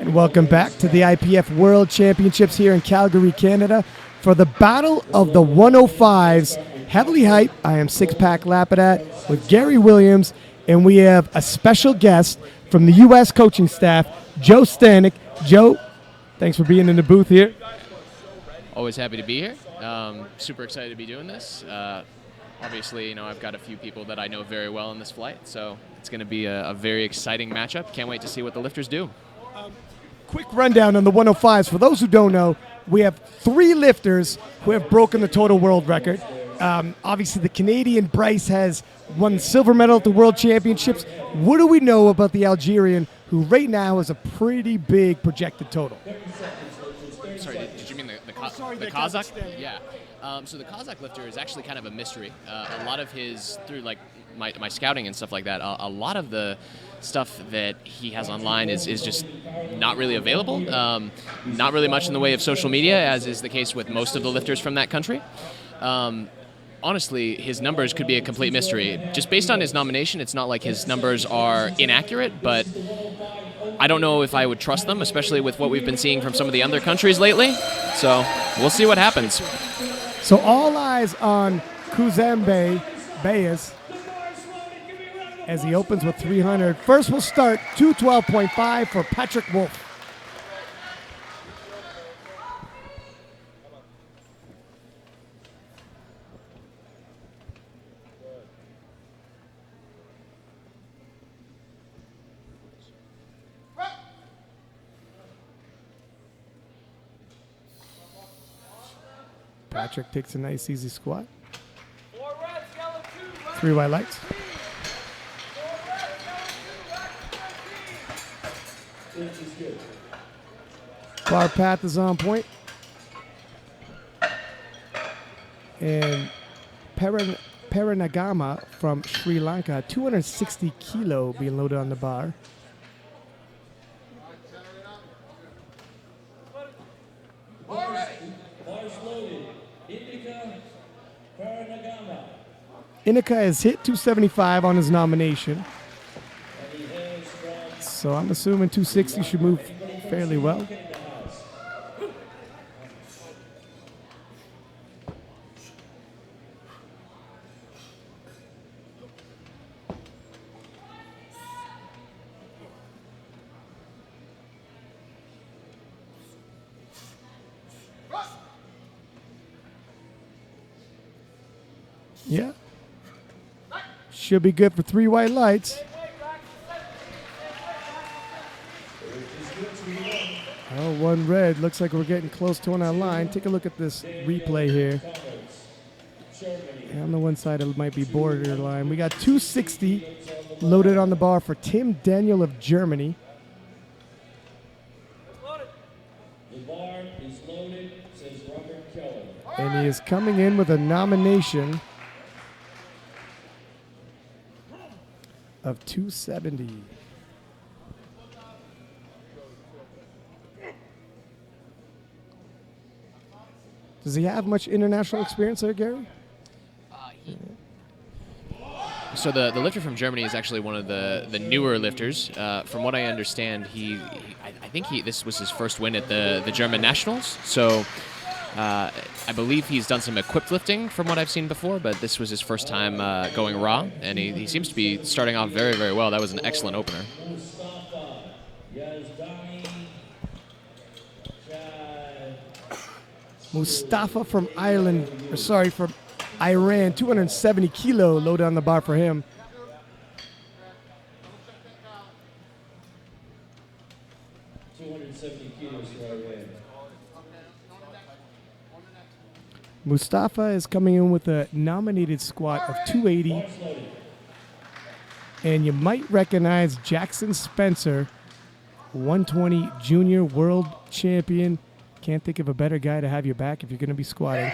Welcome back to the IPF World Championships here in Calgary, Canada for the Battle of the 105s. Heavily hyped, I am Six-Pack Lapidat with Gary Williams, and we have a special guest from the U.S. coaching staff, Joe Stanek. Joe, thanks for being in the booth here. Always happy to be here. Super excited to be doing this. Obviously, I've got a few people that I know very well in this flight, so it's going to be a very exciting matchup. Can't wait to see what the lifters do. Quick rundown on the 105s. For those who don't know, we have 3 lifters who have broken the total world record. Obviously, the Canadian Bryce has won the silver medal at the World Championships. What do we know about the Algerian, who right now has a pretty big projected total? Sorry, did you mean the Kazakh? Yeah. So the Kazakh lifter is actually kind of a mystery. A lot of his, through like my scouting and stuff like that, a lot of the stuff that he has online is just not really available. Not really much in the way of social media, as is the case with most of the lifters from that country. Honestly, his numbers could be a complete mystery. Just based on his nomination, it's not like his numbers are inaccurate, but I don't know if I would trust them, especially with what we've been seeing from some of the other countries lately. So we'll see what happens. So all eyes on Kuzembe Bayes as he opens with 300. First we'll start 212.5 for Patrick Wolf. Patrick takes a nice easy squat. 3 white lights. Bar path is on point. And Paranagama from Sri Lanka, 260 kilo being loaded on the bar. Inika has hit 275 on his nomination. So I'm assuming 260 should move fairly well. Yeah. Should be good for 3 white lights. Oh, 1 red. Looks like we're getting close to on our line. Take a look at this replay here. And on the one side, it might be borderline. We got 260 loaded on the bar for Tim Daniel of Germany. The bar is loaded, says Robert Keller. And he is coming in with a nomination of 270. Does he have much international experience there, Gary? So the lifter from Germany is actually one of the newer lifters. From what I understand, I think this was his first win at the German Nationals. So I believe he's done some equipped lifting from what I've seen before, but this was his first time going raw, and he seems to be starting off very, very well. That was an excellent opener. Mustafa from from Iran, 270 kilo loaded on the bar for him. Mustafa is coming in with a nominated squat of 280. And you might recognize Jackson Spencer, 120 junior world champion. Can't think of a better guy to have your back if you're going to be squatting.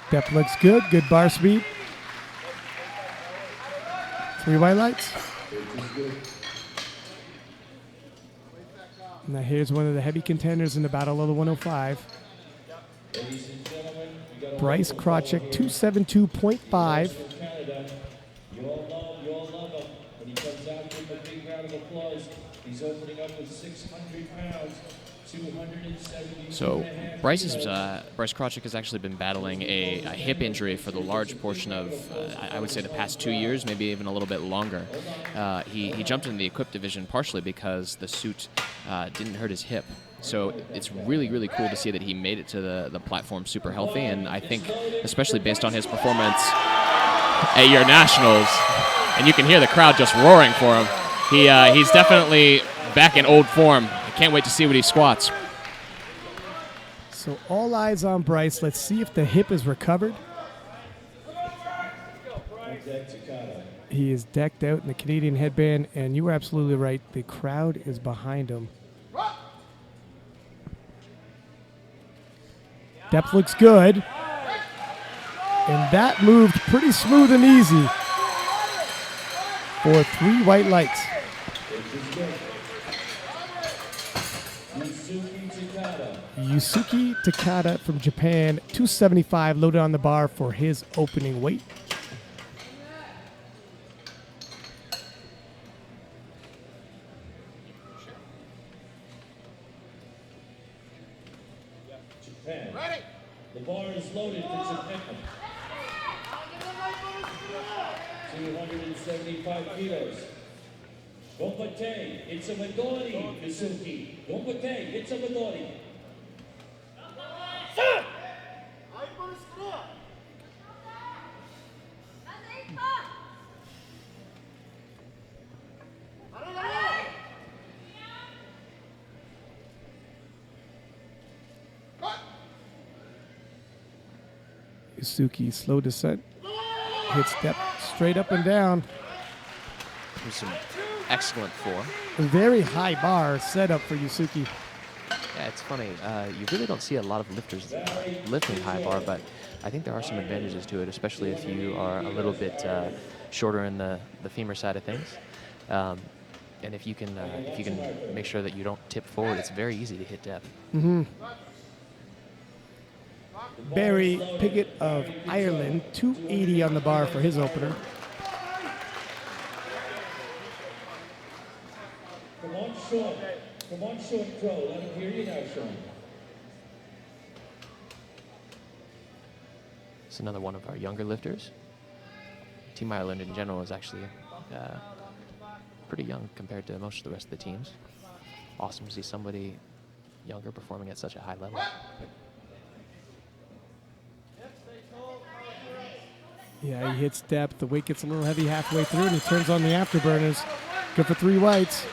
Depth looks good. Good bar speed. 3 white lights. Now here's one of the heavy contenders in the battle of the 105. Ladies and gentlemen, we got a Bryce wonderful fellow Krawczyk, here. 272.5. From Canada. You all love him. When he comes out, give him a big round of applause. He's opening up with 600 pounds, 270. So Bryce Krawczyk has actually been battling a hip injury for the large portion of, I would say, the past 2 years, maybe even a little bit longer. He jumped in the equipped division partially because the suit didn't hurt his hip. So it's really, really cool to see that he made it to the platform super healthy, and I think, especially based on his performance at your nationals, and you can hear the crowd just roaring for him, he's definitely back in old form. I can't wait to see what he squats. So all eyes on Bryce. Let's see if the hip is recovered. He is decked out in the Canadian headband, and you were absolutely right. The crowd is behind him. Depth looks good. And that moved pretty smooth and easy for 3 white lights. Yusuke Takada from Japan, 275 loaded on the bar for his opening weight. Japan. Ready. The bar is loaded for Japan. 275 kilos. Gompate, it's a Midori, Yusuke. Gompate, it's a Midori. Yusuke, slow descent, hits step straight up and down. There's some excellent form. A very high bar set up for Yusuke. Yeah, it's funny. You really don't see a lot of lifters lifting high bar, but I think there are some advantages to it, especially if you are a little bit shorter in the femur side of things. And if you can make sure that you don't tip forward, it's very easy to hit depth. Mm-hmm. Barry Piggott of Ireland, 280 on the bar for his opener. Come on, Sean. Come on, Sean Crow. Let him hear you now, Sean. It's another one of our younger lifters. Team Ireland in general is actually pretty young compared to most of the rest of the teams. Awesome to see somebody younger performing at such a high level. Yeah, he hits depth. The weight gets a little heavy halfway through, and he turns on the afterburners. Good for 3 whites.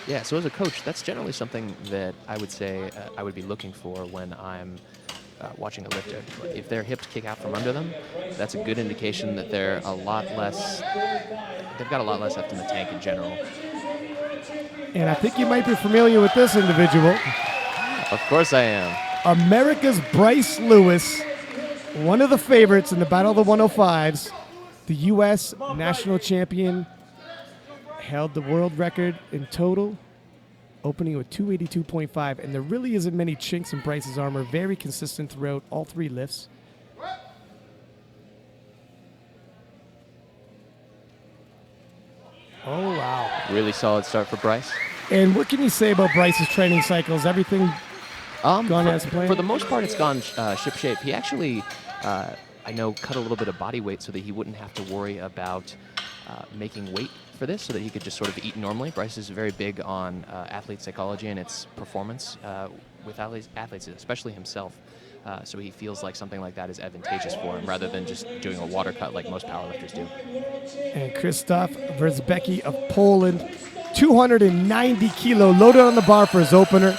Yeah, so as a coach, that's generally something that I would say I would be looking for when I'm watching a lifter. If their hips kick out from under them, that's a good indication that they've got a lot less left in the tank in general. And I think you might be familiar with this individual. Of course I am. America's Bryce Lewis, one of the favorites in the Battle of the 105s, the U.S. national champion, held the world record in total, opening with 282.5, and there really isn't many chinks in Bryce's armor. Very consistent throughout all 3 lifts. Oh, wow. Really solid start for Bryce. And what can you say about Bryce's training cycles? Everything gone as planned? For the most part, it's gone ship-shape. He actually, I know, cut a little bit of body weight so that he wouldn't have to worry about making weight for this, so that he could just sort of eat normally. Bryce is very big on athlete psychology and its performance with athletes, especially himself. So he feels like something like that is advantageous for him rather than just doing a water cut like most powerlifters do. And Krzysztof Wierzbicki of Poland, 290 kilo loaded on the bar for his opener.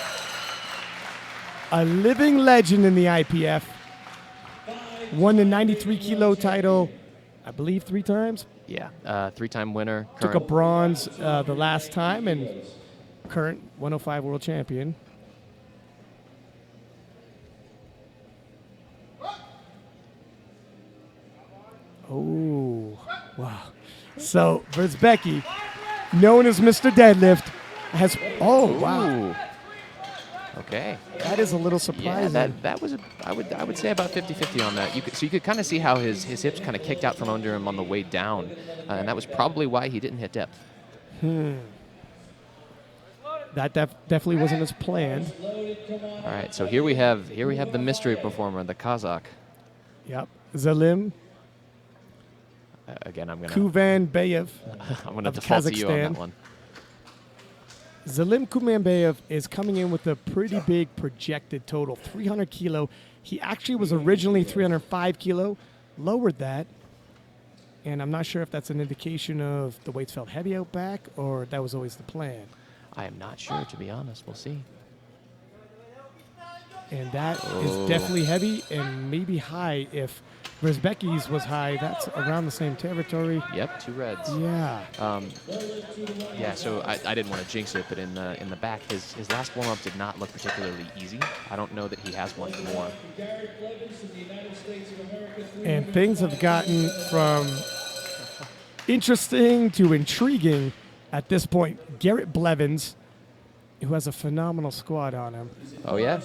A living legend in the IPF. Won the 93 kilo title, I believe 3 times. Yeah, 3-time winner. Took a bronze the last time, and current 105 world champion. Oh, wow. So Wierzbicki known as Mr. Deadlift, has. Oh wow, Ooh. Okay. that is a little Yeah, surprising. that was I would say about 50-50 on that. So you could kind of see how his hips kind of kicked out from under him on the way down, and that was probably why he didn't hit depth. That definitely wasn't as planned. All right, so here we have the mystery performer, the Kazakh. Yep, Zalim Again, I'm gonna Kuvanbayev. of default to you on Kazakhstan. that one. Zalim Kumanbayev is coming in with a pretty big projected total, 300 kilo. He actually was originally 305 kilo, lowered that, and I'm not sure if that's an indication of the weights felt heavy out back or that was always the plan. I am not sure, to be honest. We'll see. And that is definitely heavy and maybe high. If Brzezbeki's was high, that's around the same territory. Yep, 2 reds. Yeah. Yeah, so I didn't want to jinx it, but in the back, his last warm-up did not look particularly easy. I don't know that he has much more. And things have gotten from interesting to intriguing at this point. Garrett Blevins, who has a phenomenal squad on him. Oh yeah,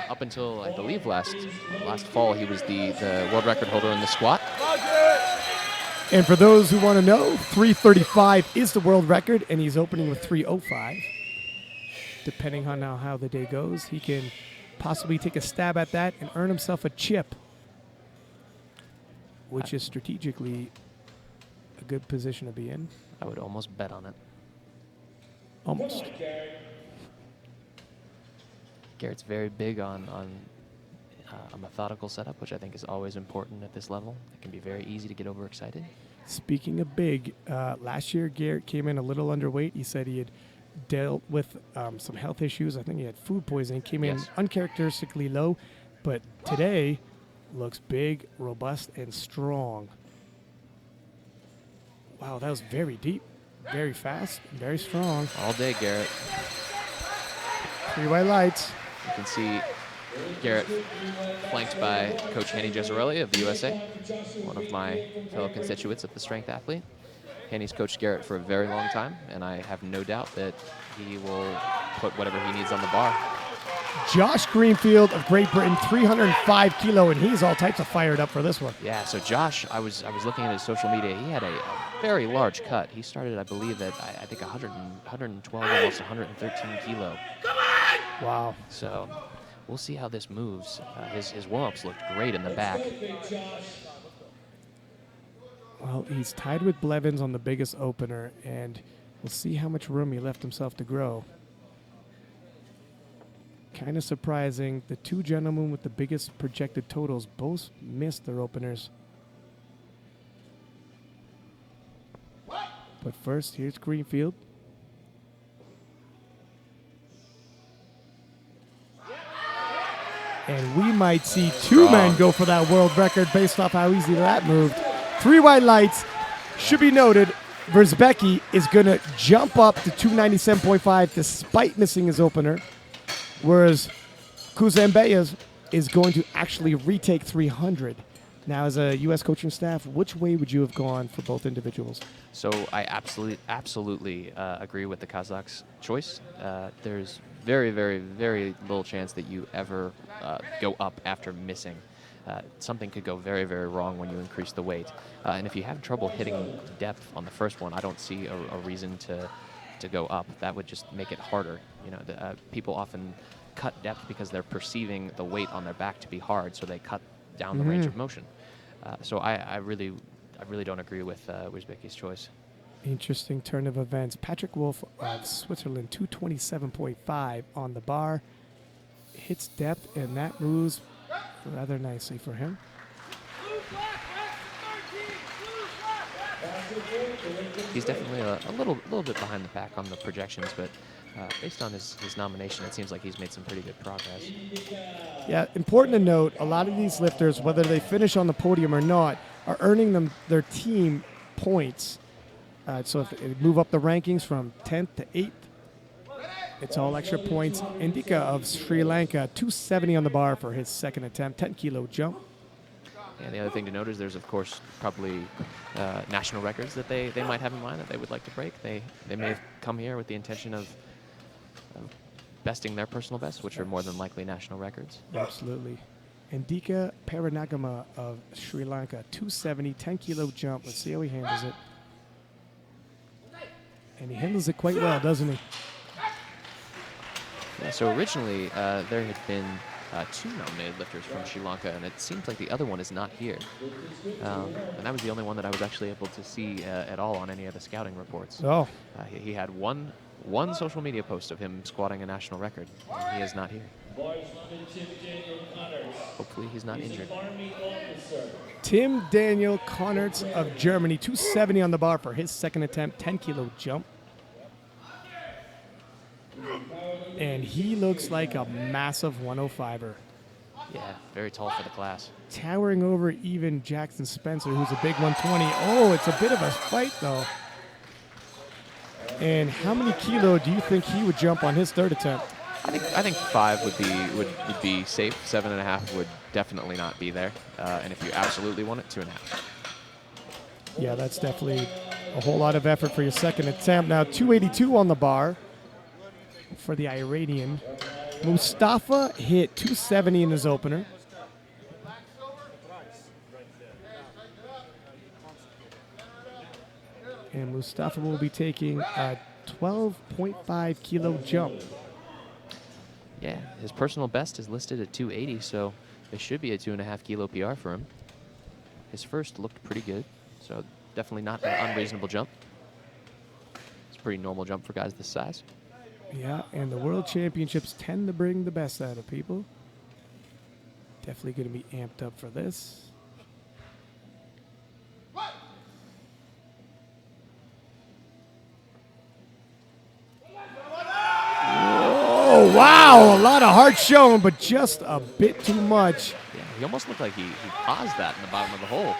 up until I believe last fall, he was the world record holder in the squat. And for those who want to know, 335 is the world record, and he's opening with 305. Depending on how the day goes, he can possibly take a stab at that and earn himself a chip, which is strategically a good position to be in. I would almost bet on it. Almost. Garrett's very big on a methodical setup, which I think is always important at this level. It can be very easy to get overexcited. Speaking of big, last year Garrett came in a little underweight. He said he had dealt with some health issues. I think he had food poisoning. Came in Yes. uncharacteristically low, but today looks big, robust, and strong. Wow, that was very deep, very fast, very strong. All day, Garrett. 3 white lights. You can see Garrett flanked by Coach Henny Gesarelli of the USA, one of my fellow constituents of the Strength Athlete. Henny's coached Garrett for a very long time, and I have no doubt that he will put whatever he needs on the bar. Josh Greenfield of Great Britain, 305 kilo, and he's all types of fired up for this one. Yeah, so Josh, I was looking at his social media. He had a very large cut. He started, I believe, at I think 112, almost 113 kilo. Wow. So we'll see how this moves. His warm-ups looked great in the back. Well, he's tied with Blevins on the biggest opener, and we'll see how much room he left himself to grow. Kind of surprising, the 2 gentlemen with the biggest projected totals both missed their openers. But first, here's Greenfield. And we might see 2 men go for that world record based off how easy that moved. 3 white lights. Should be noted, Brzezbeki is going to jump up to 297.5 despite missing his opener, whereas Kuzenbeyev is going to actually retake 300. Now, as a U.S. coaching staff, which way would you have gone for both individuals? So I absolutely agree with the Kazakh's choice. There's very, very, very little chance that you ever go up after missing. Something could go very, very wrong when you increase the weight. And if you have trouble hitting depth on the first one, I don't see a reason to go up. That would just make it harder. You know, people often cut depth because they're perceiving the weight on their back to be hard, so they cut down the range of motion. So I really don't agree with Brzezbeki's choice. Interesting turn of events. Patrick Wolf of Switzerland, 227.5 on the bar. Hits depth, and that moves rather nicely for him. He's definitely a little bit behind the pack on the projections, but based on his nomination, it seems like he's made some pretty good progress. Yeah, important to note, a lot of these lifters, whether they finish on the podium or not, are earning their team points. So if they move up the rankings from 10th to 8th, it's all extra points. Indika of Sri Lanka, 270 on the bar for his second attempt, 10 kilo jump. And the other thing to note is there's, of course, probably national records that they might have in mind that they would like to break. They may have come here with the intention of besting their personal bests, which are more than likely national records. Absolutely. Andika Paranagama of Sri Lanka, 270, 10-kilo jump. Let's see how he handles it. And he handles it quite well, doesn't he? Yeah, so originally there had been 2 nominated lifters from Sri Lanka, and it seems like the other one is not here. And that was the only one that I was actually able to see at all on any of the scouting reports. Oh. He had one social media post of him squatting a national record, and he is not here. Hopefully he's not injured. Tim Daniel Konnertz of Germany, 270 on the bar for his second attempt, 10-kilo jump. And he looks like a massive 105er. Yeah, very tall for the class. Towering over even Jackson Spencer, who's a big 120. Oh, it's a bit of a fight, though. And how many kilo do you think he would jump on his third attempt? I think 5 would be safe. 7.5 would definitely not be there. And if you absolutely want it, 2.5. Yeah, that's definitely a whole lot of effort for your second attempt. Now 282 on the bar for the Iranian. Mustafa hit 270 in his opener. And Mustafa will be taking a 12.5 kilo jump. Yeah, his personal best is listed at 280, so it should be a 2.5 kilo PR for him. His first looked pretty good, so definitely not an unreasonable jump. It's a pretty normal jump for guys this size. Yeah, and the World Championships tend to bring the best out of people. Definitely going to be amped up for this. Oh, wow, a lot of heart shown, but just a bit too much. Yeah, he almost looked like he paused that in the bottom of the hole.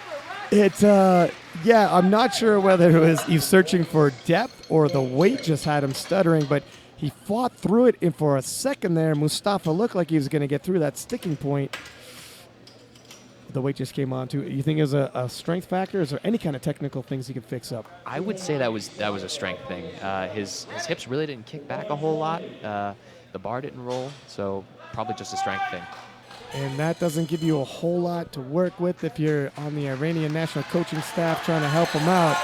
Yeah, I'm not sure whether it was he's searching for depth or the weight just had him stuttering, but he fought through it, and for a second there, Mustafa looked like he was going to get through that sticking point. The weight just came on too. You think it was a strength factor? Is there any kind of technical things he could fix up? I would say that was a strength thing. His hips really didn't kick back a whole lot. The bar didn't roll, so probably just a strength thing. And that doesn't give you a whole lot to work with if you're on the Iranian national coaching staff trying to help him out.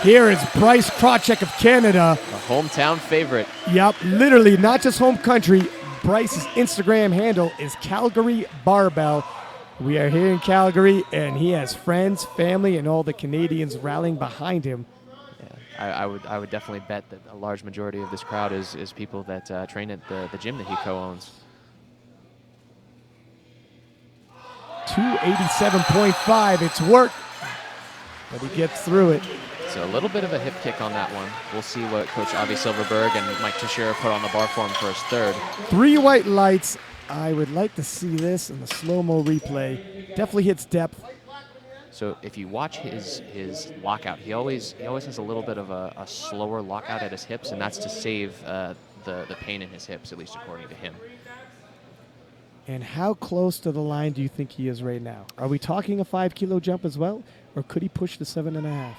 Here is Bryce Krawczyk of Canada. A hometown favorite. Yep, literally, not just home country. Bryce's Instagram handle is Calgary Barbell. We are here in Calgary, and he has friends, family, and all the Canadians rallying behind him. Yeah, I would definitely bet that a large majority of this crowd is people that train at the gym that he co-owns. 287.5, it's work, but he gets through it. So a little bit of a hip kick on that one. We'll see what Coach Avi Silverberg and Mike Teixeira put on the bar for him for his third. 3 white lights. I would like to see this in the slow-mo replay. Definitely hits depth. So if you watch his lockout, he always has a little bit of a slower lockout at his hips, and that's to save the pain in his hips, at least according to him. And how close to the line do you think he is right now? Are we talking a 5 kilo jump as well, or could he push the 7.5?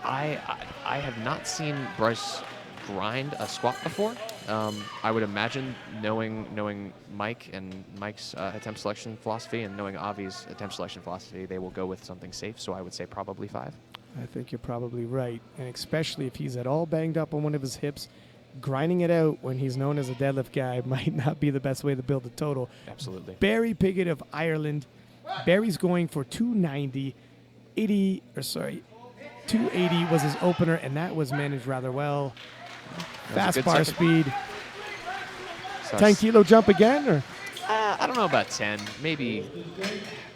I have not seen Bryce grind a squat before. I would imagine knowing Mike and Mike's attempt selection philosophy and knowing Avi's attempt selection philosophy, they will go with something safe. So I would say probably 5. I think you're probably right, and especially if he's at all banged up on one of his hips, grinding it out when he's known as a deadlift guy might not be the best way to build a total. Absolutely. Barry Piggott of Ireland. Barry's going for 290. 280 was his opener, and that was managed rather well. Fast bar speed. 10 kilo jump again, or? I don't know about 10. Maybe.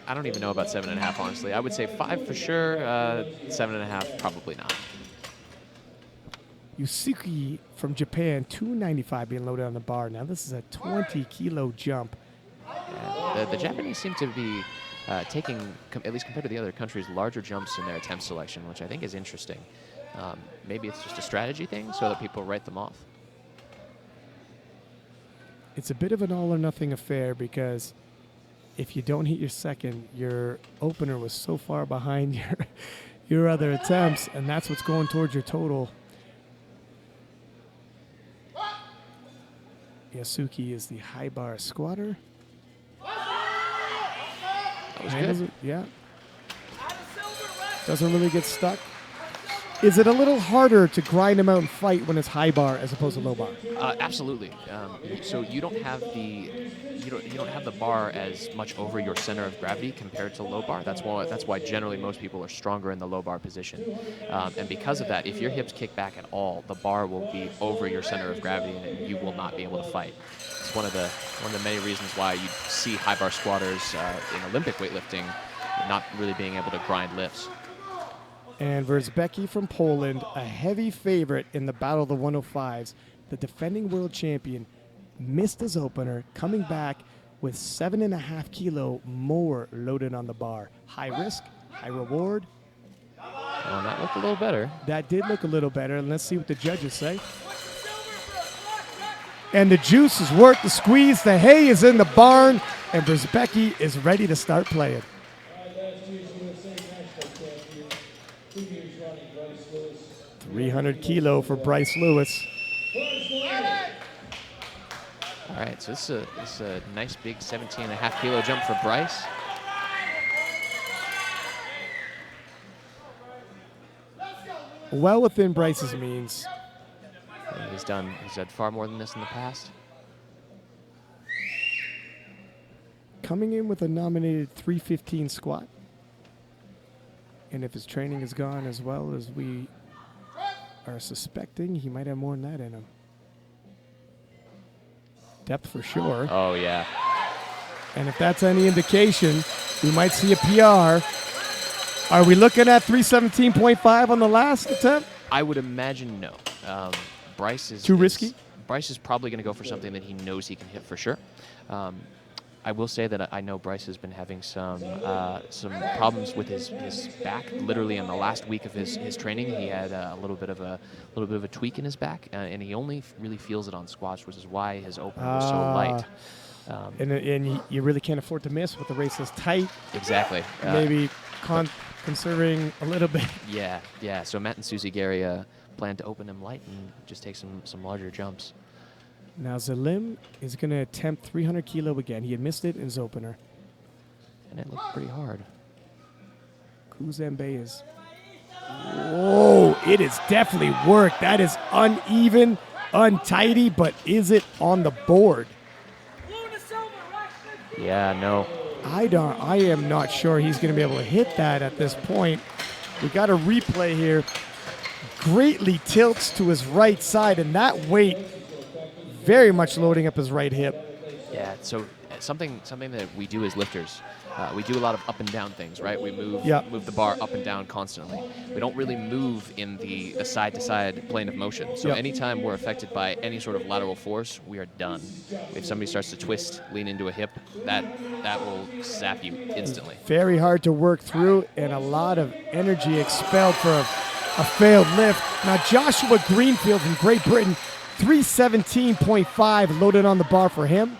I don't even know about 7.5, honestly. I would say 5 for sure. 7.5, probably not. Yusuke from Japan, 295 being loaded on the bar. Now this is a 20 kilo jump. Yeah, the Japanese seem to be taking, at least compared to the other countries, larger jumps in their attempt selection, which I think is interesting. Maybe it's just a strategy thing so that people write them off. It's a bit of an all or nothing affair because if you don't hit your second, your opener was so far behind your other attempts, and that's what's going towards your total. Yasuki is the high bar squatter. That was Handles good. it, yeah. Doesn't really get stuck. Is it a little harder to grind him out and fight when it's high bar as opposed to low bar? Absolutely. So you don't have the you don't have the bar as much over your center of gravity compared to low bar. That's why generally most people are stronger in the low bar position. And because of that, if your hips kick back at all, the bar will be over your center of gravity, and you will not be able to fight. It's one of the many reasons why you see high bar squatters in Olympic weightlifting not really being able to grind lifts. And Wierzbicki from Poland, a heavy favorite in the Battle of the 105s, the defending world champion, missed his opener, coming back with 7.5 kilo more loaded on the bar. High risk, high reward. Well, that looked a little better. That did look a little better, and let's see what the judges say. And the juice is worth the squeeze. The hay is in the barn, and Wierzbicki is ready to start playing. Last year's USA national champion, 2 years running, Bryce Lewis. 300 kilo for Bryce Lewis. All right, so this is a nice big 17.5 kilo jump for Bryce. Well within Bryce's means. He's done far more than this in the past. Coming in with a nominated 315 squat. And if his training has gone as well as we are suspecting, he might have more than that in him. Depth for sure. Oh, yeah. And if that's any indication, we might see a PR. Are we looking at 317.5 on the last attempt? I would imagine no. Bryce is Too risky? Bryce is probably going to go for something that he knows he can hit for sure. I will say that I know Bryce has been having some problems with his back. Literally in the last week of his training, he had a little bit of a tweak in his back, and he only really feels it on squats, which is why his opener was so light. And you really can't afford to miss with the race is tight. Exactly. Maybe conserving a little bit. Yeah. So Matt and Susie Gary plan to open him light and just take some larger jumps. Now Zalim is going to attempt 300 kilo again. He had missed it in his opener. And it looked pretty hard. Kuzembe is... Whoa, it is definitely worked. That is uneven, untidy, but is it on the board? Yeah, no. I am not sure he's going to be able to hit that at this point. We got a replay here. Greatly tilts to his right side, and that weight very much loading up his right hip. Yeah, so something that we do as lifters, we do a lot of up and down things, right? We move the bar up and down constantly. We don't really move in the side-to-side plane of motion. So anytime we're affected by any sort of lateral force, we are done. If somebody starts to twist, lean into a hip, that will zap you instantly. Very hard to work through, and a lot of energy expelled for a failed lift. Now Joshua Greenfield from Great Britain, 317.5 loaded on the bar for him.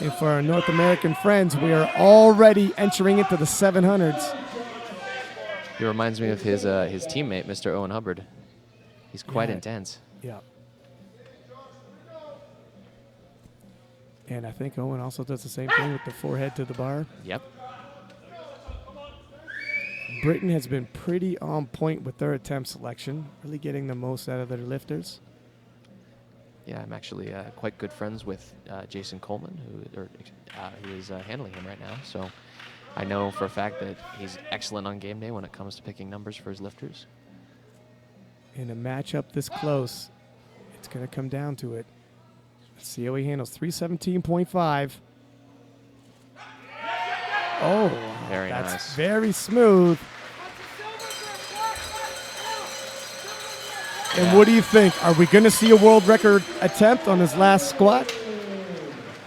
And for our North American friends, we are already entering into the 700s. He reminds me of his teammate, Mr. Owen Hubbard. He's quite intense. Yeah. And I think Owen also does the same thing with the forehead to the bar. Yep. Britain has been pretty on point with their attempt selection, really getting the most out of their lifters. Yeah, I'm actually quite good friends with Jason Coleman, who is handling him right now. So I know for a fact that he's excellent on game day when it comes to picking numbers for his lifters. In a matchup this close, it's going to come down to it. Let's see how he handles 317.5. Oh, very that's nice. Very smooth. And what do you think? Are we going to see a world record attempt on his last squat?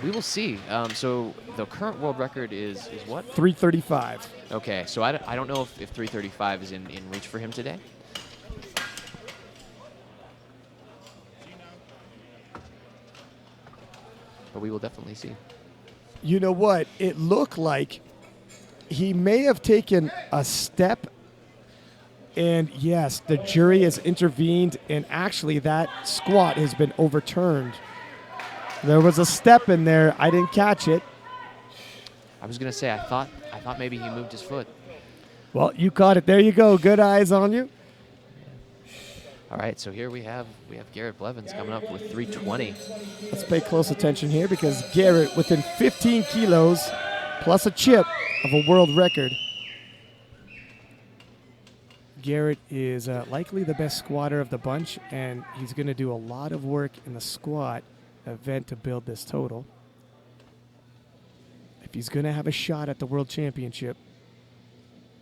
We will see. So the current world record is what? 335. Okay, so I don't know if 335 is in reach for him today. But we will definitely see. You know what? It looked like he may have taken a step, and yes, the jury has intervened, and actually that squat has been overturned. There was a step in there. I didn't catch it. I was gonna say I thought maybe he moved his foot. Well, you caught it. There you go. Good eyes on you. All right, so here we have Garrett Blevins coming up with 320. Let's pay close attention here because Garrett within 15 kilos plus a chip of a world record. Garrett is likely the best squatter of the bunch, and he's going to do a lot of work in the squat event to build this total. If he's going to have a shot at the World Championship,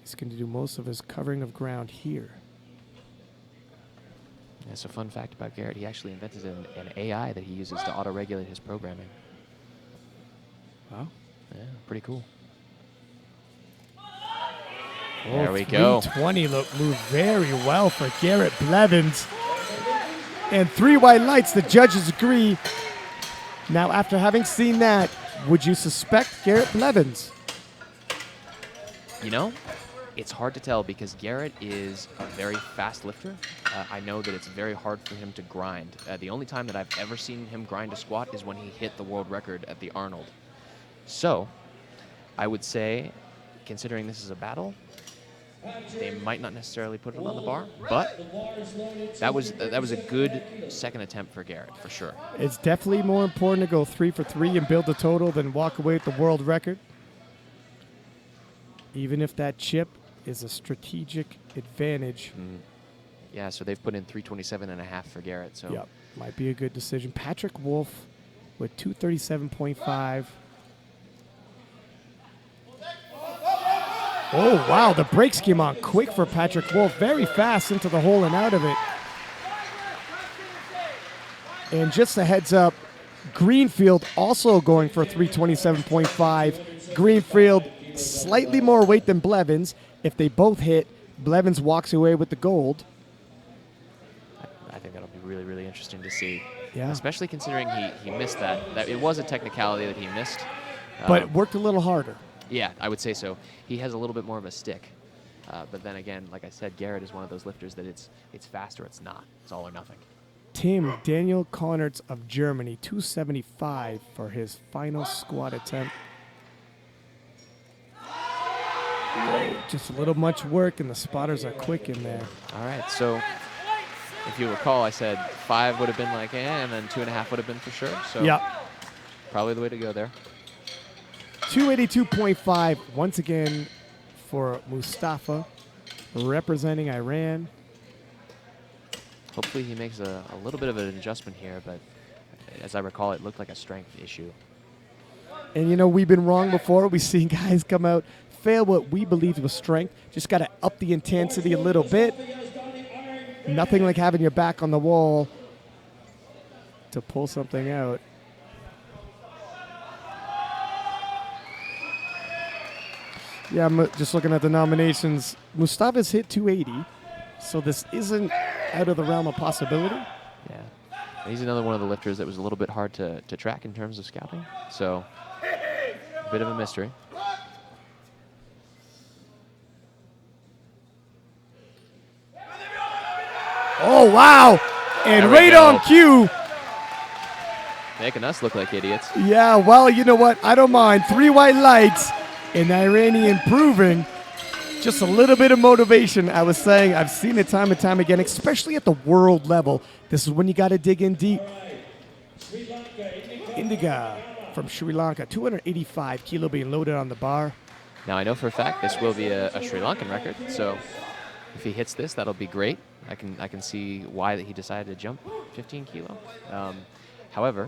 he's going to do most of his covering of ground here. That's a fun fact about Garrett. He actually invented an AI that he uses to auto-regulate his programming. Wow. Yeah, pretty cool. Oh, There we go. 320 moved very well for Garrett Blevins. And 3 white lights, the judges agree. Now, after having seen that, would you suspect Garrett Blevins? You know, it's hard to tell because Garrett is a very fast lifter. I know that it's very hard for him to grind. The only time that I've ever seen him grind a squat is when he hit the world record at the Arnold. So, I would say, considering this is a battle, they might not necessarily put it on the bar, but that was a good second attempt for Garrett, for sure. It's definitely more important to go 3 for 3 and build the total than walk away with the world record. Even if that chip is a strategic advantage. Yeah, so they've put in 327.5 for Garrett. So yep, might be a good decision. Patrick Wolf with 237.5. Oh, wow, the brakes came on quick for Patrick Wolf. Very fast into the hole and out of it. And just a heads up, Greenfield also going for 327.5. Greenfield slightly more weight than Blevins. If they both hit, Blevins walks away with the gold. I think that'll be really, really interesting to see. Yeah. Especially considering he missed that. It was a technicality that he missed. But worked a little harder. Yeah, I would say so. He has a little bit more of a stick. But then again, like I said, Garrett is one of those lifters that it's fast or it's not. It's all or nothing. Tim Daniel Konnertz of Germany, 275 for his final squat attempt. Just a little much work, and the spotters are quick in there. All right, so if you recall, I said 5 would have been like, and then 2.5 would have been for sure. So yep, probably the way to go there. 282.5 once again for Mustafa, representing Iran. Hopefully he makes a little bit of an adjustment here, but as I recall, it looked like a strength issue. And, you know, we've been wrong before. We've seen guys come out, fail what we believed was strength. Just got to up the intensity a little bit. Nothing like having your back on the wall to pull something out. Yeah, I'm just looking at the nominations. Mustafa's hit 280, so this isn't out of the realm of possibility. Yeah, he's another one of the lifters that was a little bit hard to track in terms of scouting, so a bit of a mystery. Oh, wow. And right on cue. Making us look like idiots. Yeah, well, you know what? I don't mind. 3 white lights and Iranian proving just a little bit of motivation. I was saying I've seen it time and time again, especially at the world level. This is when you got to dig in deep. Indiga from Sri Lanka, 285 kilo being loaded on the bar. Now, I know for a fact this will be a Sri Lankan record, so if he hits this, that'll be great. I can see why that he decided to jump 15 kilo. However,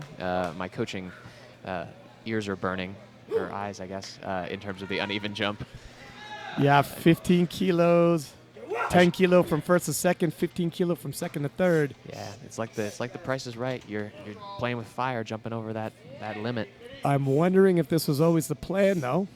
my coaching ears are burning, or eyes, I guess, in terms of the uneven jump. Yeah, 15 kilos, 10 kilo from first to second, 15 kilo from second to third. Yeah, it's like the Price is Right. You're playing with fire, jumping over that limit. I'm wondering if this was always the plan, though.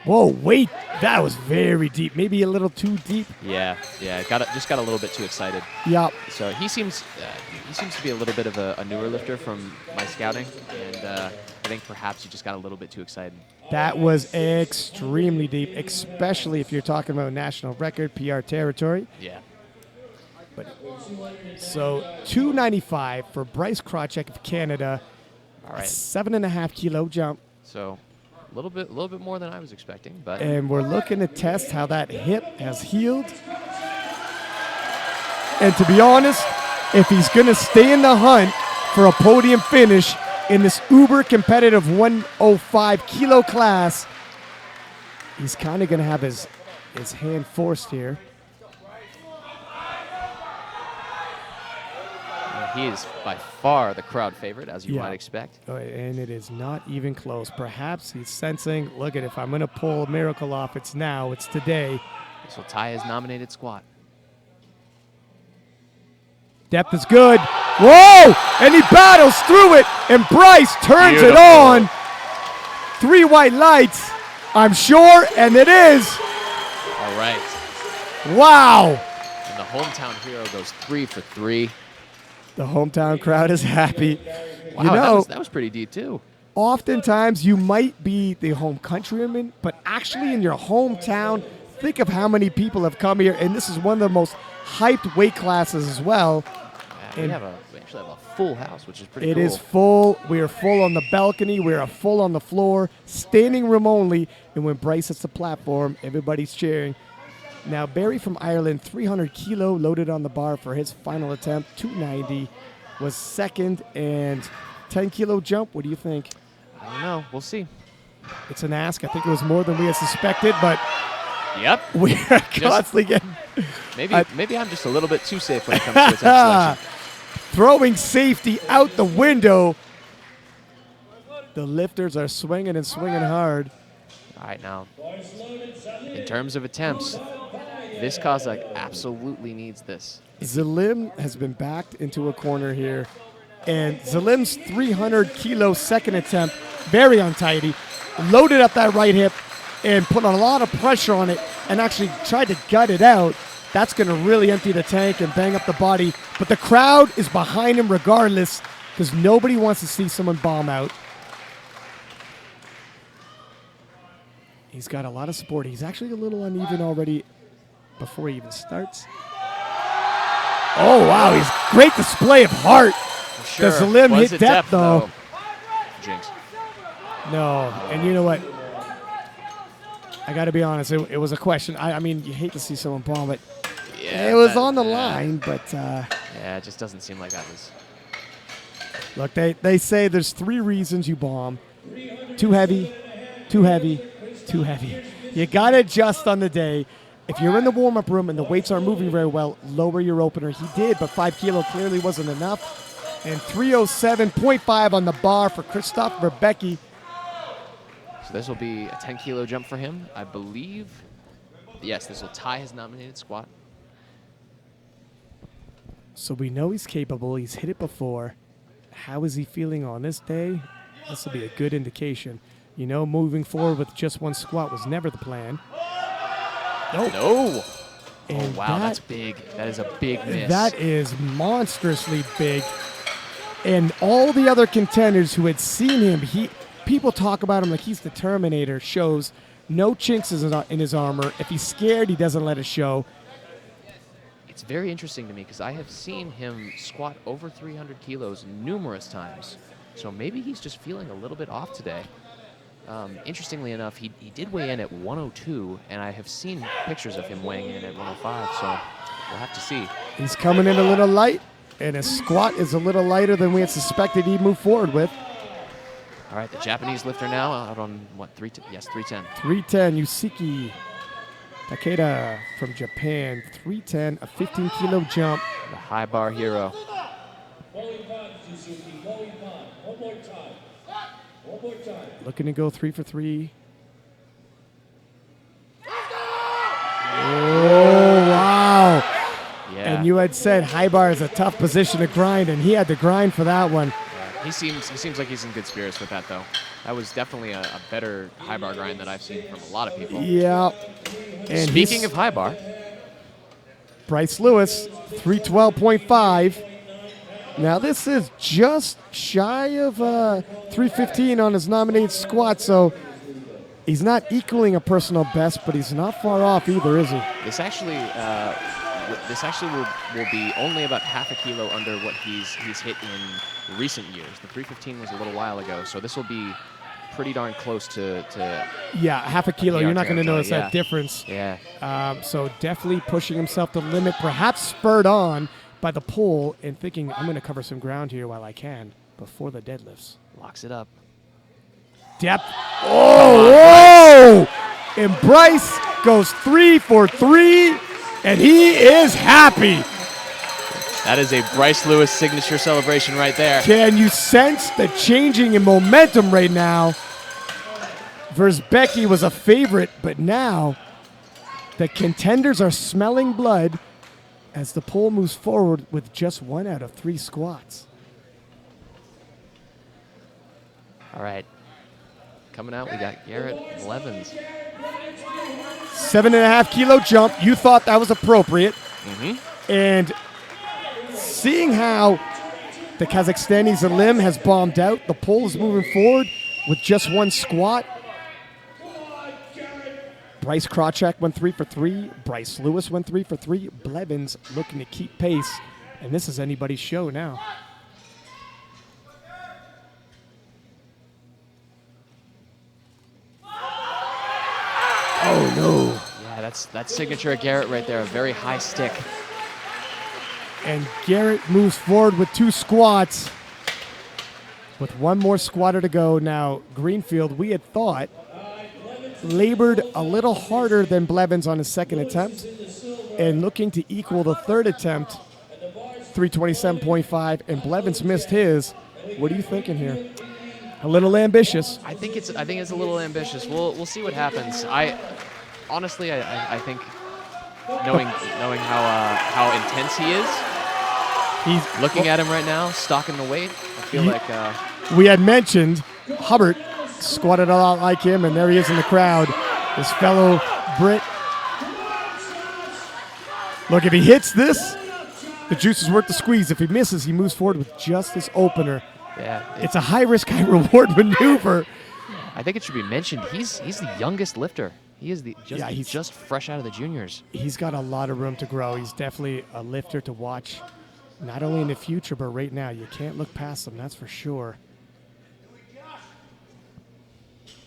Whoa, wait. That was very deep. Maybe a little too deep. Yeah. Just got a little bit too excited. Yep. So he seems to be a little bit of a newer lifter from my scouting, and I think perhaps he just got a little bit too excited. That was extremely deep, especially if you're talking about national record, PR territory. Yeah. So 295 for Bryce Krawczyk of Canada. All right. 7.5 kilo jump. So a little bit more than I was expecting, but And we're looking to test how that hip has healed. And to be honest, if he's going to stay in the hunt for a podium finish in this uber competitive 105 kilo class, he's kind of going to have his hand forced here. he is by far the crowd favorite, as you might expect. And it is not even close. Perhaps he's sensing, look at, if I'm going to pull a miracle off, it's now, it's today. This will tie his nominated squat. Depth is good. Whoa! And he battles through it, and Bryce turns it on. 3 white lights, I'm sure, and it is. All right. Wow. And the hometown hero goes 3 for 3. The hometown crowd is happy. Wow, you know, that was pretty deep, too. Oftentimes, you might be the home countryman, but actually in your hometown, think of how many people have come here, and this is one of the most hyped weight classes as well. Yeah, we actually have a full house, which is pretty cool. It is full. We are full on the balcony. We are full on the floor. Standing room only. And when Bryce hits the platform, everybody's cheering. Now, Barry from Ireland, 300 kilo, loaded on the bar for his final attempt. 290 was second, and 10 kilo jump. What do you think? I don't know. We'll see. It's an ask. I think it was more than we had suspected, but yep, we are constantly getting. Maybe I'm just a little bit too safe when it comes to attempt selection. Throwing safety out the window. The lifters are swinging and swinging hard. All right, now, in terms of attempts, this Kazakh absolutely needs this. Zalim has been backed into a corner here. And Zalim's 300 kilo second attempt, very untidy, loaded up that right hip and put a lot of pressure on it and actually tried to gut it out. That's going to really empty the tank and bang up the body. But the crowd is behind him regardless because nobody wants to see someone bomb out. He's got a lot of support. He's actually a little uneven already before he even starts. Oh, wow. He's great display of heart. Sure. Does Zalim hit depth, though? Jinx. No. And you know what? I got to be honest. It was a question. I mean, you hate to see someone bomb, but it was on the line. But yeah, it just doesn't seem like that was. Look, they say there's 3 reasons you bomb. Too heavy, too heavy, too heavy. You got to adjust on the day. If you're in the warm-up room and the weights aren't moving very well, lower your opener. He did, but 5 kilo clearly wasn't enough. And 307.5 on the bar for Christoph Verbecki. So this will be a 10 kilo jump for him, I believe. Yes, this will tie his nominated squat. So we know he's capable. He's hit it before. How is he feeling on this day? This will be a good indication. You know, moving forward with just one squat was never the plan. Nope. No. And oh, wow, that's big. That is a big miss. That is monstrously big. And all the other contenders who had seen him, people talk about him like he's the Terminator, shows no chinks in his armor. If he's scared, he doesn't let it show. It's very interesting to me because I have seen him squat over 300 kilos numerous times. So maybe he's just feeling a little bit off today. Interestingly enough, he did weigh in at 102, and I have seen pictures of him weighing in at 105, so we'll have to see. He's coming in a little light, and his squat is a little lighter than we had suspected he'd move forward with. All right, the Japanese lifter now out on, what, 310? Yes, 310. 310, Yusuke Takeda from Japan. 310, a 15-kilo jump. The high bar hero. Looking to go 3 for 3. Oh, wow. Yeah. And you had said high bar is a tough position to grind, and he had to grind for that one. Yeah. He seems like he's in good spirits with that, though. That was definitely a better high bar grind that I've seen from a lot of people. Yeah. And Speaking of high bar, Bryce Lewis, 312.5. Now this is just shy of 315 on his nominated squat, so he's not equaling a personal best, but he's not far off either, is he? this actually will be only about half a kilo under what he's hit in recent years. The 315 was a little while ago, so this will be pretty darn close to Yeah, half a kilo. You're not going to notice yeah. that difference. Yeah. So definitely pushing himself to the limit, perhaps spurred on by the pull and thinking, I'm going to cover some ground here while I can before the deadlifts. Locks it up. Depth. Oh, whoa! And Bryce goes 3 for 3, and he is happy. That is a Bryce Lewis signature celebration right there. Can you sense the changing in momentum right now? Versbecki was a favorite, but now the contenders are smelling blood as the poll moves forward with just 1 out of 3 squats. All right. Coming out, we got Garrett Blevins. 7.5 kilo jump. You thought that was appropriate. And seeing how the Kazakhstani Zalim has bombed out, the poll is moving forward with just 1 squat. Bryce Krawczyk went 3 for 3. Bryce Lewis went 3 for 3. Blevins looking to keep pace. And this is anybody's show now. Oh, no. Yeah, that's signature of Garrett right there, a very high stick. And Garrett moves forward with 2 squats. With 1 more squatter to go. Now, Greenfield, we had thought, labored a little harder than Blevins on his second attempt and looking to equal the third attempt, 327.5, and Blevins missed his. What are you thinking here? A little ambitious. I think it's a little ambitious. We'll see what happens. I honestly think knowing how intense he is, he's looking at him right now, stalking the weight. I feel like we had mentioned Hubbard squatted a lot like him, and there he is in the crowd, his fellow Brit. Look, if he hits this, the juice is worth the squeeze. If he misses, he moves forward with just this opener. Yeah, it's a high-risk, high-reward maneuver. I think it should be mentioned, he's the youngest lifter. He is he's just fresh out of the juniors. He's got a lot of room to grow. He's definitely a lifter to watch, not only in the future, but right now. You can't look past him, that's for sure.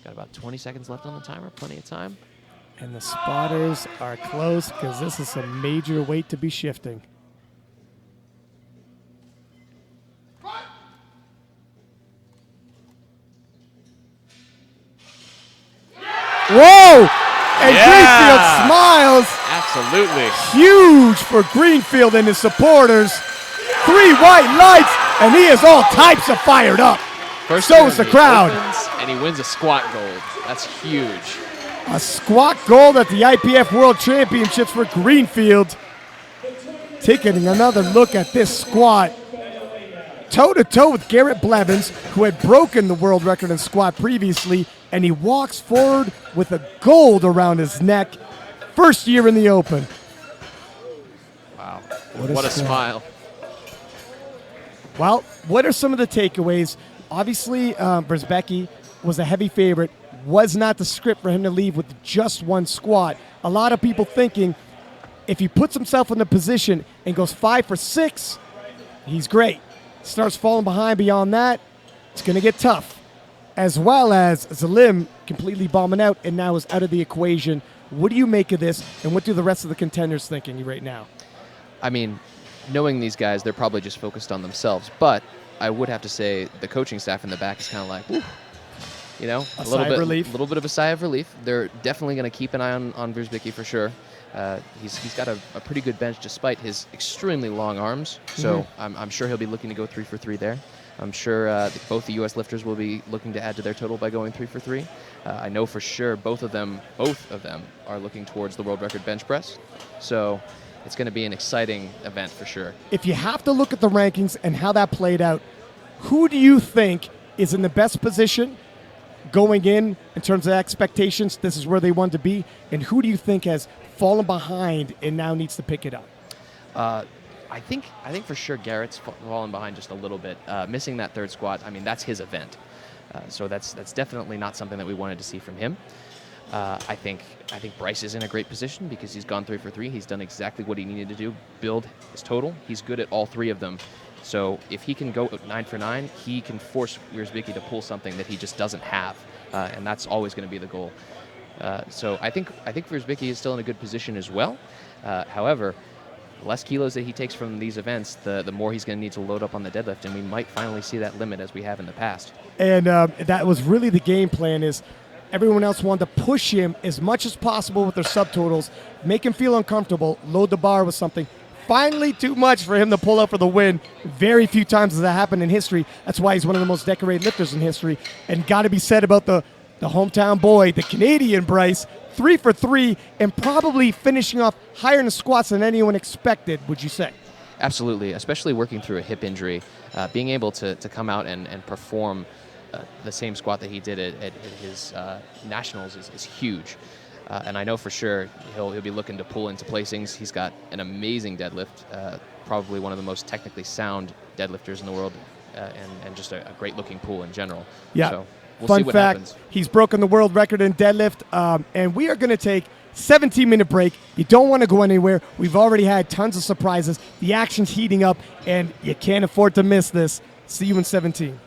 Got about 20 seconds left on the timer, plenty of time. And the spotters are close because this is a major weight to be shifting. Whoa! And Greenfield smiles. Absolutely. Huge for Greenfield and his supporters. 3 white lights, and he is all types of fired up. So is the crowd. And he wins a squat gold. That's huge. A squat gold at the IPF World Championships for Greenfield. Taking another look at this squat. Toe-to-toe with Garrett Blevins, who had broken the world record in squat previously, and he walks forward with a gold around his neck. First year in the Open. Wow. What a smile. Well, what are some of the takeaways? Obviously, Versbecki was a heavy favorite. Was not the script for him to leave with just 1 squat. A lot of people thinking if he puts himself in a position and goes 5 for 6, he's great. Starts falling behind beyond that, it's going to get tough. As well as Zalim completely bombing out and now is out of the equation. What do you make of this, and what do the rest of the contenders thinking right now? I mean, knowing these guys, they're probably just focused on themselves. But I would have to say the coaching staff in the back is kind of like, whew, you know, a little bit of a sigh of relief. They're definitely going to keep an eye on Versbecki for sure. He's got a pretty good bench despite his extremely long arms. So I'm sure he'll be looking to go 3 for 3 there. I'm sure both the U.S. lifters will be looking to add to their total by going 3 for 3. I know for sure both of them are looking towards the world record bench press. So it's going to be an exciting event for sure. If you have to look at the rankings and how that played out, who do you think is in the best position going in terms of expectations, this is where they want to be? And who do you think has fallen behind and now needs to pick it up? I think for sure Garrett's fallen behind just a little bit. Missing that third squat, I mean, that's his event. So that's definitely not something that we wanted to see from him. I think Bryce is in a great position because he's gone 3 for 3. He's done exactly what he needed to do, build his total. He's good at all 3 of them. So if he can go 9 for 9, he can force Wierzbicki to pull something that he just doesn't have, and that's always going to be the goal. So I think Wierzbicki is still in a good position as well. However, the less kilos that he takes from these events, the more he's going to need to load up on the deadlift, and we might finally see that limit as we have in the past. And that was really the game plan, is everyone else wanted to push him as much as possible with their subtotals, make him feel uncomfortable, load the bar with something. Finally, too much for him to pull out for the win. Very few times has that happened in history. That's why he's one of the most decorated lifters in history. And got to be said about the hometown boy, the Canadian Bryce, 3 for 3, and probably finishing off higher in the squats than anyone expected, would you say? Absolutely, especially working through a hip injury. Being able to come out and perform the same squat that he did at his nationals is huge. And I know for sure he'll be looking to pull into placings. He's got an amazing deadlift, probably one of the most technically sound deadlifters in the world, and just a great-looking pull in general. Yeah. So we'll Fun see what fact, happens. he's broken the world record in deadlift, and we are going to take 17-minute break. You don't want to go anywhere. We've already had tons of surprises. The action's heating up, and you can't afford to miss this. See you in 17.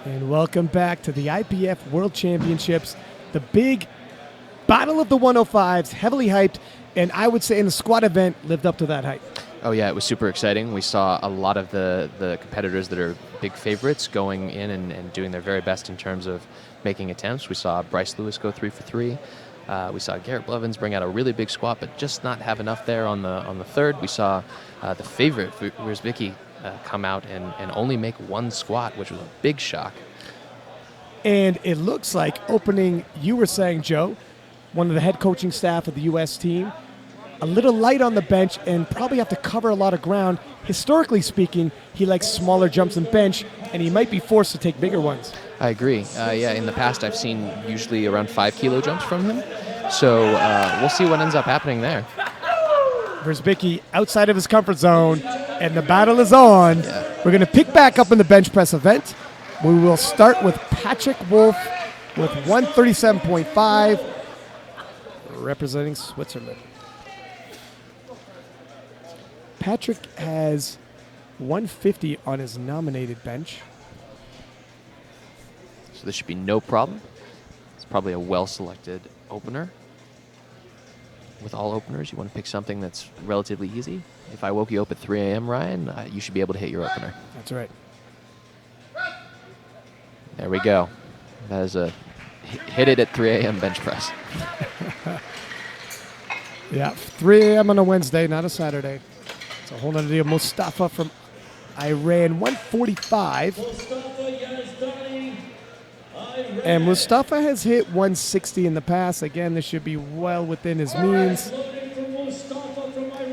And welcome back to the IPF World Championships, the big battle of the 105s, heavily hyped, and I would say in the squat event lived up to that hype. Oh yeah, it was super exciting. We saw a lot of the competitors that are big favorites going in and doing their very best in terms of making attempts. We saw Bryce Lewis go 3 for 3. We saw Garrett Blevins bring out a really big squat, but just not have enough there on the third. We saw the favorite, Wierzbicki, come out and only make one squat, which was a big shock. And it looks like opening, you were saying, Joe, one of the head coaching staff of the U.S. team, a little light on the bench and probably have to cover a lot of ground. Historically speaking, he likes smaller jumps and bench, and he might be forced to take bigger ones. I agree. Yeah, in the past I've seen usually around 5 kilo jumps from him. So we'll see what ends up happening there. Wierzbicki outside of his comfort zone, and the battle is on. Yeah. We're going to pick back up in the bench press event. We will start with Patrick Wolf with 137.5, representing Switzerland. Patrick has 150 on his nominated bench. So this should be no problem. It's probably a well-selected opener. With all openers, you want to pick something that's relatively easy. If I woke you up at 3 a.m., Ryan, you should be able to hit your opener. That's right. There we go. That is a hit it at 3 a.m. bench press. Yeah, 3 a.m. on a Wednesday, not a Saturday. It's a whole other deal. Mustafa from Iran, 145. And Mustafa has hit 160 in the past. Again, this should be well within his means.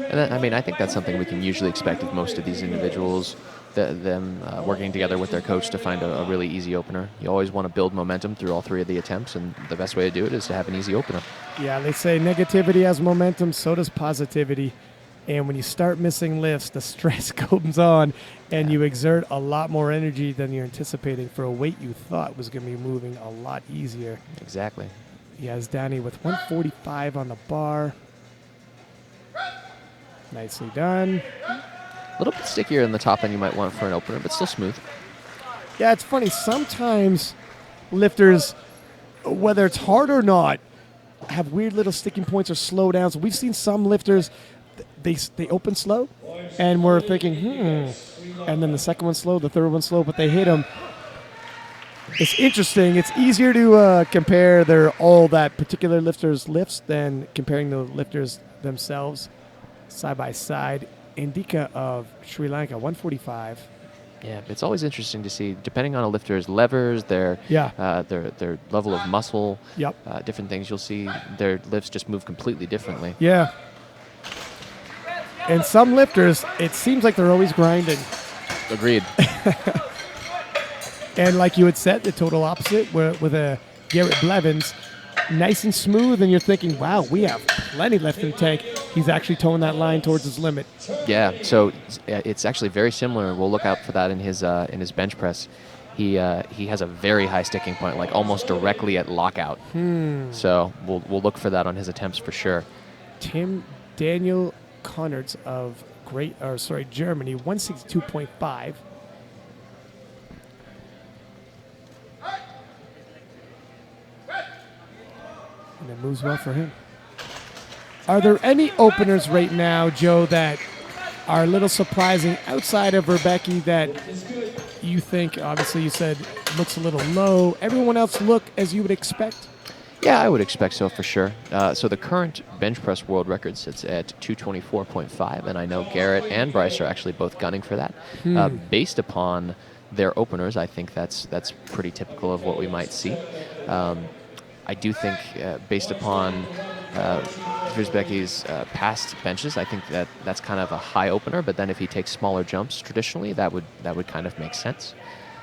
And then, I think that's something we can usually expect of most of these individuals, them working together with their coach to find a really easy opener. You always want to build momentum through all 3 of the attempts, and the best way to do it is to have an easy opener. Yeah, they say negativity has momentum, so does positivity. And when you start missing lifts, the stress goes on, and you exert a lot more energy than you're anticipating for a weight you thought was going to be moving a lot easier. Exactly. He has Danny with 145 on the bar. Nicely done. A little bit stickier in the top than you might want for an opener, but still smooth. Yeah, it's funny. Sometimes lifters, whether it's hard or not, have weird little sticking points or slowdowns. We've seen some lifters, they open slow, and we're thinking, and then the second one slow, the third one slow, but they hit them. It's interesting. It's easier to compare all that particular lifter's lifts than comparing the lifters themselves side by side. Indika of Sri Lanka, 145. Yeah, it's always interesting to see, depending on a lifter's levers, their level of muscle, different things, you'll see their lifts just move completely differently. Yeah. And some lifters, it seems like they're always grinding. Agreed. And like you had said, the total opposite with a Garrett Blevins, nice and smooth, and you're thinking, wow, we have plenty left in the tank. He's actually towing that line towards his limit. Yeah, so it's actually very similar. We'll look out for that in his bench press. He has a very high sticking point, like almost directly at lockout. So we'll look for that on his attempts for sure. Daniel Connerts of Germany, 162.5. And it moves well for him. Are there any openers right now, Joe, that are a little surprising outside of Wierzbicki that you think, obviously you said, looks a little low? Everyone else look as you would expect? Yeah, I would expect so for sure. So the current bench press world record sits at 224.5, and I know Garrett and Bryce are actually both gunning for that. Based upon their openers, I think that's pretty typical of what we might see. I do think, based upon Wierzbicki's past benches, I think that's kind of a high opener. But then if he takes smaller jumps traditionally, that would kind of make sense.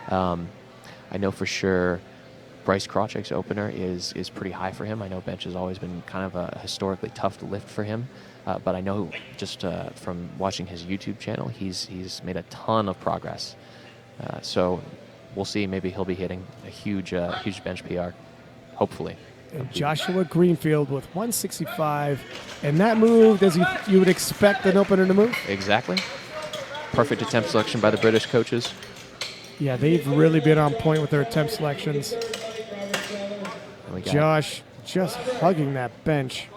I know for sure Bryce Krawczyk's opener is pretty high for him. I know bench has always been kind of a historically tough to lift for him. But I know just from watching his YouTube channel, he's made a ton of progress. So we'll see. Maybe he'll be hitting a huge bench PR. Hopefully. And Joshua Greenfield with 165. And that moved as you would expect an opener to move? Exactly. Perfect attempt selection by the British coaches. Yeah, they've really been on point with their attempt selections. Josh just hugging that bench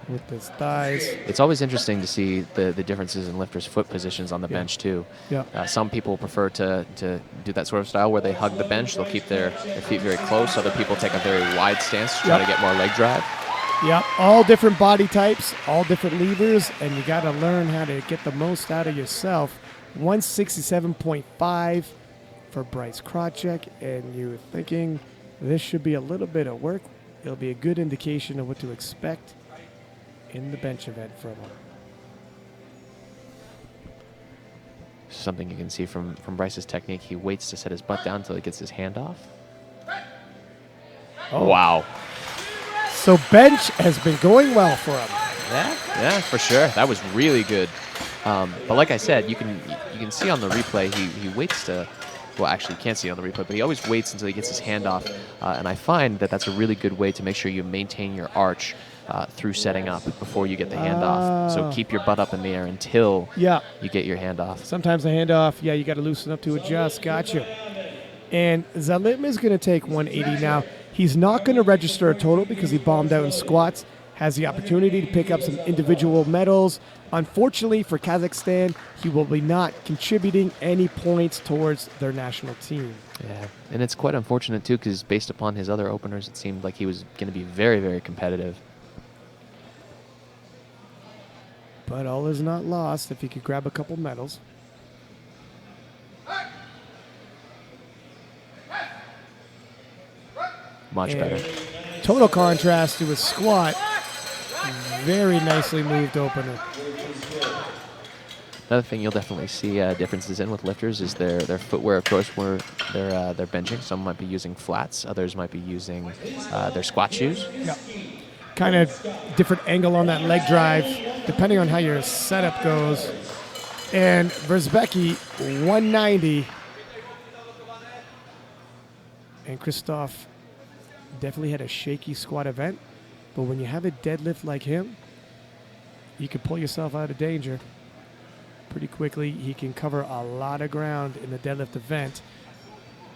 with his thighs. It's always interesting to see the differences in lifters' foot positions on the bench, too. Yeah. Some people prefer to do that sort of style where they hug the bench. They'll keep their feet very close. Other people take a very wide stance to try to get more leg drive. Yep, all different body types, all different levers, and you got to learn how to get the most out of yourself. 167.5 for Bryce Krawczyk, and you're thinking this should be a little bit of work. It'll be a good indication of what to expect in the bench event from him. Something you can see from Bryce's technique, he waits to set his butt down until he gets his hand off. Oh. Wow. So bench has been going well for him. Yeah, for sure. That was really good. But like I said, you can see on the replay, he waits to, well, actually you can't see it on the replay, but he always waits until he gets his hand off. And I find that that's a really good way to make sure you maintain your arch through setting up before you get the hand off. So keep your butt up in the air until you get your hand off. Sometimes the hand off, you got to loosen up to adjust. Gotcha. And Zalim is going to take 180 now. He's not going to register a total because he bombed out in squats. Has the opportunity to pick up some individual medals. Unfortunately for Kazakhstan, he will be not contributing any points towards their national team. Yeah, and it's quite unfortunate too because based upon his other openers, it seemed like he was going to be very, very competitive. But all is not lost if he could grab a couple medals. Much better. Total contrast to his squat. Very nicely moved opener. Another thing you'll definitely see differences in with lifters is their footwear, of course, where they're benching. Some might be using flats. Others might be using their squat shoes. Yeah. Kind of different angle on that leg drive, depending on how your setup goes. And Verzbecki, 190. And Christoph definitely had a shaky squat event. But when you have a deadlift like him, you can pull yourself out of danger pretty quickly. He can cover a lot of ground in the deadlift event.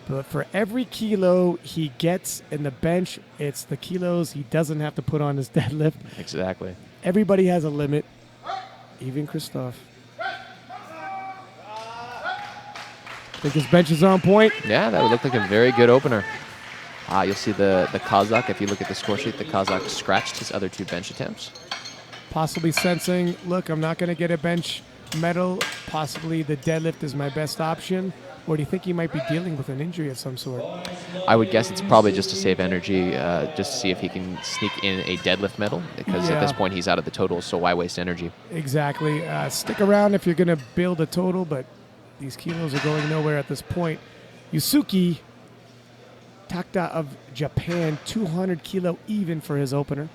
But for every kilo he gets in the bench, it's the kilos he doesn't have to put on his deadlift. Exactly. Everybody has a limit, even Christoph. Think his bench is on point? Yeah, that would look like a very good opener. You'll see the Kazakh, if you look at the score sheet, the Kazakh scratched his other two bench attempts. Possibly sensing, look, I'm not going to get a bench medal. Possibly the deadlift is my best option. Or do you think he might be dealing with an injury of some sort? I would guess it's probably just to save energy, just to see if he can sneak in a deadlift medal, because at this point he's out of the total, so why waste energy? Exactly. Stick around if you're going to build a total, but these kilos are going nowhere at this point. Yusuke Takta of Japan, 200 kilo even for his opener.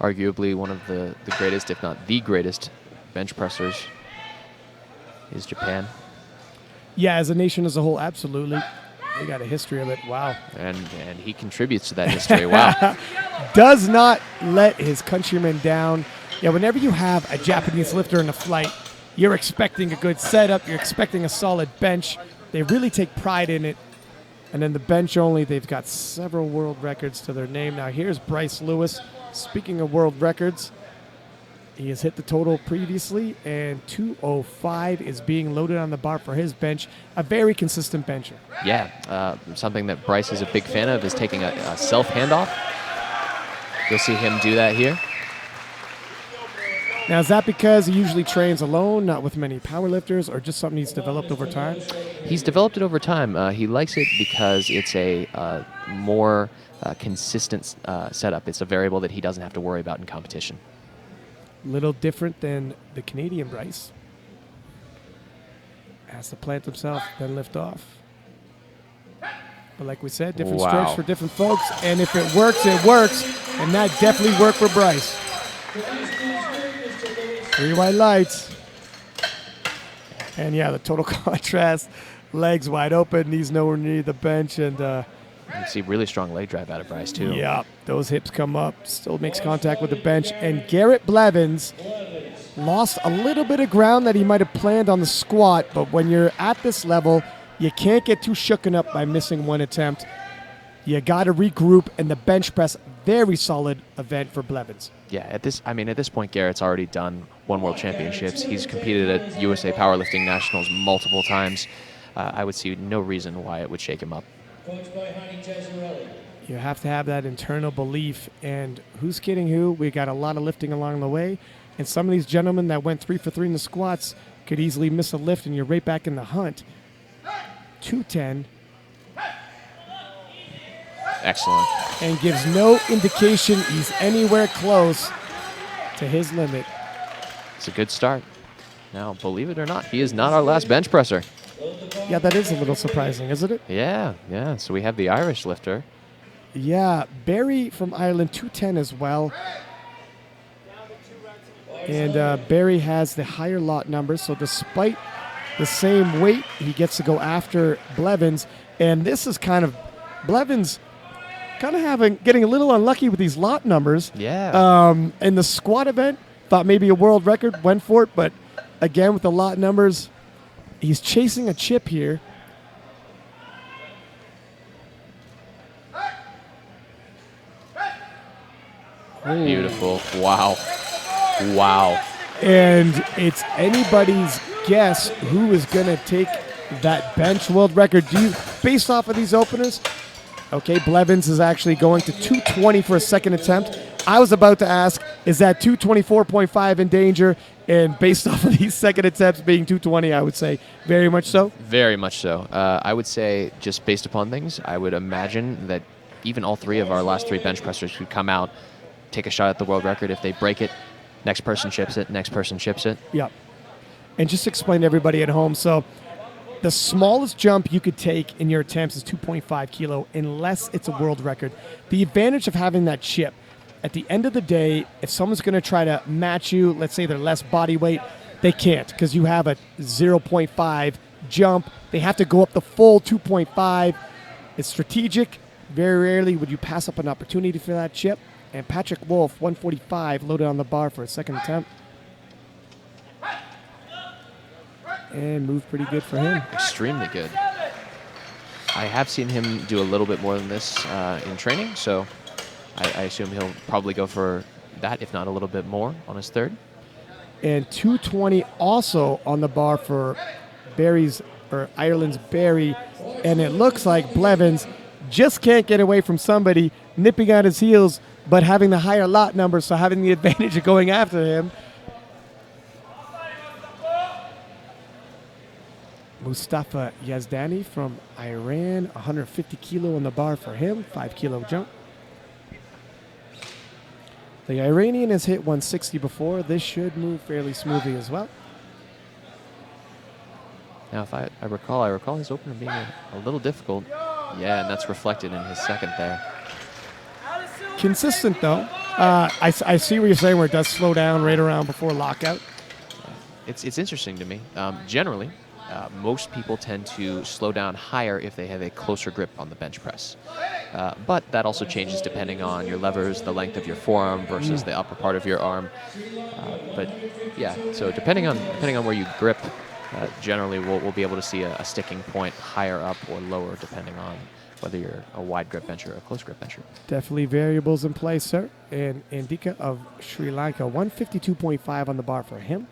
Arguably one of the greatest, if not the greatest, bench pressers is Japan. Yeah, as a nation as a whole, absolutely. They got a history of it. Wow. And he contributes to that history. Wow. Does not let his countrymen down. Yeah, whenever you have a Japanese lifter in a flight, you're expecting a good setup. You're expecting a solid bench. They really take pride in it. And then the bench only, they've got several world records to their name. Now here's Bryce Lewis. Speaking of world records, he has hit the total previously, and 205 is being loaded on the bar for his bench. A very consistent bencher. Yeah, something that Bryce is a big fan of is taking a self handoff. You'll see him do that here. Now, is that because he usually trains alone, not with many powerlifters, or just something he's developed over time? He's developed it over time. He likes it because it's a more consistent setup. It's a variable that he doesn't have to worry about in competition. Little different than the Canadian Bryce. Has to plant himself, then lift off. But like we said, different strengths for different folks. And if it works, it works. And that definitely worked for Bryce. 3 white lights. And yeah, the total contrast. Legs wide open, knees nowhere near the bench. And you can see really strong leg drive out of Bryce, too. Yeah, those hips come up, still makes contact with the bench. And Garrett Blevins lost a little bit of ground that he might have planned on the squat, but when you're at this level, You can't get too shooken up by missing one attempt. You got to regroup, and the bench press, very solid event for Blevins. Yeah, at this point, Garrett's already done one World Championships. He's competed at USA Powerlifting Nationals multiple times. I would see no reason why it would shake him up. Coached by Heidi Tezzarelli. You have to have that internal belief, and who's kidding who? We got a lot of lifting along the way, and some of these gentlemen that went 3 for 3 in the squats could easily miss a lift, and you're right back in the hunt. 210. Excellent. And gives no indication he's anywhere close to his limit. It's a good start. Now, believe it or not, he is not our last bench presser. Yeah, that is a little surprising, isn't it? Yeah. So we have the Irish lifter. Yeah, Barry from Ireland, 210 as well. And Barry has the higher lot number, so despite the same weight, he gets to go after Blevins. And this is kind of Blevins kind of getting a little unlucky with these lot numbers. Yeah. In the squat event, thought maybe a world record, went for it, but again with the lot numbers, he's chasing a chip here. Beautiful. Wow. Wow. And it's anybody's guess who is going to take that bench world record. Based off of these openers, okay, Blevins is actually going to 220 for a second attempt. I was about to ask, is that 224.5 in danger? And based off of these second attempts being 220, I would say very much so. Very much so. I would say, just based upon things, I would imagine that even all three of our last three bench pressers could come out, take a shot at the world record. If they break it, next person ships it, next person ships it. Yep. And just explain to everybody at home. So the smallest jump you could take in your attempts is 2.5 kilo unless it's a world record. The advantage of having that chip, at the end of the day, if someone's going to try to match you, let's say they're less body weight, they can't because you have a 0.5 jump. They have to go up the full 2.5. It's strategic. Very rarely would you pass up an opportunity for that chip. And Patrick Wolf, 145, loaded on the bar for a second attempt. And moved pretty good for him. Extremely good. I have seen him do a little bit more than this in training, so I assume he'll probably go for that, if not a little bit more, on his third. And 220 also on the bar for Ireland's Barry. And it looks like Blevins just can't get away from somebody nipping at his heels, but having the higher lot number, so having the advantage of going after him. Mustafa Yazdani from Iran, 150 kilo on the bar for him, 5 kilo jump. The Iranian has hit 160 before. This should move fairly smoothly as well. Now, if I recall his opener being a little difficult. Yeah, and that's reflected in his second there. Consistent, though. I see what you're saying, where it does slow down right around before lockout. It's interesting to me. Generally, most people tend to slow down higher if they have a closer grip on the bench press. But that also changes depending on your levers, the length of your forearm versus the upper part of your arm. But yeah, so depending on where you grip, generally we'll be able to see a sticking point higher up or lower depending on whether you're a wide grip bencher or a close grip bencher. Definitely variables in play, sir. And Andika of Sri Lanka, 152.5 on the bar for him.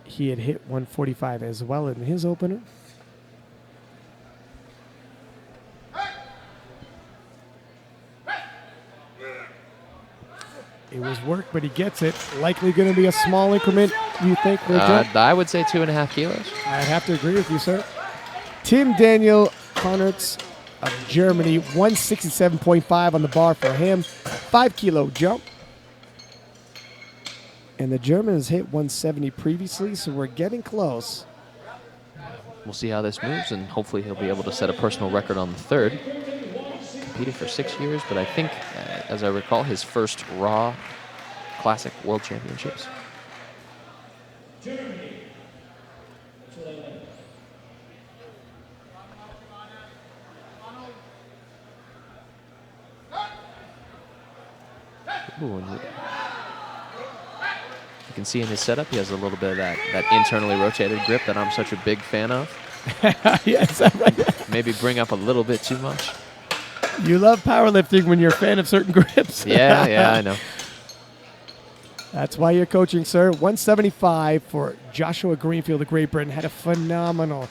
He had hit 145 as well in his opener. It was work, but he gets it. Likely going to be a small increment, you think? I would say 2.5 kilos. I'd have to agree with you, sir. Tim Daniel Konnertz of Germany, 167.5 on the bar for him. 5 kilo jump. And the German has hit 170 previously, so we're getting close. We'll see how this moves, and hopefully he'll be able to set a personal record on the third. Competed for 6 years, but I think, as I recall, his first Raw Classic World Championships. Ooh, you can see in his setup, he has a little bit of that internally rotated grip that I'm such a big fan of. Yeah, is that right? Maybe bring up a little bit too much. You love powerlifting when you're a fan of certain grips. Yeah, I know. That's why you're coaching, sir. 175 for Joshua Greenfield of Great Britain. Had a phenomenal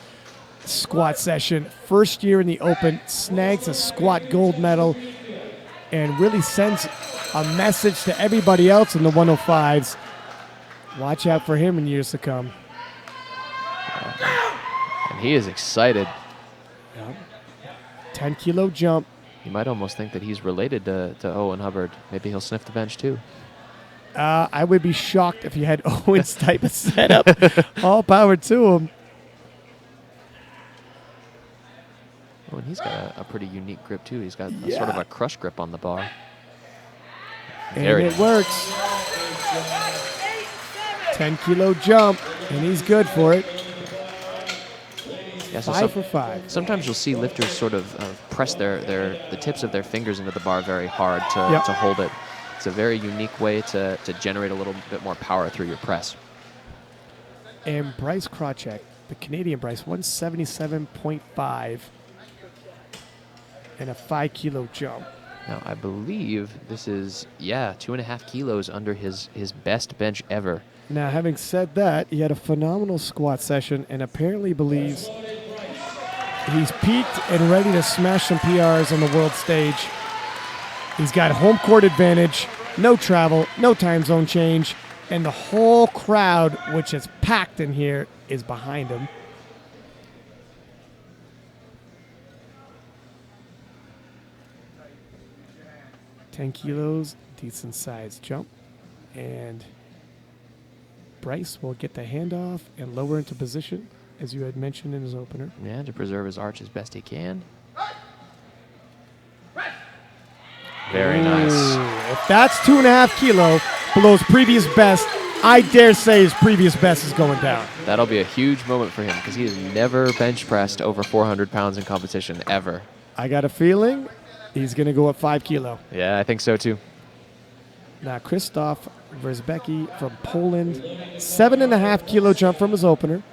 squat session. First year in the Open, snags a squat gold medal, and really sends a message to everybody else in the 105s. Watch out for him in years to come. And he is excited. 10-kilo jump. You might almost think that he's related to Owen Hubbard. Maybe he'll sniff the bench too. I would be shocked if you had Owen's type of setup. All power to him. Oh, and he's got a pretty unique grip too. He's got a sort of a crush grip on the bar. And it works. 10-kilo jump, and he's good for it. Yeah, so 5 for 5. Sometimes you'll see lifters sort of press the tips of their fingers into the bar very hard to hold it. It's a very unique way to generate a little bit more power through your press. And Bryce Krawczyk, the Canadian Bryce, 177.5 and a 5-kilo jump. Now, I believe this is, 2.5 kilos under his best bench ever. Now, having said that, he had a phenomenal squat session and apparently believes he's peaked and ready to smash some PRs on the world stage. He's got home court advantage, no travel, no time zone change, and the whole crowd, which is packed in here, is behind him. $10 kilos, decent sized jump, and Bryce will get the handoff and lower into position, as you had mentioned in his opener. Yeah, to preserve his arch as best he can. Very nice. Ooh, if that's 2.5 kilo below his previous best, I dare say his previous best is going down. That'll be a huge moment for him because he has never bench pressed over 400 pounds in competition, ever. I got a feeling he's going to go up 5 kilo. Yeah, I think so too. Now, Krzysztof Wierzbicki from Poland, 7.5 kilo jump from his opener.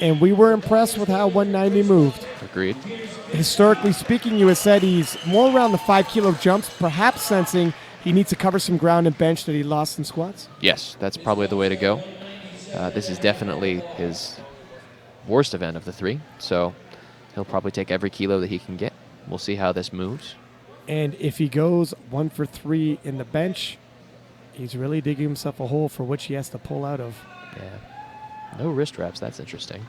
And we were impressed with how 190 moved. Agreed. Historically speaking, you had said he's more around the 5 kilo jumps, perhaps sensing he needs to cover some ground and bench that he lost in squats. Yes, that's probably the way to go. This is definitely his worst event of the three, so he'll probably take every kilo that he can get. We'll see how this moves. And if he goes 1 for 3 in the bench, he's really digging himself a hole for which he has to pull out of. Yeah. No wrist wraps, that's interesting.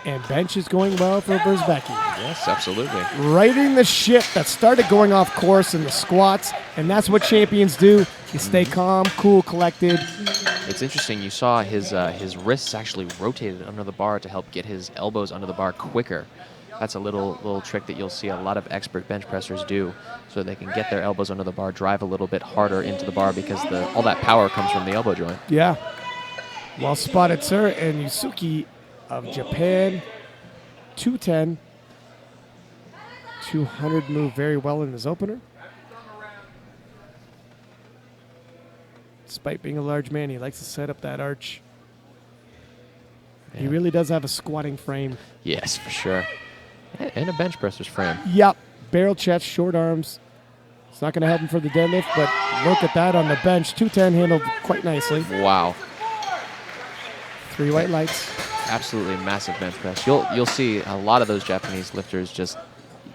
And bench is going well for Wierzbicki. Yes, absolutely. Righting the ship that started going off course in the squats, and that's what champions do. You stay calm, cool, collected. It's interesting, you saw his wrists actually rotated under the bar to help get his elbows under the bar quicker. That's a little trick that you'll see a lot of expert bench pressers do, so they can get their elbows under the bar, drive a little bit harder into the bar because all that power comes from the elbow joint. Yeah. Well spotted, sir. And Yusuke of Japan, 210. 200 moved very well in his opener. Despite being a large man, he likes to set up that arch. Yeah. He really does have a squatting frame. Yes, for sure. And a bench presser's frame. Yep. Barrel chest, short arms. It's not going to help him for the deadlift, but look at that on the bench. 210 handled quite nicely. Wow. 3 white lights. Absolutely massive bench press. You'll see a lot of those Japanese lifters just,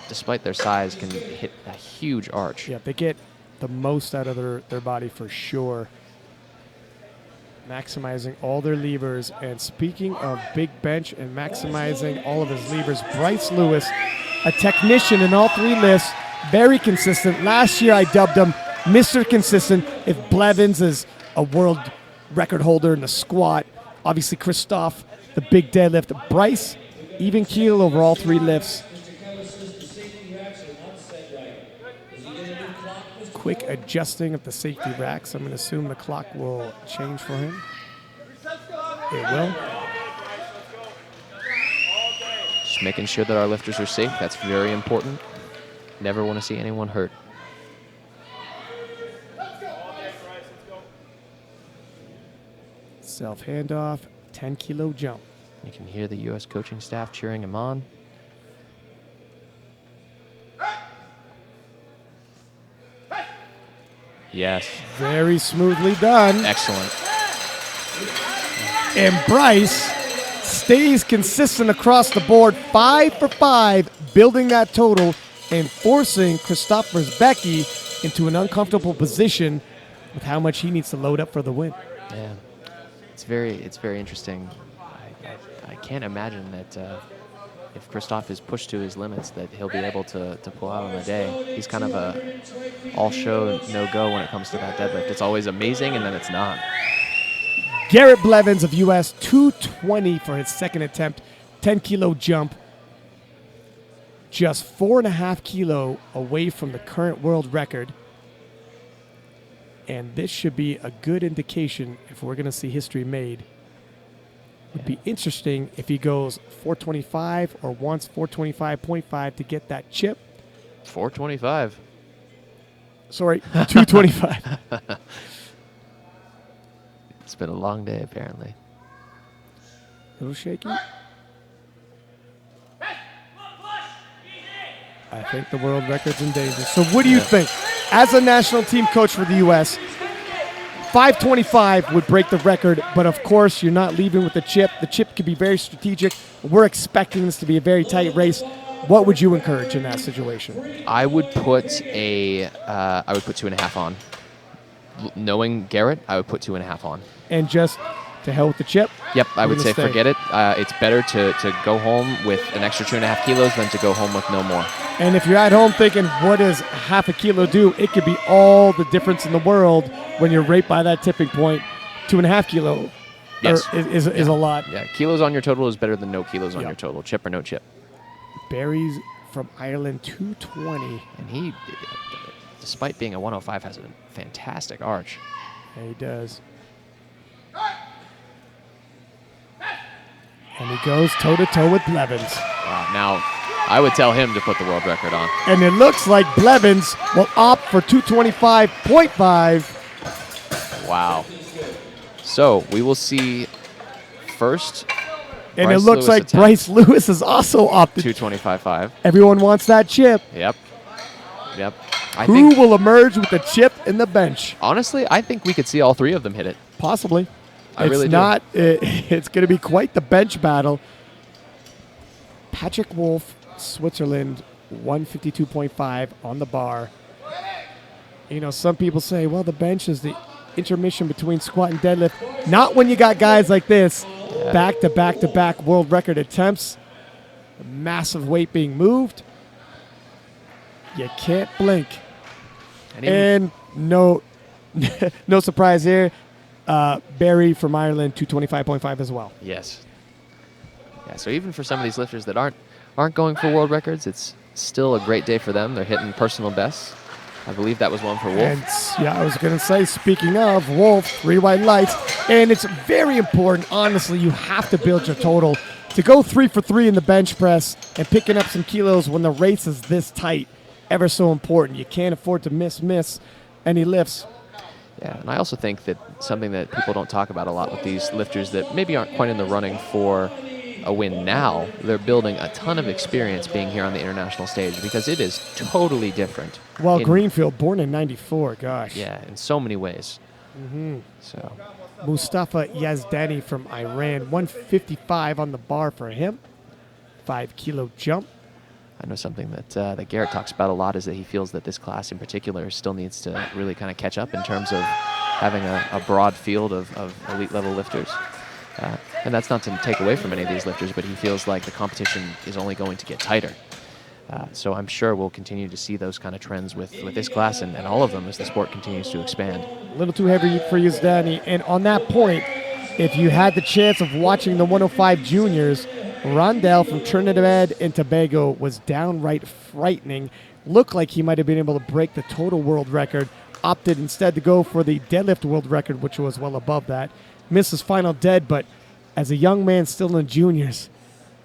despite their size, can hit a huge arch. Yeah, they get the most out of their body for sure. Maximizing all their levers. And speaking of big bench and maximizing all of his levers, Bryce Lewis, a technician in all 3 lifts, very consistent. Last year I dubbed him Mr. Consistent. If Blevins is a world record holder in the squat, obviously Krzysztof, the big deadlift. Bryce, even keel over all 3 lifts. Quick adjusting of the safety racks. I'm going to assume the clock will change for him. It will. Just making sure that our lifters are safe. That's very important. Never want to see anyone hurt. Self handoff, 10-kilo jump. You can hear the U.S. coaching staff cheering him on. Yes. Very smoothly done. Excellent. And Bryce stays consistent across the board, 5 for 5, building that total and forcing Christopher Becky into an uncomfortable position with how much he needs to load up for the win. Yeah. It's very interesting. I can't imagine that if Christoph is pushed to his limits, that he'll be able to pull out on the day. He's kind of a all-show, no-go when it comes to that deadlift. It's always amazing, and then it's not. Garrett Blevins of U.S., 220 for his second attempt, 10-kilo jump. Just 4.5 kilo away from the current world record. And this should be a good indication if we're going to see history made. Would be interesting if he goes 425 or wants 425.5 to get that chip. 425. Sorry, 225. It's been a long day, apparently. A little shaky. I think the world record's in danger. So what do you think? As a national team coach for the U.S., 525 would break the record, but of course you're not leaving with the chip. The chip could be very strategic. We're expecting this to be a very tight race. What would you encourage in that situation? I would put 2.5 on. Knowing Garrett, I would put 2.5 on. And just to hell with the chip? Yep, I would say stay. forget it. It's better to go home with an extra 2.5 kilos than to go home with no more. And if you're at home thinking, what does half a kilo do? It could be all the difference in the world when you're right by that tipping point. 2.5 kilo Yes. is a lot. Yeah, kilos on your total is better than no kilos on your total, chip or no chip. Barry's from Ireland, 220. And he, despite being a 105, has a fantastic arch. Yeah, he does. And he goes toe-to-toe with Blevins. Wow, now, I would tell him to put the world record on. And it looks like Blevins will opt for 225.5. Wow. So, we will see first And Bryce it looks Lewis like attempt. Bryce Lewis has also opted. 225.5. Everyone wants that chip. Yep. I Who think, will emerge with the chip in the bench? honestly, I think we could see all three of them hit it. Possibly. I really do. not. It's going to be quite the bench battle. Patrick Wolf, Switzerland, 152.5 on the bar. You know, some people say, well, the bench is the intermission between squat and deadlift. Not when you got guys like this. Back to back to back world record attempts. Massive weight being moved. You can't blink. And no surprise here. Barry from Ireland, 225.5 as well. Yes. Yeah, so even for some of these lifters that aren't going for world records, it's still a great day for them. They're hitting personal bests. I believe that was one for Wolf. And yeah, I was going to say, speaking of Wolf, 3 white lights. And it's very important, honestly, you have to build your total. To go 3 for 3 in the bench press and picking up some kilos when the race is this tight, ever so important. You can't afford to miss any lifts. Yeah, and I also think that something that people don't talk about a lot with these lifters that maybe aren't quite in the running for a win now, they're building a ton of experience being here on the international stage because it is totally different. Well, Greenfield, born in 94, gosh. Yeah, in so many ways. So Mustafa Yazdani from Iran, 155 on the bar for him. 5 kilo jump. I know something that Garrett talks about a lot is that he feels that this class in particular still needs to really kind of catch up in terms of having a broad field of elite level lifters. And that's not to take away from any of these lifters, but he feels like the competition is only going to get tighter. So I'm sure we'll continue to see those kind of trends with this class and all of them as the sport continues to expand. A little too heavy for Yazdani. And on that point, if you had the chance of watching the 105 juniors, Rondell from Trinidad and Tobago was downright frightening. Looked like he might have been able to break the total world record. Opted instead to go for the deadlift world record, which was well above that. Missed his final dead, but as a young man still in juniors,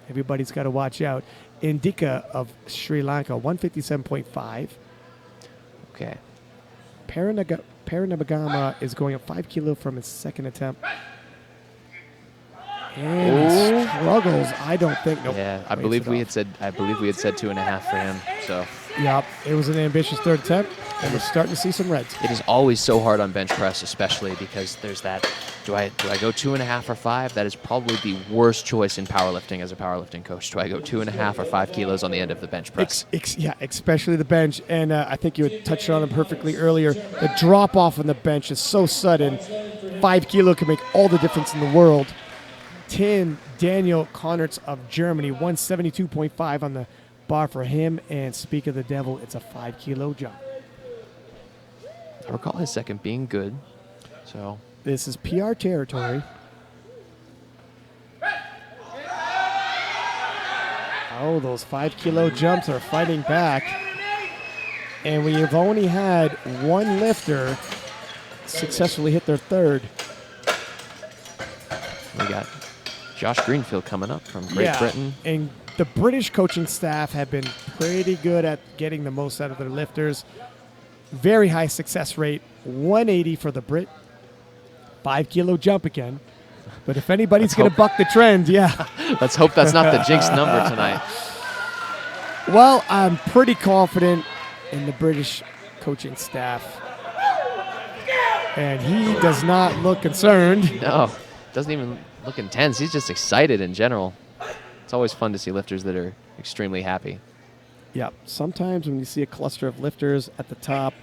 everybody's got to watch out. Indika of Sri Lanka, 157.5. Okay. Paranabagama is going up 5 kilo from his second attempt. And he struggles. I don't think. Nope. Yeah, I Waits believe it we off. had said 2.5 for him. So Yep, it was an ambitious third attempt, and we're starting to see some reds. it is always so hard on bench press, especially because there's that. Do I go 2.5 or 5? That is probably the worst choice in powerlifting as a powerlifting coach. Do I go 2.5 or 5 kilos on the end of the bench press? Yeah, especially the bench. And I think you had touched on it perfectly earlier. The drop off on the bench is so sudden. 5 kilo can make all the difference in the world. Daniel Konnertz of Germany, 172.5 on the bar for him. And speak of the devil, it's a 5 kilo jump. I recall his second being good. So This is PR territory. Oh, those 5 kilo jumps are fighting back. And we have only had one lifter successfully hit their third. we got Josh Greenfield coming up from Great Britain. And the British coaching staff have been pretty good at getting the most out of their lifters. Very high success rate, 180 for the Brit. 5 kilo jump again. But if anybody's going to buck the trend, Let's hope that's not the jinx number tonight. Well, I'm pretty confident in the British coaching staff. And he does not look concerned. No, doesn't even look intense. He's just excited in general. It's always fun to see lifters that are extremely happy. Yeah, sometimes when you see a cluster of lifters at the top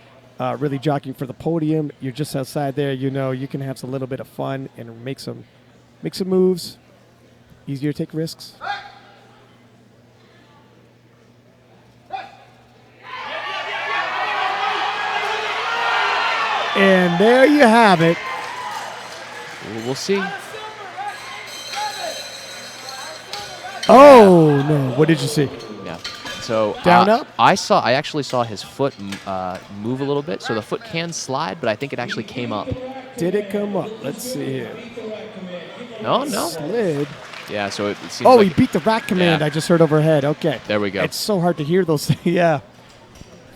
really jockeying for the podium, you're just outside there, you know, you can have a little bit of fun and make some moves. Easier to take risks. And there you have it. We'll see. Oh, no. What did you see? Yeah. So Down up? I actually saw his foot move a little bit. So the foot can slide, but I think it actually came up. Did it come up? Let's see here. No. Slid. Yeah. So it seems. Oh, like he beat the rack command. Yeah. I just heard overhead. Okay. There we go. It's so hard to hear those things. Yeah.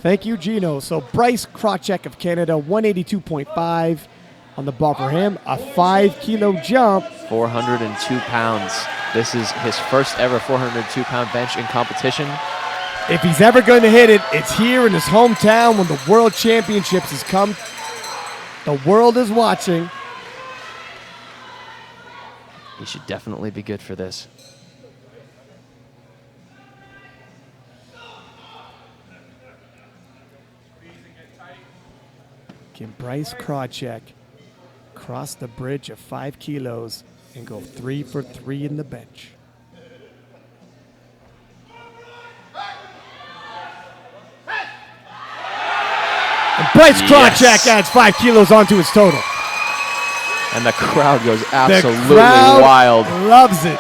Thank you, Gino. So Bryce Krawczyk of Canada, 182.5 on the bar for him. A 5 kilo jump. 402 pounds. This is his first ever 402-pound bench in competition. If he's ever going to hit it, it's here in his hometown when the World Championships has come. The world is watching. He should definitely be good for this. Can Bryce Krawczyk cross the bridge of 5 kilos and go 3 for 3 in the bench? And Bryce Krawczyk adds 5 kilos onto his total. And the crowd goes absolutely The crowd wild. loves it.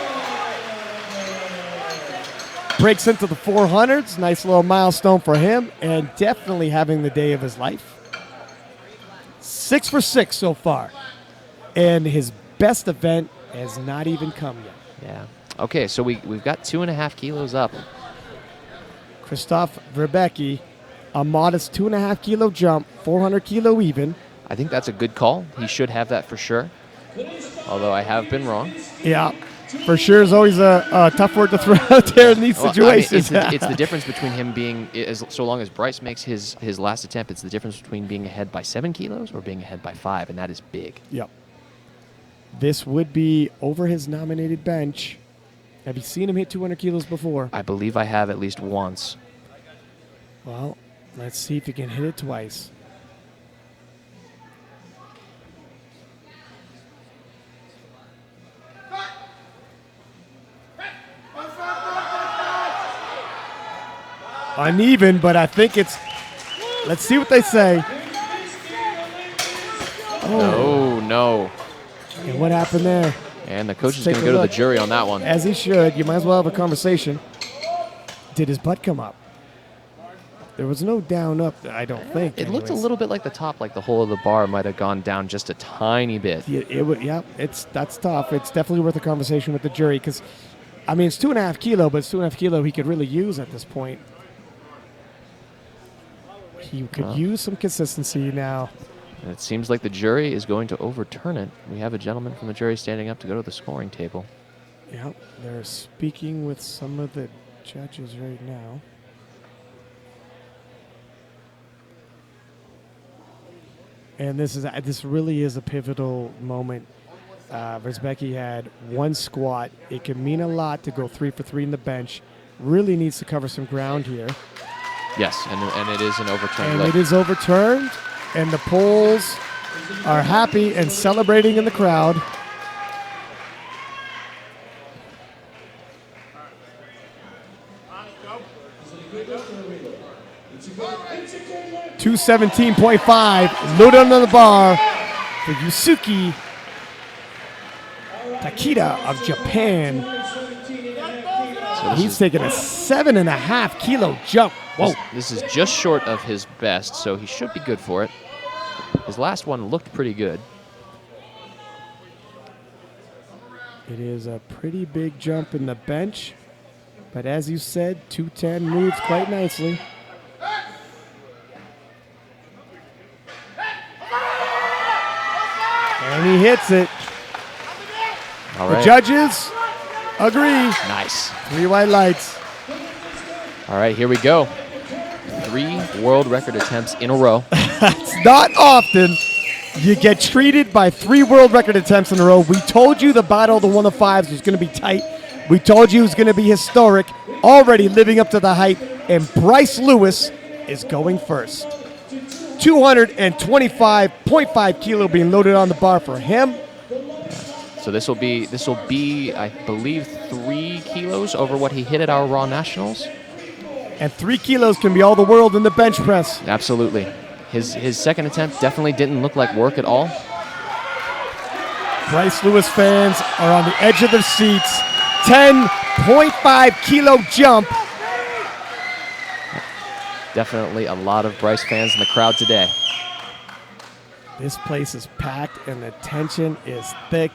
Breaks into the 400s. Nice little milestone for him, and definitely having the day of his life. 6 for 6 so far. And his best event has not even come yet. Yeah. Okay, so we've got 2.5 kilos up. Christoph Verbecki, a modest 2.5 kilo jump, 400 kilo even. I think that's a good call. He should have that for sure. Although I have been wrong. Yeah, for sure is always a tough word to throw out there in these situations. It's the difference between him being, so long as Bryce makes his last attempt, it's the difference between being ahead by 7 kilos or being ahead by 5, and that is big. Yep. This would be over his nominated bench. Have you seen him hit 200 kilos before? I believe I have at least once. Well, let's see if he can hit it twice. Uneven, but I think it's... Let's see what they say. Oh, no. And what happened there? And the coach is Take going to a go to look. the jury on that one. As he should. You might as well have a conversation. Did his butt come up? There was no down up, I don't think. It looked a anyways. little bit like the top, like the whole of the bar might have gone down just a tiny bit. Yeah, that's tough. It's definitely worth a conversation with the jury because, I mean, it's 2.5 kilo, but it's 2.5 kilo he could really use at this point. He could use some consistency now. And it seems like the jury is going to overturn it. We have a gentleman from the jury standing up to go to the scoring table. Yep, they're speaking with some of the judges right now. And this really is a pivotal moment. Versbecki had one squat. It can mean a lot to go 3 for 3 in the bench. Really needs to cover some ground here. Yes, and it is an overturned And lift. it is overturned, and the Poles are happy and celebrating in the crowd. $217.5 loaded on the bar for Yusuke Takeda of Japan. So He's taking a 7.5 kilo jump. Whoa. This is just short of his best, so he should be good for it. His last one looked pretty good. It is a pretty big jump in the bench, but as you said, 210 moves quite nicely. And he hits it. All The right. judges agree. Nice. 3 white lights. All right, here we go. 3 world record attempts in a row. It's not often you get treated by 3 world record attempts in a row. We told you the battle of the 105s was going to be tight. We told you it was going to be historic, already living up to the hype, and Bryce Lewis is going first. 225.5 kilo being loaded on the bar for him. So this will be, I believe, 3 kilos over what he hit at our Raw Nationals. And 3 kilos can be all the world in the bench press. Absolutely. His second attempt definitely didn't look like work at all. Bryce Lewis fans are on the edge of their seats. 10.5 kilo jump. Definitely a lot of Bryce fans in the crowd today. This place is packed and the tension is thick.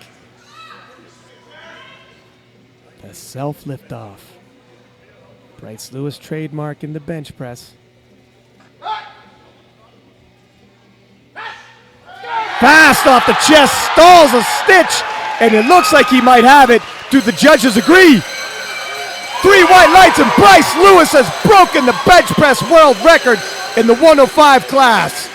The self lift off. Bryce Lewis trademark in the bench press. Fast off the chest, stalls a stitch, and it looks like he might have it. Do the judges agree? 3 white lights, and Bryce Lewis has broken the bench press world record in the 105 class.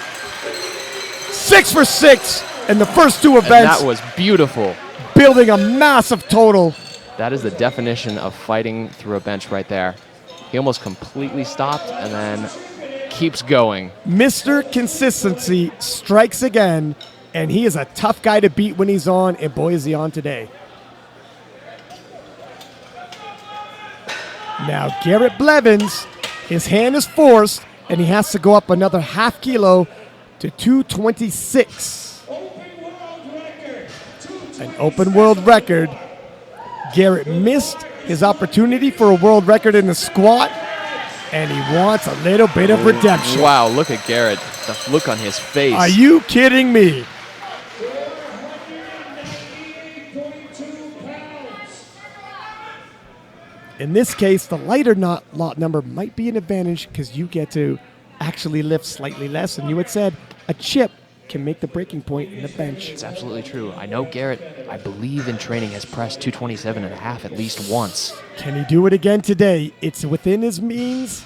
6 for 6 in the first 2 And events, that was beautiful. building a massive total. That is the definition of fighting through a bench right there. He almost completely stopped and then keeps going. Mr. Consistency strikes again, and he is a tough guy to beat when he's on, and boy is he on today. Now Garrett Blevins, his hand is forced, and he has to go up another half kilo to 226. An open world record. Garrett missed his opportunity for a world record in the squat, and he wants a little bit of redemption. Wow, look at Garrett. The look on his face. Are you kidding me? In this case, the lighter lot number might be an advantage because you get to actually lift slightly less. And you had said a chip can make the breaking point in the bench. It's absolutely true. I know Garrett, I believe in training, has pressed 227.5 at least once. Can he do it again today? It's within his means.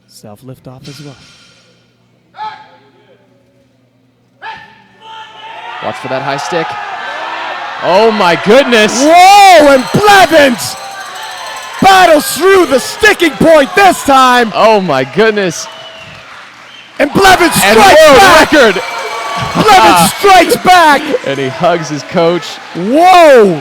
Self-lift off as well. Watch for that high stick. Oh my goodness! Whoa, and Blevins battles through the sticking point this time. Oh my goodness! And Blevins And strikes world back. record! Blevins strikes back. And he hugs his coach. Whoa!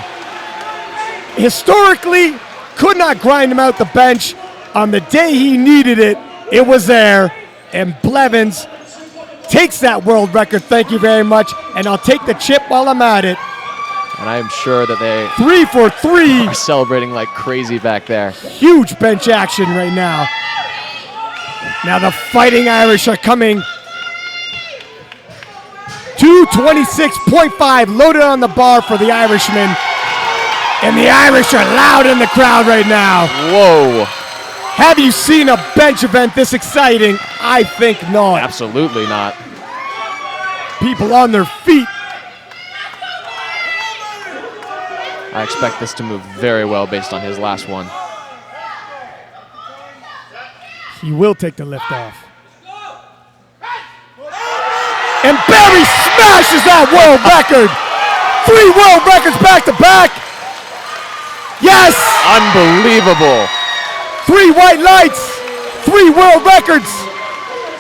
Historically, could not grind him out the bench. On the day he needed it, it was there. And Blevins takes that world record. Thank you very much. And I'll take the chip while I'm at it. And I am sure that they 3 for 3. are celebrating like crazy back there. Huge bench action right now. Now the Fighting Irish are coming. 226.5 loaded on the bar for the Irishman. And the Irish are loud in the crowd right now. Whoa! Have you seen a bench event this exciting? I think not. Absolutely not. People on their feet. I expect this to move very well based on his last one. He will take the lift off. And Barry smashes that world record. 3 world records back to back. Yes! Unbelievable. 3 white lights, 3 world records.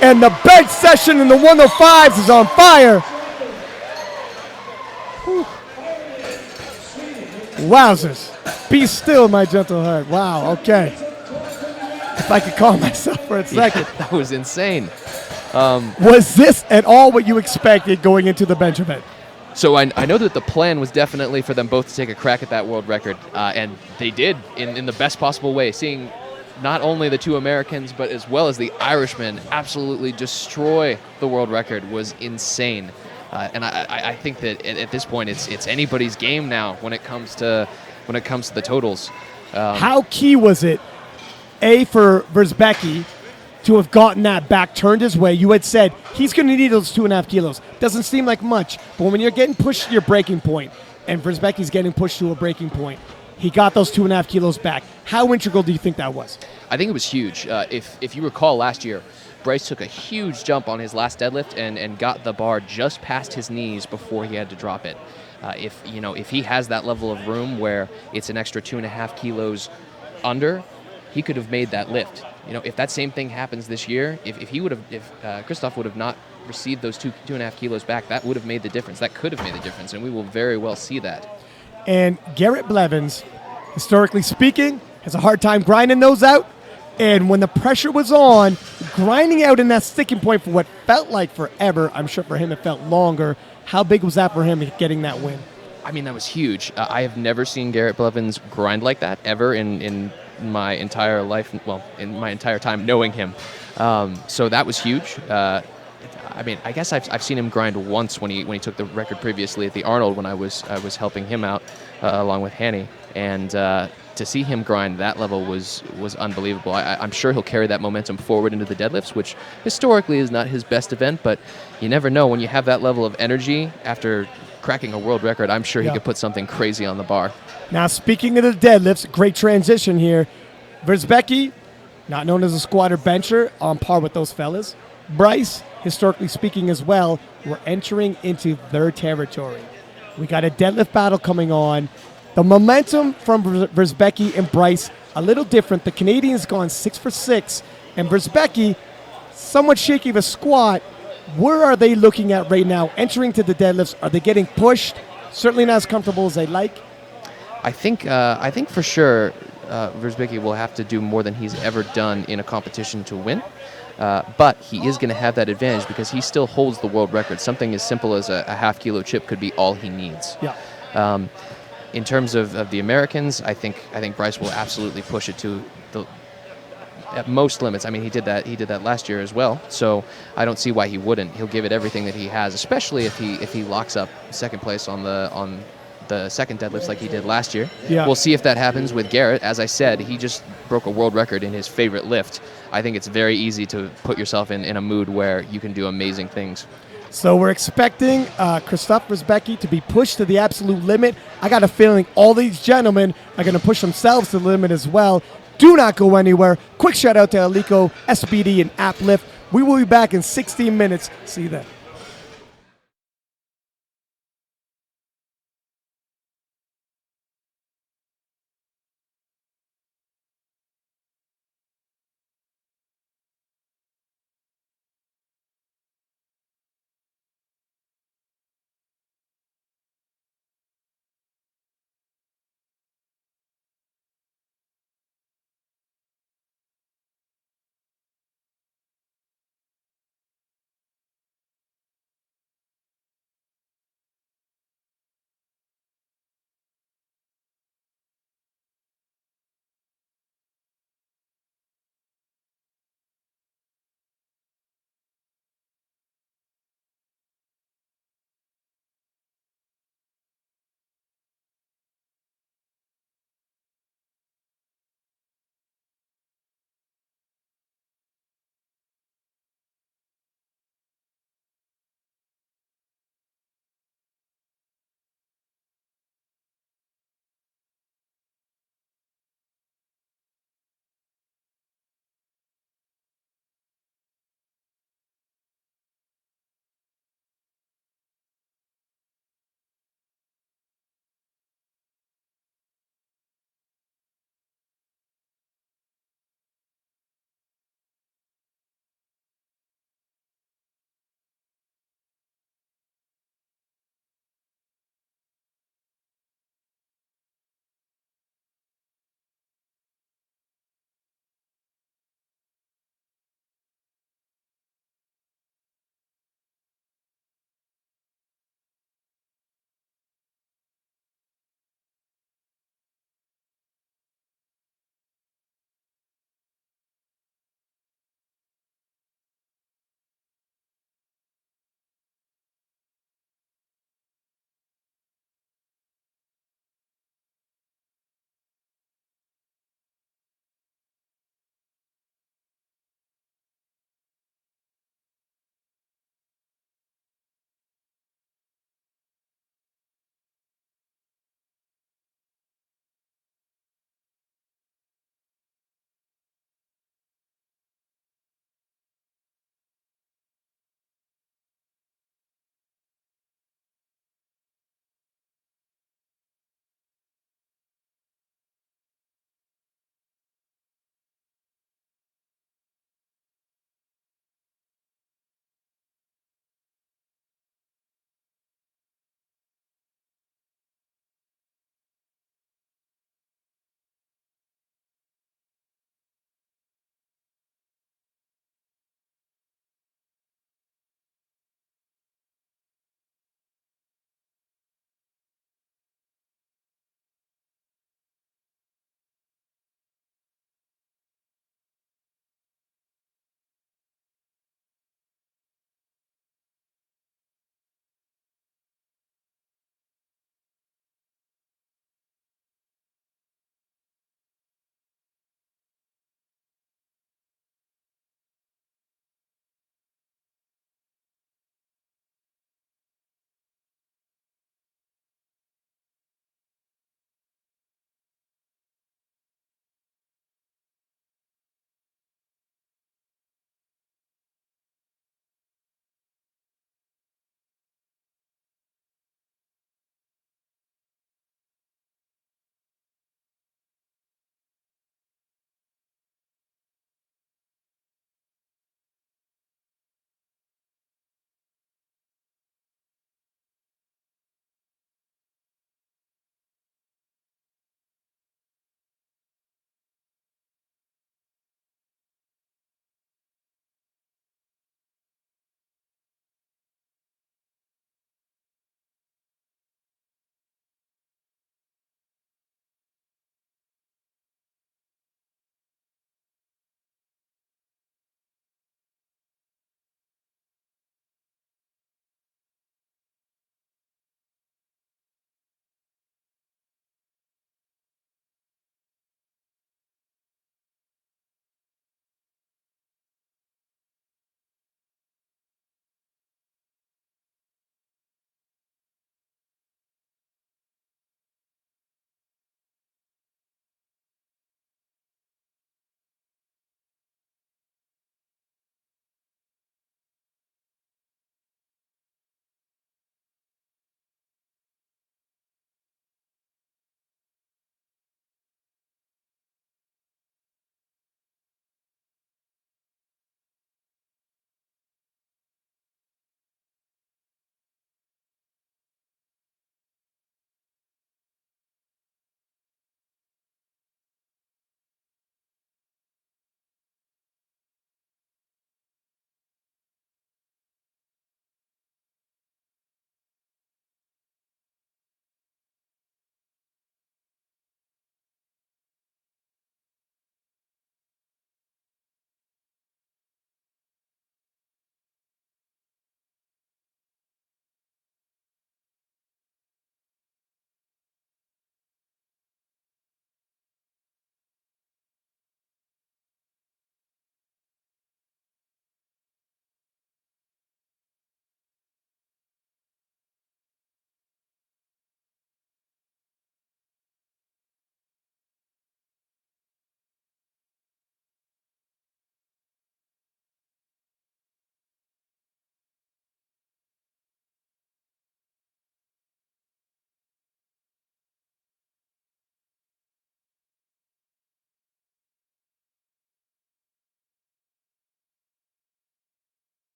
And the bench session in the 105s is on fire. Whew. Wowzers. Be still, my gentle heart. Wow, okay. If I could calm myself for a second. That was insane. Was this at all what you expected going into the bench event? So I know that the plan was definitely for them both to take a crack at that world record, and they did in the best possible way, seeing not only the 2 Americans, but as well as the Irishman absolutely destroy the world record was insane. And I think that at this point it's anybody's game now when it comes to the totals. How key was it, A, for Versbecki to have gotten that back turned his way? You had said he's going to need those 2.5 kilos. Doesn't seem like much, but when you're getting pushed to your breaking point, and Versbecki's getting pushed to a breaking point, he got those 2.5 kilos back. How integral do you think that was? I think it was huge. If you recall last year, Bryce took a huge jump on his last deadlift and got the bar just past his knees before he had to drop it. If he has that level of room where it's an extra 2.5 kilos under, he could have made that lift. If that same thing happens this year, if Christoph would have not received those 2.5 kilos back, that would have made the difference. That could have made the difference, and we will very well see that. And Garrett Blevins, historically speaking, has a hard time grinding those out. And when the pressure was on, grinding out in that sticking point for what felt like forever, I'm sure for him it felt longer. How big was that for him getting that win? I mean, that was huge. I have never seen Garrett Blevins grind like that ever in my entire life, in my entire time knowing him. So that was huge. I mean, I guess I've seen him grind once when he took the record previously at the Arnold when I was helping him out along with Hanny, and to see him grind that level was unbelievable. I'm sure he'll carry that momentum forward into the deadlifts, which historically is not his best event, but you never know when you have that level of energy after cracking a world record. I'm sure he could put something crazy on the bar. Now, speaking of the deadlifts, great transition here. Versbecki, not known as a squatter bencher, on par with those fellas. Bryce, historically speaking as well, we're entering into their territory. We got a deadlift battle coming on. The momentum from Versbecki and Bryce, a little different. The Canadian's gone 6 for 6, and Versbecki, somewhat shaky of a squat. Where are they looking at right now? Entering to the deadlifts, are they getting pushed? Certainly not as comfortable as they like. I think for sure Versbecki will have to do more than he's ever done in a competition to win. But he is going to have that advantage because he still holds the world record. Something as simple as a half kilo chip could be all he needs. Yeah. In terms of the Americans, I think Bryce will absolutely push it to the at most limits. I mean, he did that last year as well. So I don't see why he wouldn't. He'll give it everything that he has, especially if he locks up second place on the second deadlifts like he did last year. Yeah. We'll see if that happens with Garrett. As I said, he just broke a world record in his favorite lift. I think it's very easy to put yourself in a mood where you can do amazing things. So we're expecting Christoph Versbecki to be pushed to the absolute limit. I got a feeling all these gentlemen are going to push themselves to the limit as well. Do not go anywhere. Quick shout out to Alico, SBD, and Aplift. We will be back in 16 minutes. See you then.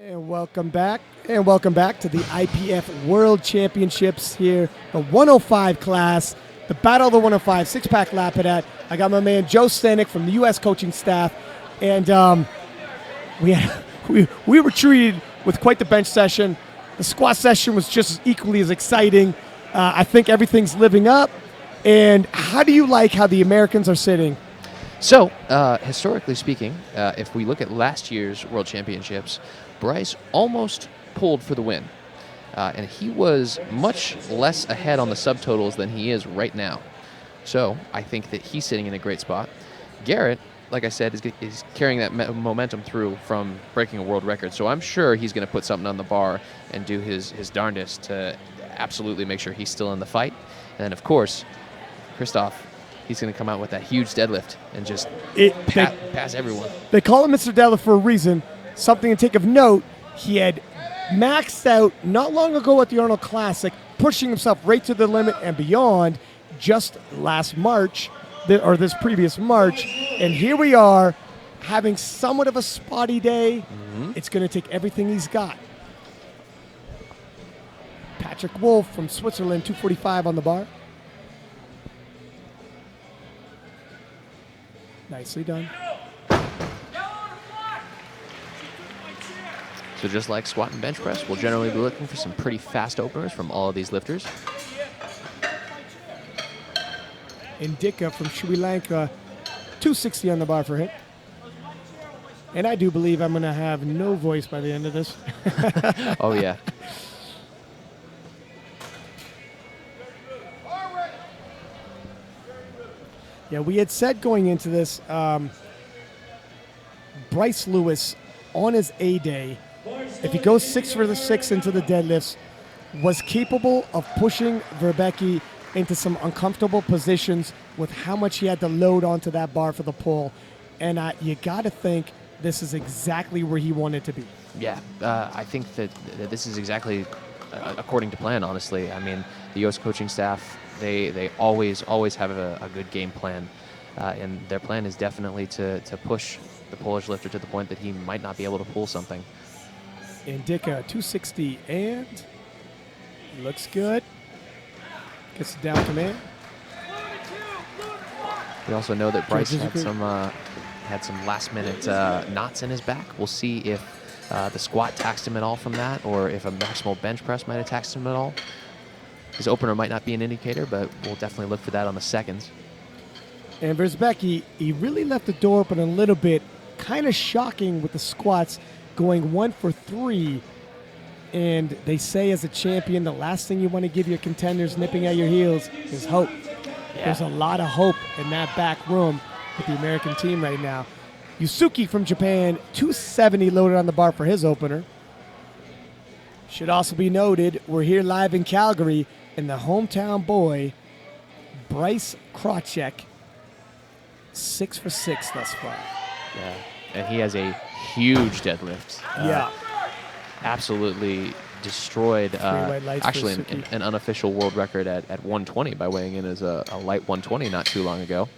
And welcome back. And welcome back to the IPF World Championships here, the 105 class, the Battle of the 105, six-pack Lapidat. I got my man Joe Stanek from the U.S. coaching staff. And we were treated with quite the bench session. The squat session was just as equally as exciting. I think everything's living up. And how do you like how the Americans are sitting? So, historically speaking, if we look at last year's World Championships, Bryce almost pulled for the win. And he was much less ahead on the subtotals than he is right now. So, I think that he's sitting in a great spot. Garrett, like I said, is carrying that momentum through from breaking a world record. So I'm sure he's going to put something on the bar and do his darndest to absolutely make sure he's still in the fight. And then, of course, Christoph, he's going to come out with that huge deadlift and just pass everyone. They call him Mr. Deadlift for a reason. Something to take of note, he had maxed out not long ago at the Arnold Classic, pushing himself right to the limit and beyond just last March, or this previous March. And here we are having somewhat of a spotty day. Mm-hmm. It's going to take everything he's got. Patrick Wolf from Switzerland, 245 on the bar. Nicely done. So just like squat and bench press, we'll generally be looking for some pretty fast openers from all of these lifters. Indika from Sri Lanka, 260 on the bar for him. And I do believe I'm going to have no voice by the end of this. Oh, yeah. Yeah, we had said going into this, Bryce Lewis on his A-Day, if he goes 6 for the 6 into the deadlifts, was capable of pushing Verbeke into some uncomfortable positions with how much he had to load onto that bar for the pull. And you got to think this is exactly where he wanted to be. Yeah, I think that this is exactly according to plan, honestly. I mean, the U.S. coaching staff, they always have a good game plan. And their plan is definitely to push the Polish lifter to the point that he might not be able to pull something. Indika, 260, and looks good. Gets it down command. We also know that Bryce had some last-minute knots in his back. We'll see if the squat taxed him at all from that, or if a maximal bench press might have taxed him at all. His opener might not be an indicator, but we'll definitely look for that on the seconds. And Verbeke, he really left the door open a little bit. Kind of shocking with the squats, going 1 for 3. And they say as a champion, the last thing you want to give your contenders nipping at your heels is hope. Yeah. There's a lot of hope in that back room with the American team right now. Yusuke from Japan, 270 loaded on the bar for his opener. Should also be noted, we're here live in Calgary, and the hometown boy, Bryce Krocek, 6 for 6 thus far. Yeah, and he has a huge deadlift. Yeah. Absolutely destroyed, actually an unofficial world record at 120 by weighing in as a light 120 not too long ago.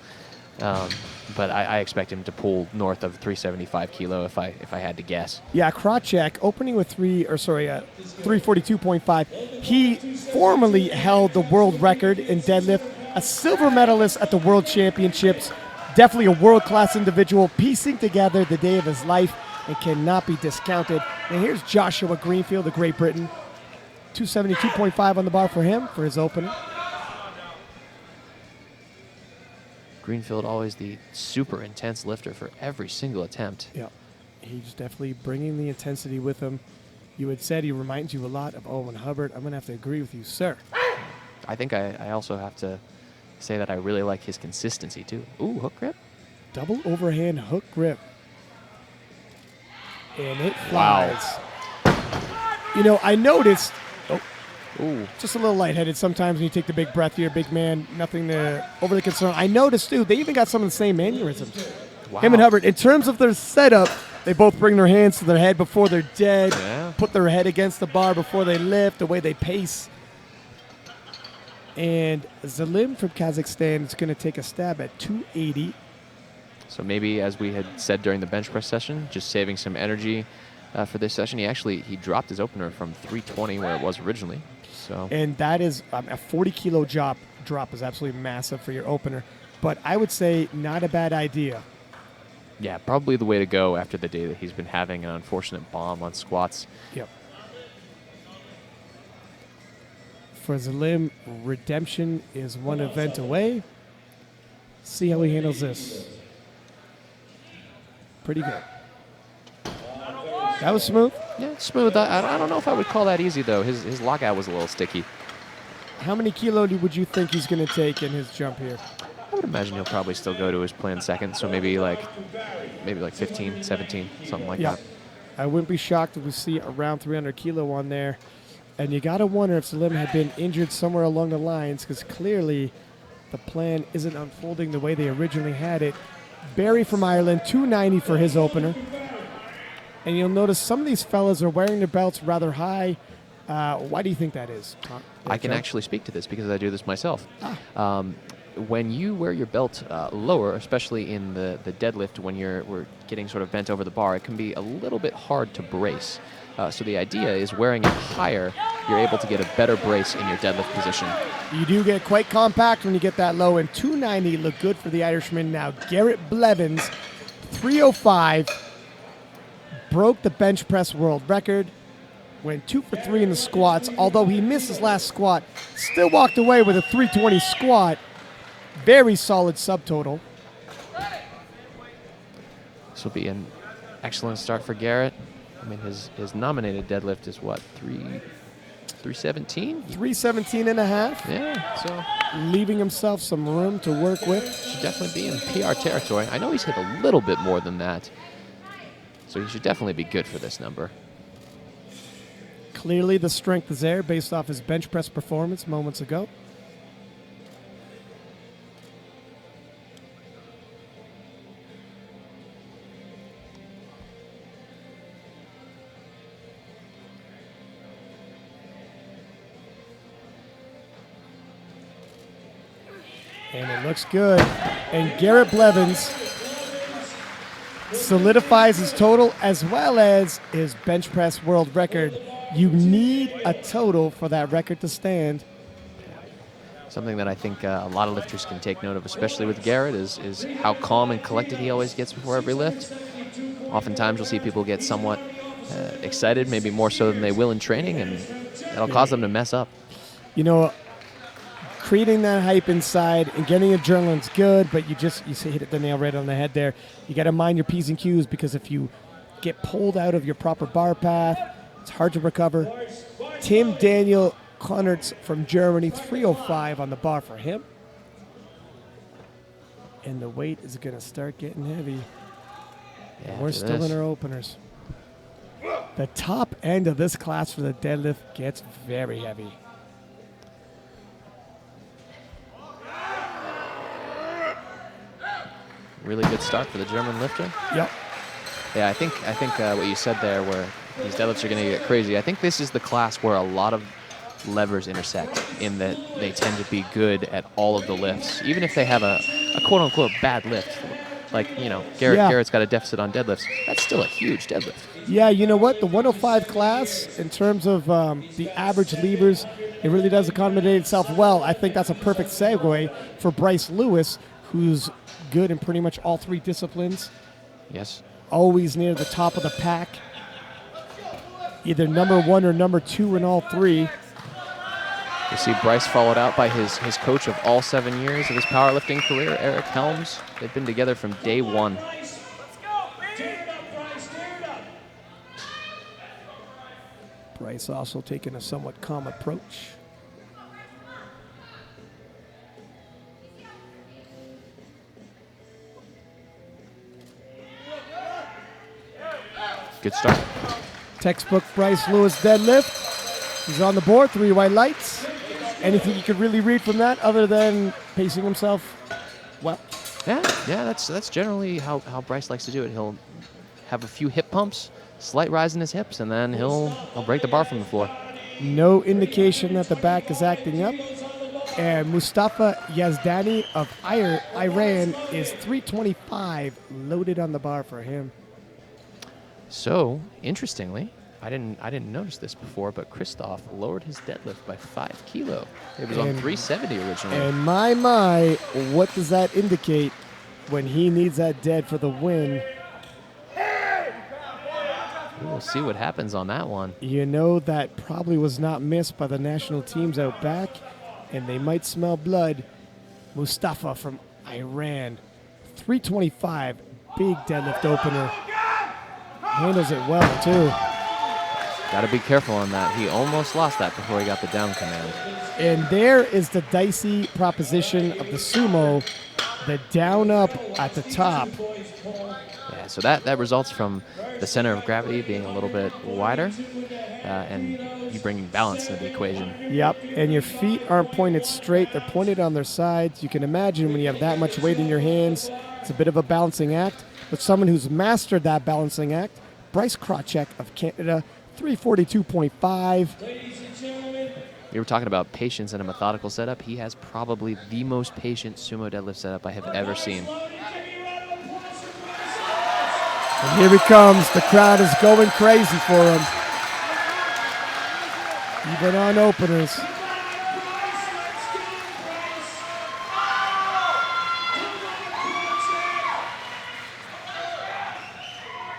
But I expect him to pull north of 375 kilo if I had to guess. Yeah, Krocek opening with 342.5. He formerly held the world record in deadlift, a silver medalist at the World Championships. Definitely a world-class individual, piecing together the day of his life and cannot be discounted. And here's Joshua Greenfield of Great Britain, 272.5 on the bar for him for his opener. Greenfield always the super intense lifter for every single attempt. Yeah, he's definitely bringing the intensity with him. You had said he reminds you a lot of Owen Hubbard. I'm going to have to agree with you, sir. I think I also have to say that I really like his consistency, too. Ooh, hook grip? Double overhand hook grip. And it flies. Wow. You know, I noticed... Ooh. Just a little lightheaded sometimes when you take the big breath here, big man, nothing to overly concern. I noticed, too, they even got some of the same mannerisms. Wow. Him and Hubbard, in terms of their setup, they both bring their hands to their head before they're dead, put their head against the bar before they lift, the way they pace. And Zalim from Kazakhstan is going to take a stab at 280. So maybe, as we had said during the bench press session, just saving some energy for this session. He dropped his opener from 320 where it was originally. So And that is a 40-kilo drop is absolutely massive for your opener. But I would say not a bad idea. yeah, probably the way to go after the day that he's been having, an unfortunate bomb on squats. Yep. For Zalim, redemption is one event away. See how he handles this. Pretty good. That was smooth. Yeah, it's smooth. I don't know if I would call that easy, though. His lockout was a little sticky. How many kilo would you think he's going to take in his jump here? I would imagine he'll probably still go to his planned second, so maybe like 15, 17, something like that. I wouldn't be shocked if we see around 300 kilo on there. And you got to wonder if Salim had been injured somewhere along the lines, because clearly the plan isn't unfolding the way they originally had it. Barry from Ireland, 290 for his opener. And you'll notice some of these fellas are wearing their belts rather high. Why do you think that is? I can actually speak to this because I do this myself. When you wear your belt lower, especially in the deadlift, when we're getting sort of bent over the bar, it can be a little bit hard to brace. So the idea is wearing it higher, you're able to get a better brace in your deadlift position. You do get quite compact when you get that low, and 290 look good for the Irishman. Now Garrett Blevins, 305, broke the bench press world record, went 2 for 3 in the squats. Although he missed his last squat, still walked away with a 320 squat. Very solid subtotal. This will be an excellent start for Garrett. I mean, his nominated deadlift is what, 317? 317 and a half. Yeah, so Leaving himself some room to work with. should definitely be in PR territory. I know he's hit a little bit more than that, so he should definitely be good for this number. Clearly the strength is there based off his bench press performance moments ago. And it looks good. And Garrett Blevins solidifies his total as well as his bench press world record. You need a total for that record to stand. Something that I think a lot of lifters can take note of, especially with Garrett, is how calm and collected he always gets before every lift. Oftentimes you'll see people get somewhat excited, maybe more so than they will in training, and that'll cause them to mess up. You know, creating that hype inside and getting adrenaline's good, but you hit the nail right on the head there. You got to mind your P's and Q's, because if you get pulled out of your proper bar path, it's hard to recover. Tim Daniel Konnertz from Germany, 305 on the bar for him. And the weight is going to start getting heavy. Yeah, We're still in our openers. The top end of this class for the deadlift gets very heavy. Really good start for the German lifter. Yep. Yeah, I think what you said there, where these deadlifts are going to get crazy. I think this is the class where a lot of levers intersect, in that they tend to be good at all of the lifts, even if they have a quote-unquote bad lift. Like, you know, Garrett's got a deficit on deadlifts. That's still a huge deadlift. Yeah, you know what? The 105 class, in terms of the average levers, it really does accommodate itself well. I think that's a perfect segue for Bryce Lewis, who's good in pretty much all three disciplines. Yes. Always near the top of the pack. Either number 1 or number 2 in all three. You see Bryce followed out by his coach of all 7 years of his powerlifting career, Eric Helms. They've been together from day one. Bryce also taking a somewhat calm approach. Good start. Textbook Bryce Lewis deadlift. He's on the board, 3 white lights. Anything you could really read from that other than pacing himself well? Yeah, that's generally how Bryce likes to do it. He'll have a few hip pumps, slight rise in his hips, and then he'll break the bar from the floor. No indication that the back is acting up. And Mustafa Yazdani of Iran is 325 loaded on the bar for him. So, interestingly, I didn't notice this before, but Christoph lowered his deadlift by 5 kilo. It was on 370 originally. And my, what does that indicate when he needs that dead for the win? We'll see what happens on that one. You know that probably was not missed by the national teams out back, and they might smell blood. Mustafa from Iran, 325, big deadlift opener. Handles it well, too. Got to be careful on that. He almost lost that before he got the down command. And there is the dicey proposition of the sumo, the down up at the top. Yeah, so that results from the center of gravity being a little bit wider, and you bring balance into the equation. Yep, and your feet aren't pointed straight. They're pointed on their sides. You can imagine when you have that much weight in your hands, it's a bit of a balancing act. But someone who's mastered that balancing act, Bryce Krawczyk of Canada, 342.5. We were talking about patience and a methodical setup. He has probably the most patient sumo deadlift setup I have ever seen. And here he comes. The crowd is going crazy for him. Even on openers.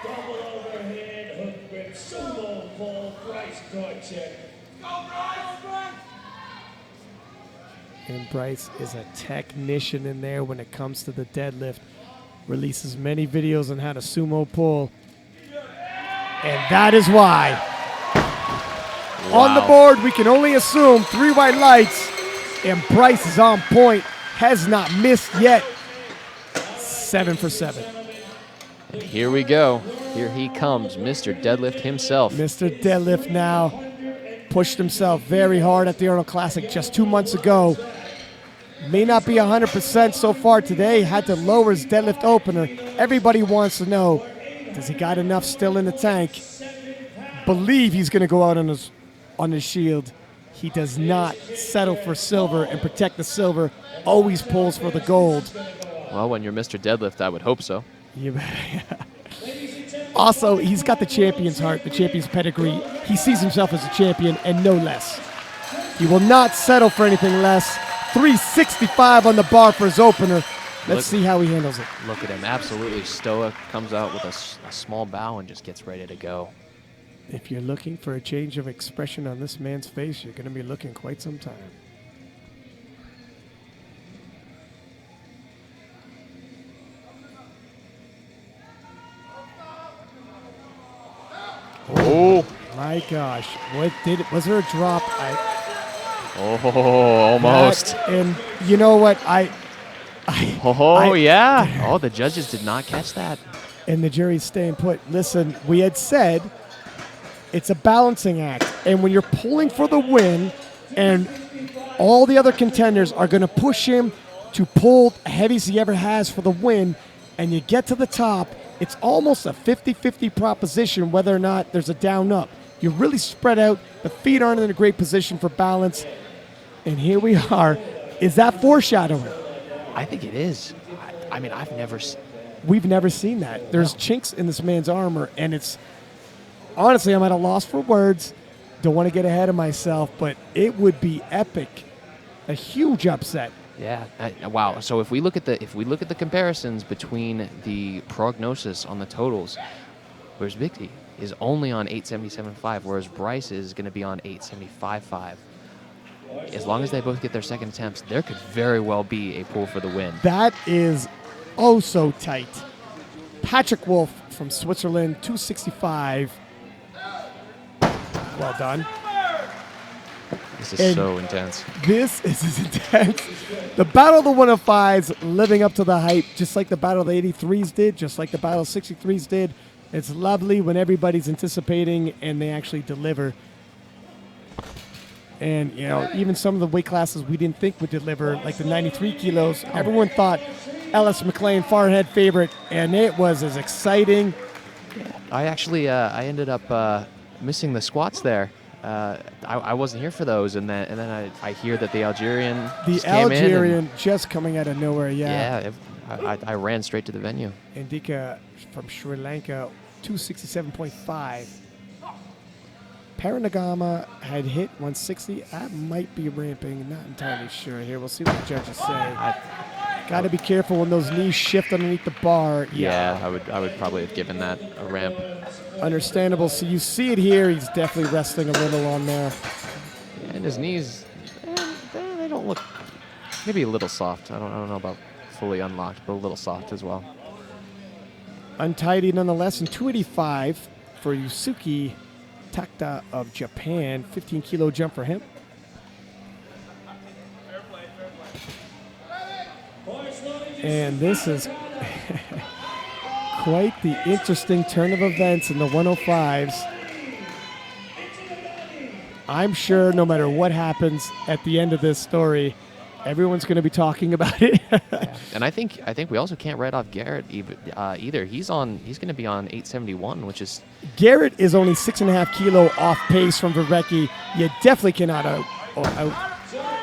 Double overhead hook grip sumo pull, Bryce Krawczyk. And Bryce is a technician in there when it comes to the deadlift. Releases many videos on how to sumo pull. And that is why. Wow. On the board, we can only assume 3 white lights. And Bryce is on point. Has not missed yet. 7 for 7. And here we go. Here he comes, Mr. Deadlift himself. Mr. Deadlift now pushed himself very hard at the Arnold Classic just 2 months ago. May not be 100% so far today. Had to lower his deadlift opener. Everybody wants to know, does he got enough still in the tank? Believe he's going to go out on his shield. He does not settle for silver and protect the silver. Always pulls for the gold. Well, when you're Mr. Deadlift, I would hope so. Also, he's got the champion's heart, the champion's pedigree. He sees himself as a champion and no less. He will not settle for anything less. 365 on the bar for his opener. Let's see how he handles it. Look at him, absolutely stoic. Comes out with a small bow and just gets ready to go. If you're looking for a change of expression on this man's face, you're going to be looking quite some time. Oh! My gosh, was there a drop? Oh, almost. And you know what? Yeah. Oh, the judges did not catch that. And the jury's staying put. Listen, we had said it's a balancing act. And when you're pulling for the win and all the other contenders are going to push him to pull the heaviest he ever has for the win, and you get to the top, it's almost a 50-50 proposition whether or not there's a down-up. You're really spread out. The feet aren't in a great position for balance. And here we are. Is that foreshadowing? I think it is. I mean, We've never seen that. There's chinks in this man's armor, and it's honestly, I'm at a loss for words. Don't want to get ahead of myself, but it would be epic. A huge upset. Yeah. Wow. So if we look at the comparisons between the prognosis on the totals, whereas Vicky is only on 877.5, whereas Bryce is going to be on 875.5. As long as they both get their second attempts, there could very well be a pull for the win. That is oh so tight. Patrick Wolf from Switzerland, 265. Well done. This is so intense. This is intense. The Battle of the 105s living up to the hype, just like the Battle of the 83s did, just like the Battle of 63s did. It's lovely when everybody's anticipating and they actually deliver. And, you know, even some of the weight classes we didn't think would deliver, like the 93 kilos, everyone thought Ellis McLean, far ahead favorite, and it was as exciting. I actually, I ended up missing the squats there. I wasn't here for those, and then I hear that the Algerian came in just coming out of nowhere, yeah. I ran straight to the venue. Indika from Sri Lanka, 267.5. Paranagama had hit 160. That might be ramping. Not entirely sure here. We'll see what the judges say. Got to be careful when those knees shift underneath the bar. Yeah, I would probably have given that a ramp. Understandable. So you see it here. He's definitely resting a little on there. And his knees, they don't look, maybe a little soft. I don't know about fully unlocked, but a little soft as well. Untidy nonetheless. And 285 for Yusuke Takta of Japan. 15 kilo jump for him. And this is quite the interesting turn of events in the 105s. I'm sure no matter what happens at the end of this story, everyone's going to be talking about it. And I think we also can't write off Garrett either. He's going to be on 871, which is Garrett is only 6.5 kilo off pace from Verrecki. You definitely cannot out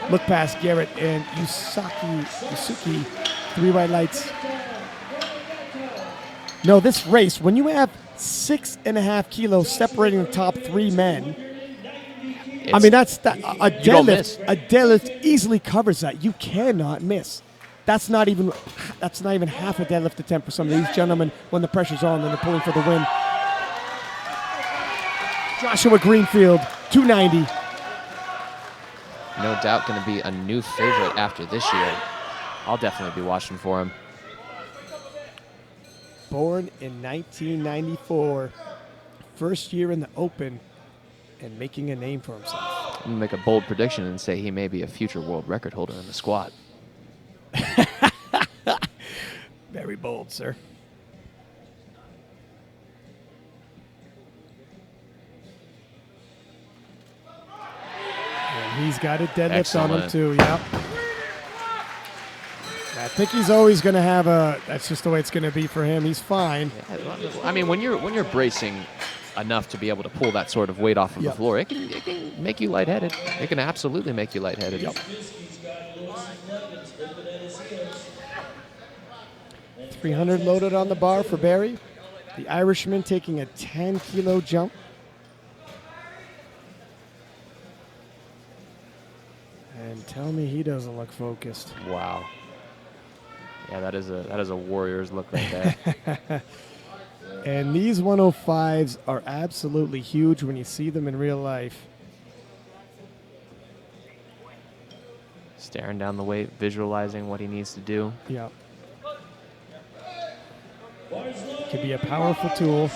look past Garrett and Yusuke. 3 white lights. No, this race, when you have 6.5 kilos separating the top 3 men, I mean, a deadlift easily covers that. You cannot miss. That's not even half a deadlift attempt for some of these gentlemen when the pressure's on and they're pulling for the win. Joshua Greenfield, 290. no doubt going to be a new favorite after this year. I'll definitely be watching for him. Born in 1994, first year in the Open, and making a name for himself. I'm going to make a bold prediction and say he may be a future world record holder in the squat. Very bold, sir. And he's got a deadlift on him too, yeah. I think he's always going to have that's just the way it's going to be for him. He's fine. I mean, when you're bracing enough to be able to pull that sort of weight off of the floor, it can make you lightheaded. It can absolutely make you lightheaded. Yep. 300 loaded on the bar for Barry. The Irishman taking a 10 kilo jump. And tell me he doesn't look focused. Wow. Yeah, that is a warrior's look right there. And these 105s are absolutely huge when you see them in real life. Staring down the weight, visualizing what he needs to do. Yeah. Could be a powerful tool.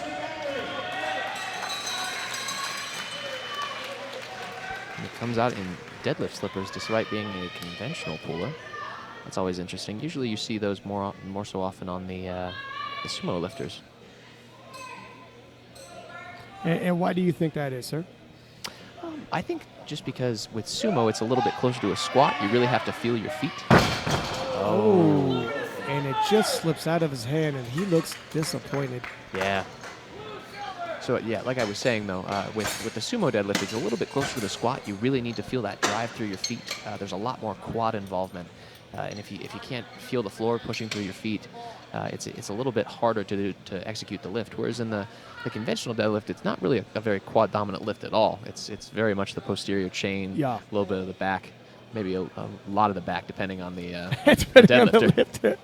And it comes out in deadlift slippers despite being a conventional puller. That's always interesting. Usually you see those more so often on the sumo lifters. And why do you think that is, sir? I think just because with sumo it's a little bit closer to a squat. You really have to feel your feet. Oh. And it just slips out of his hand, and he looks disappointed. Yeah. So, yeah, like I was saying, though, with the sumo deadlift, it's a little bit closer to the squat. You really need to feel that drive through your feet. There's a lot more quad involvement. And if you can't feel the floor pushing through your feet, it's a little bit harder to execute the lift. Whereas in the conventional deadlift, it's not really a very quad-dominant lift at all. It's very much the posterior chain, a little bit of the back. Maybe a lot of the back, depending on the deadlifter.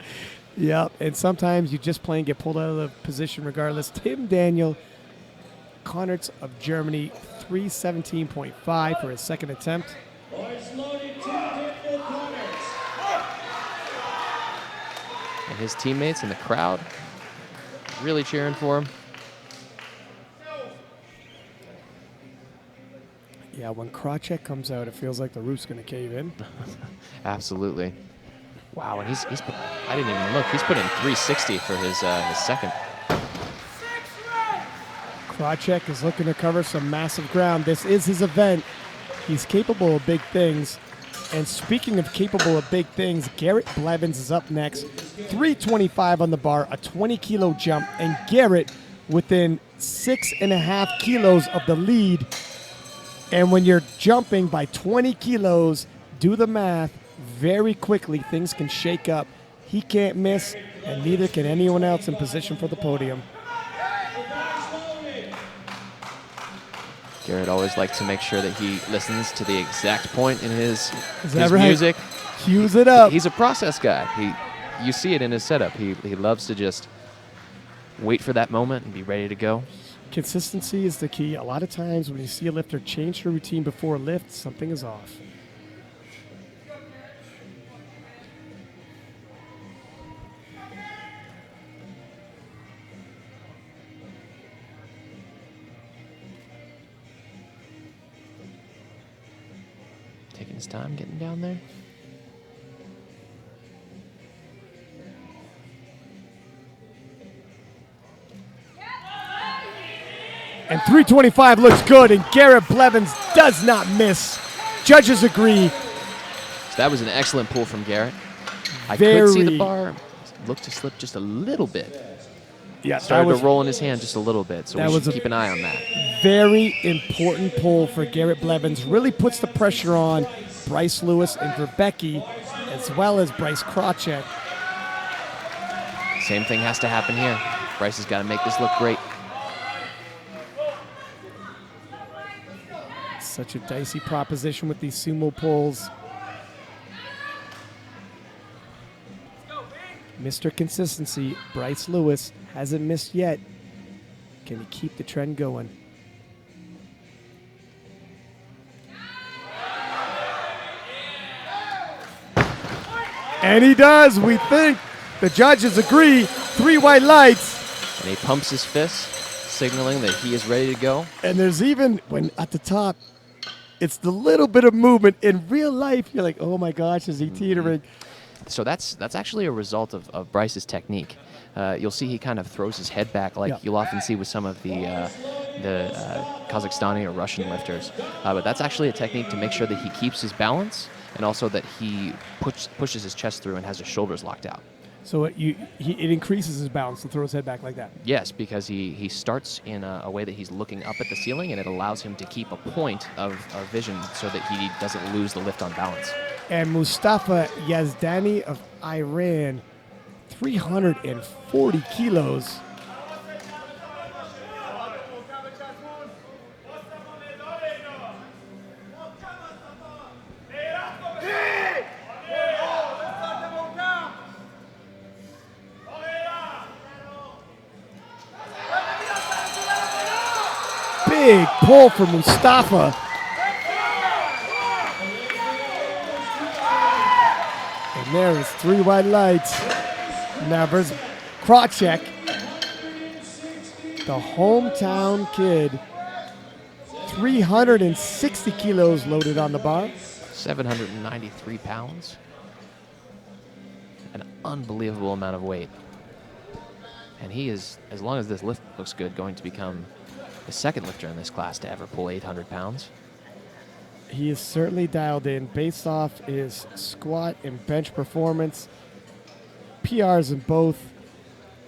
Yeah, and sometimes you just plain get pulled out of the position regardless. Tim Daniel, Contenders of Germany, 317.5 for his second attempt. And his teammates in the crowd really cheering for him. Yeah, when Kracek comes out, it feels like the roof's going to cave in. Absolutely. Wow, and he's put, I didn't even look. He's put in 360 for his second. Kracek is looking to cover some massive ground. This is his event. He's capable of big things. And speaking of capable of big things, Garrett Blevins is up next. 325 on the bar, a 20-kilo jump, and Garrett within 6.5 kilos of the lead. And when you're jumping by 20 kilos, do the math, very quickly things can shake up. He can't miss, and neither can anyone else in position for the podium. Garrett always likes to make sure that he listens to the exact point in his that right? music. Cues it up. He's a process guy. You see it in his setup. He loves to just wait for that moment and be ready to go. Consistency is the key. A lot of times when you see a lifter change their routine before a lift, something is off. Taking his time getting down there. And 325 looks good, and Garrett Blevins does not miss. Judges agree. So that was an excellent pull from Garrett. I Very- could see the bar look to slip just a little bit. Yeah, Started to roll in his hand just a little bit, so that we was should a- keep an eye on that. very important pull for Garrett Blevins. Really puts the pressure on Bryce Lewis and Verbecki, as well as Bryce Krawczyk. Same thing has to happen here. Bryce has got to make this look great. Such a dicey proposition with these sumo pulls. Mr. Consistency, Bryce Lewis, hasn't missed yet. Can he keep the trend going? And he does, we think. The judges agree. 3 white lights. And he pumps his fist, signaling that he is ready to go. And there's even, when at the top, it's the little bit of movement. In real life, you're like, oh my gosh, is he teetering? So that's actually a result of Bryce's technique. You'll see he kind of throws his head back like Yeah. you'll often see with some of the Kazakhstani or Russian lifters. But that's actually a technique to make sure that he keeps his balance and also that he pushes his chest through and has his shoulders locked out. So it increases his balance to throw his head back like that. Yes, because he starts in a way that he's looking up at the ceiling, and it allows him to keep a point of vision so that he doesn't lose the lift on balance. And Mustafa Yazdani of Iran, 340 kilos. Big pull for Mustafa. And there is 3 white lights. Now versus Krawczyk, the hometown kid. 360 kilos loaded on the bar. 793 pounds. An unbelievable amount of weight. And he is, as long as this lift looks good, going to become the second lifter in this class to ever pull 800 pounds. He is certainly dialed in based off his squat and bench performance. PRs in both.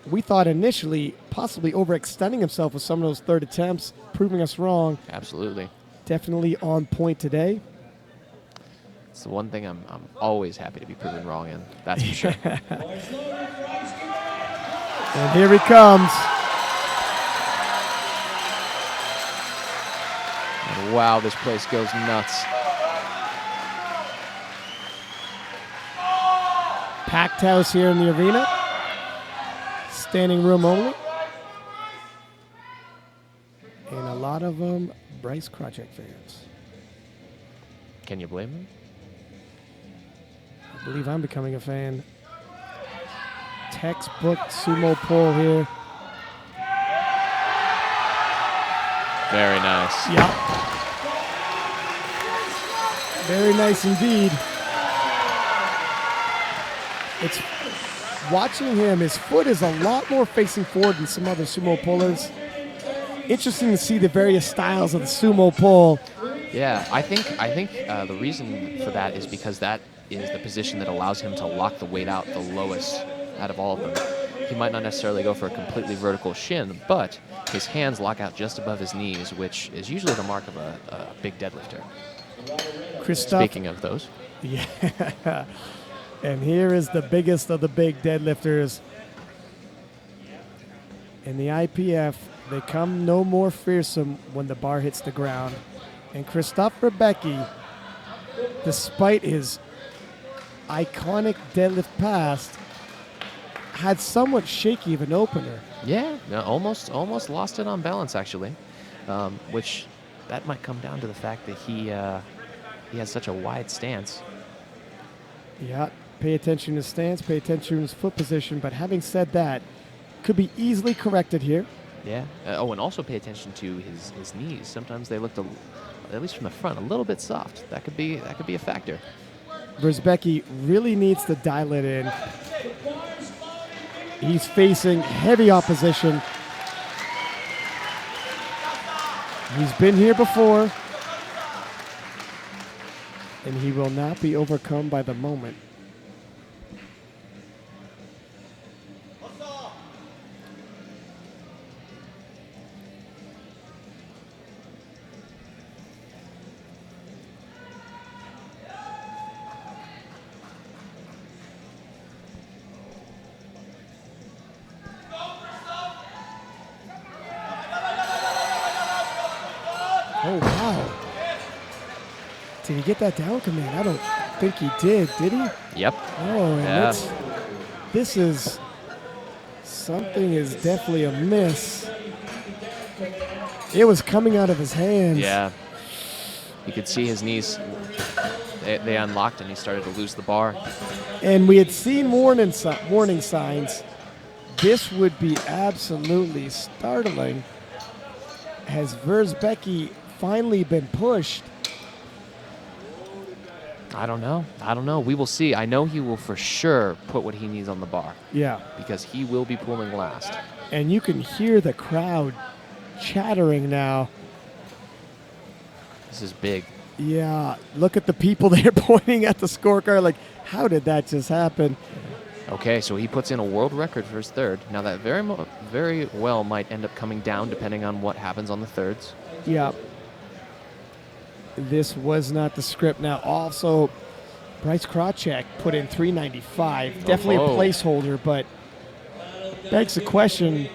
We thought initially possibly overextending himself with some of those third attempts, proving us wrong. Absolutely. Definitely on point today. It's the one thing I'm always happy to be proven wrong in. That's for sure. And here he comes. And wow, this place goes nuts. Packed house here in the arena. Standing room only. And a lot of them Bryce Krawczyk fans. Can you blame him? I believe I'm becoming a fan. Textbook sumo pull here. Very nice. Yeah. Very nice indeed. It's watching him, his foot is a lot more facing forward than some other sumo pullers. Interesting to see the various styles of the sumo pull. Yeah, I think the reason for that is because that is the position that allows him to lock the weight out the lowest out of all of them. He might not necessarily go for a completely vertical shin, but his hands lock out just above his knees, which is usually the mark of a big deadlifter. Christoph. Speaking of those. Yeah. And here is the biggest of the big deadlifters. In the IPF, They come no more fearsome when the bar hits the ground. And Christophe Rebecki, despite his iconic deadlift past, had somewhat shaky of an opener. Yeah, almost lost it on balance, actually, which that might come down to the fact that he has such a wide stance. Yeah, pay attention to his stance, pay attention to his foot position, but having said that, could be easily corrected here. Yeah. And also pay attention to his knees. Sometimes they looked, at least from the front, a little bit soft. That could be a factor. Verzbecki really needs to dial it in. He's facing heavy opposition. He's been here before, and he will not be overcome by the moment. Oh, wow. Did he get that down command? I don't think he did he? Yep. Oh, and this is, something is definitely amiss. It was coming out of his hands. Yeah. You could see his knees, they unlocked and he started to lose the bar. And we had seen warning signs. This would be absolutely startling. Has Verzbecki finally been pushed? I don't know. We will see. I know he will for sure put what he needs on the bar. Yeah. Because he will be pulling last. And you can hear the crowd chattering now. This is big. Yeah. Look at the people there pointing at the scorecard like, how did that just happen? Okay, so he puts in a world record for his third. Now that very well might end up coming down depending on what happens on the thirds. Yeah. This was not the script. Now also, Bryce Krawczyk put in 395. Definitely a placeholder, but begs the question,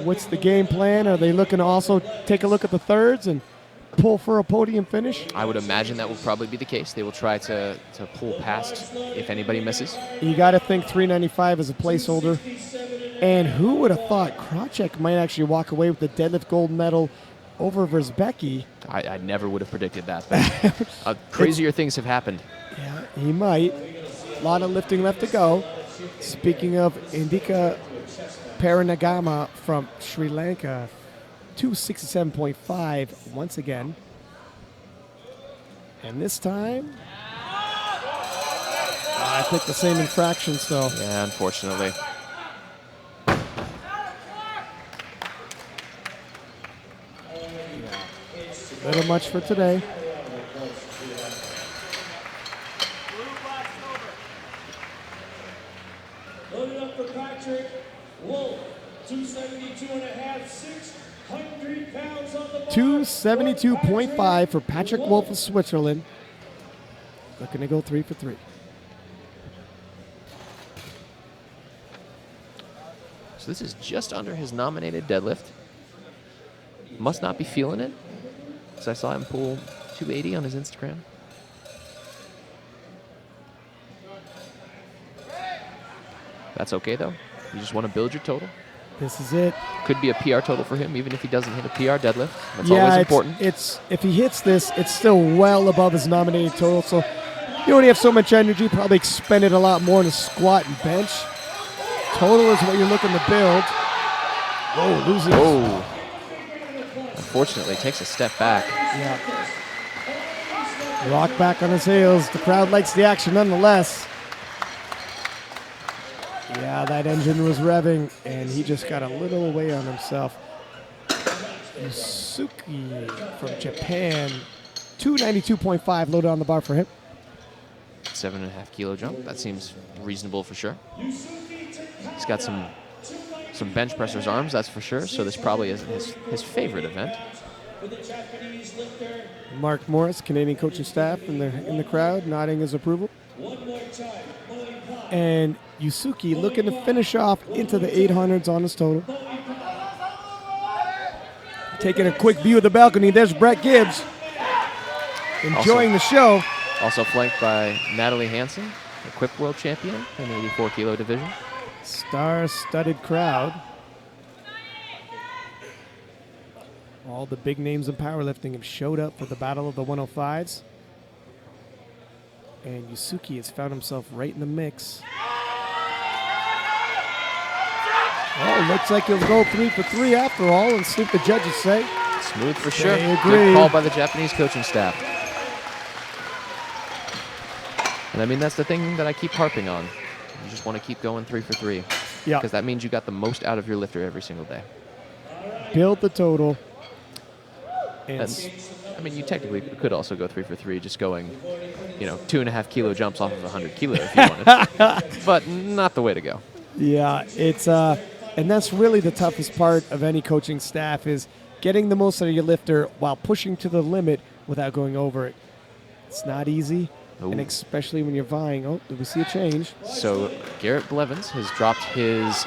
what's the game plan? Are they looking to also take a look at the thirds and pull for a podium finish? I would imagine that will probably be the case. They will try to pull past if anybody misses. You got to think 395 is a placeholder. And who would have thought Krawczyk might actually walk away with the deadlift gold medal over Verzbecki? I never would have predicted that. But, crazier things have happened. Yeah, he might. A lot of lifting left to go. Speaking of Indika Paranagama from Sri Lanka, 267.5 once again. And this time, I think the same infraction, so. Yeah, unfortunately. A little much for today. Loaded up for Patrick Wolf, 272 and a half, 600 pounds on the bar. 272.5 for Patrick Wolf of Switzerland. Looking to go 3 for 3. So this is just under his nominated deadlift. Must not be feeling it, because I saw him pull 280 on his Instagram. That's okay, though. You just want to build your total. This is it. Could be a PR total for him, even if he doesn't hit a PR deadlift. That's always important. It's if he hits this, it's still well above his nominated total. So you only have so much energy. Probably expended a lot more in a squat and bench. Total is what you're looking to build. Whoa, losing. Whoa. Unfortunately, takes a step back. Yeah. Rock back on his heels. The crowd likes the action nonetheless. Yeah, that engine was revving, and he just got a little away on himself. Yusuke from Japan, 292.5 loaded on the bar for him. 7.5 kilo jump. That seems reasonable for sure. He's got some bench pressers arms, that's for sure. So this probably isn't his favorite event. Mark Morris, Canadian coaching staff in the crowd, nodding his approval. And Yusuke looking to finish off into the 800s on his total. Taking a quick view of the balcony, there's Brett Gibbs enjoying the show. Also flanked by Natalie Hansen, Equip World Champion in the 84 kilo division. Star-studded crowd. All the big names in powerlifting have showed up for the Battle of the 105s. And Yusuke has found himself right in the mix. Oh, looks like he'll go 3 for 3 after all, and see what the judges say. Smooth for sure. They agree. Good call by the Japanese coaching staff. And I mean, that's the thing that I keep harping on. You just want to keep going 3 for 3. Yeah. Because that means you got the most out of your lifter every single day. Build the total. And I mean, you technically could also go 3 for 3, just going, 2.5 kilo jumps off of 100 kilo if you wanted. But not the way to go. yeah, it's and that's really the toughest part of any coaching staff is getting the most out of your lifter while pushing to the limit without going over it. It's not easy, Ooh. and especially when you're vying. Oh, did we see a change? So Garrett Blevins has dropped his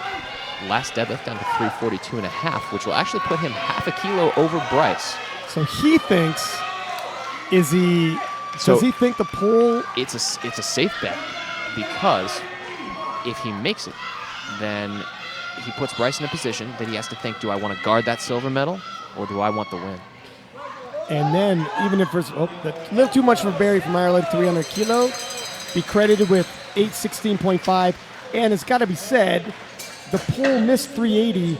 last deadlift down to 342.5, which will actually put him half a kilo over Bryce. So he thinks, does he think the pull? It's a safe bet because if he makes it, then he puts Bryce in a position that he has to think, do I want to guard that silver medal or do I want the win? And then even if there's a little too much for Barry from Ireland, 300 kilo, be credited with 816.5. And it's got to be said, the pull missed 380,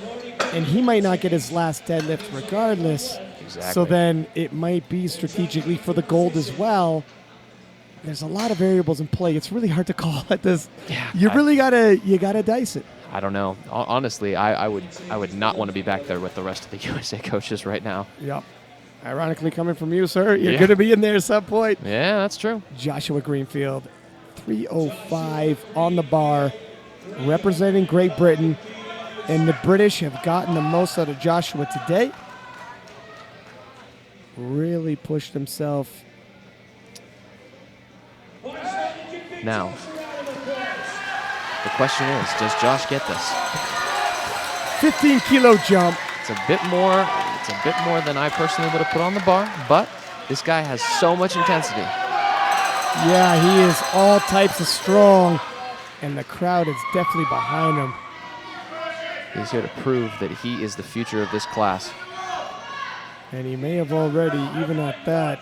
and he might not get his last deadlift regardless. Exactly. So then it might be strategically for the gold as well. There's a lot of variables in play. It's really hard to call at this. Yeah, You gotta dice it. I don't know. Honestly, I would not want to be back there with the rest of the USA coaches right now. Yep. Ironically, coming from you, sir, you're Yeah. going to be in there at some point. Yeah, that's true. Joshua Greenfield, 305 on the bar, representing Great Britain. And the British have gotten the most out of Joshua today. Really pushed himself. Now, the question is, does Josh get this? 15 kilo jump. It's a bit more than I personally would have put on the bar, but this guy has so much intensity. Yeah, he is all types of strong, and the crowd is definitely behind him. He's here to prove that he is the future of this class. And he may have already, even at that.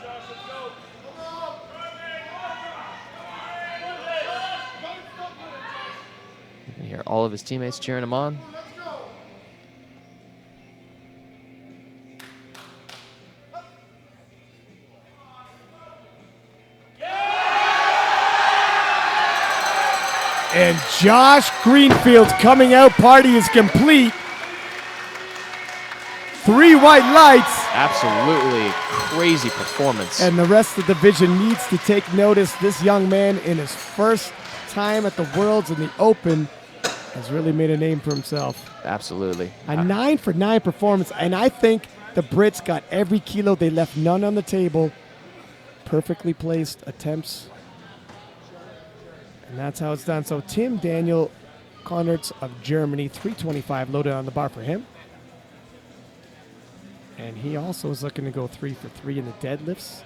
You can hear all of his teammates cheering him on. And Josh Greenfield's coming out party is complete. 3 white lights. Absolutely crazy performance. And the rest of the division needs to take notice. This young man, in his first time at the Worlds in the Open, has really made a name for himself. Absolutely. A 9 for 9 performance. And I think the Brits got every kilo. They left none on the table. Perfectly placed attempts. And that's how it's done. So Tim Daniel Connertz of Germany, 325 loaded on the bar for him. And he also is looking to go 3 for 3 in the deadlifts.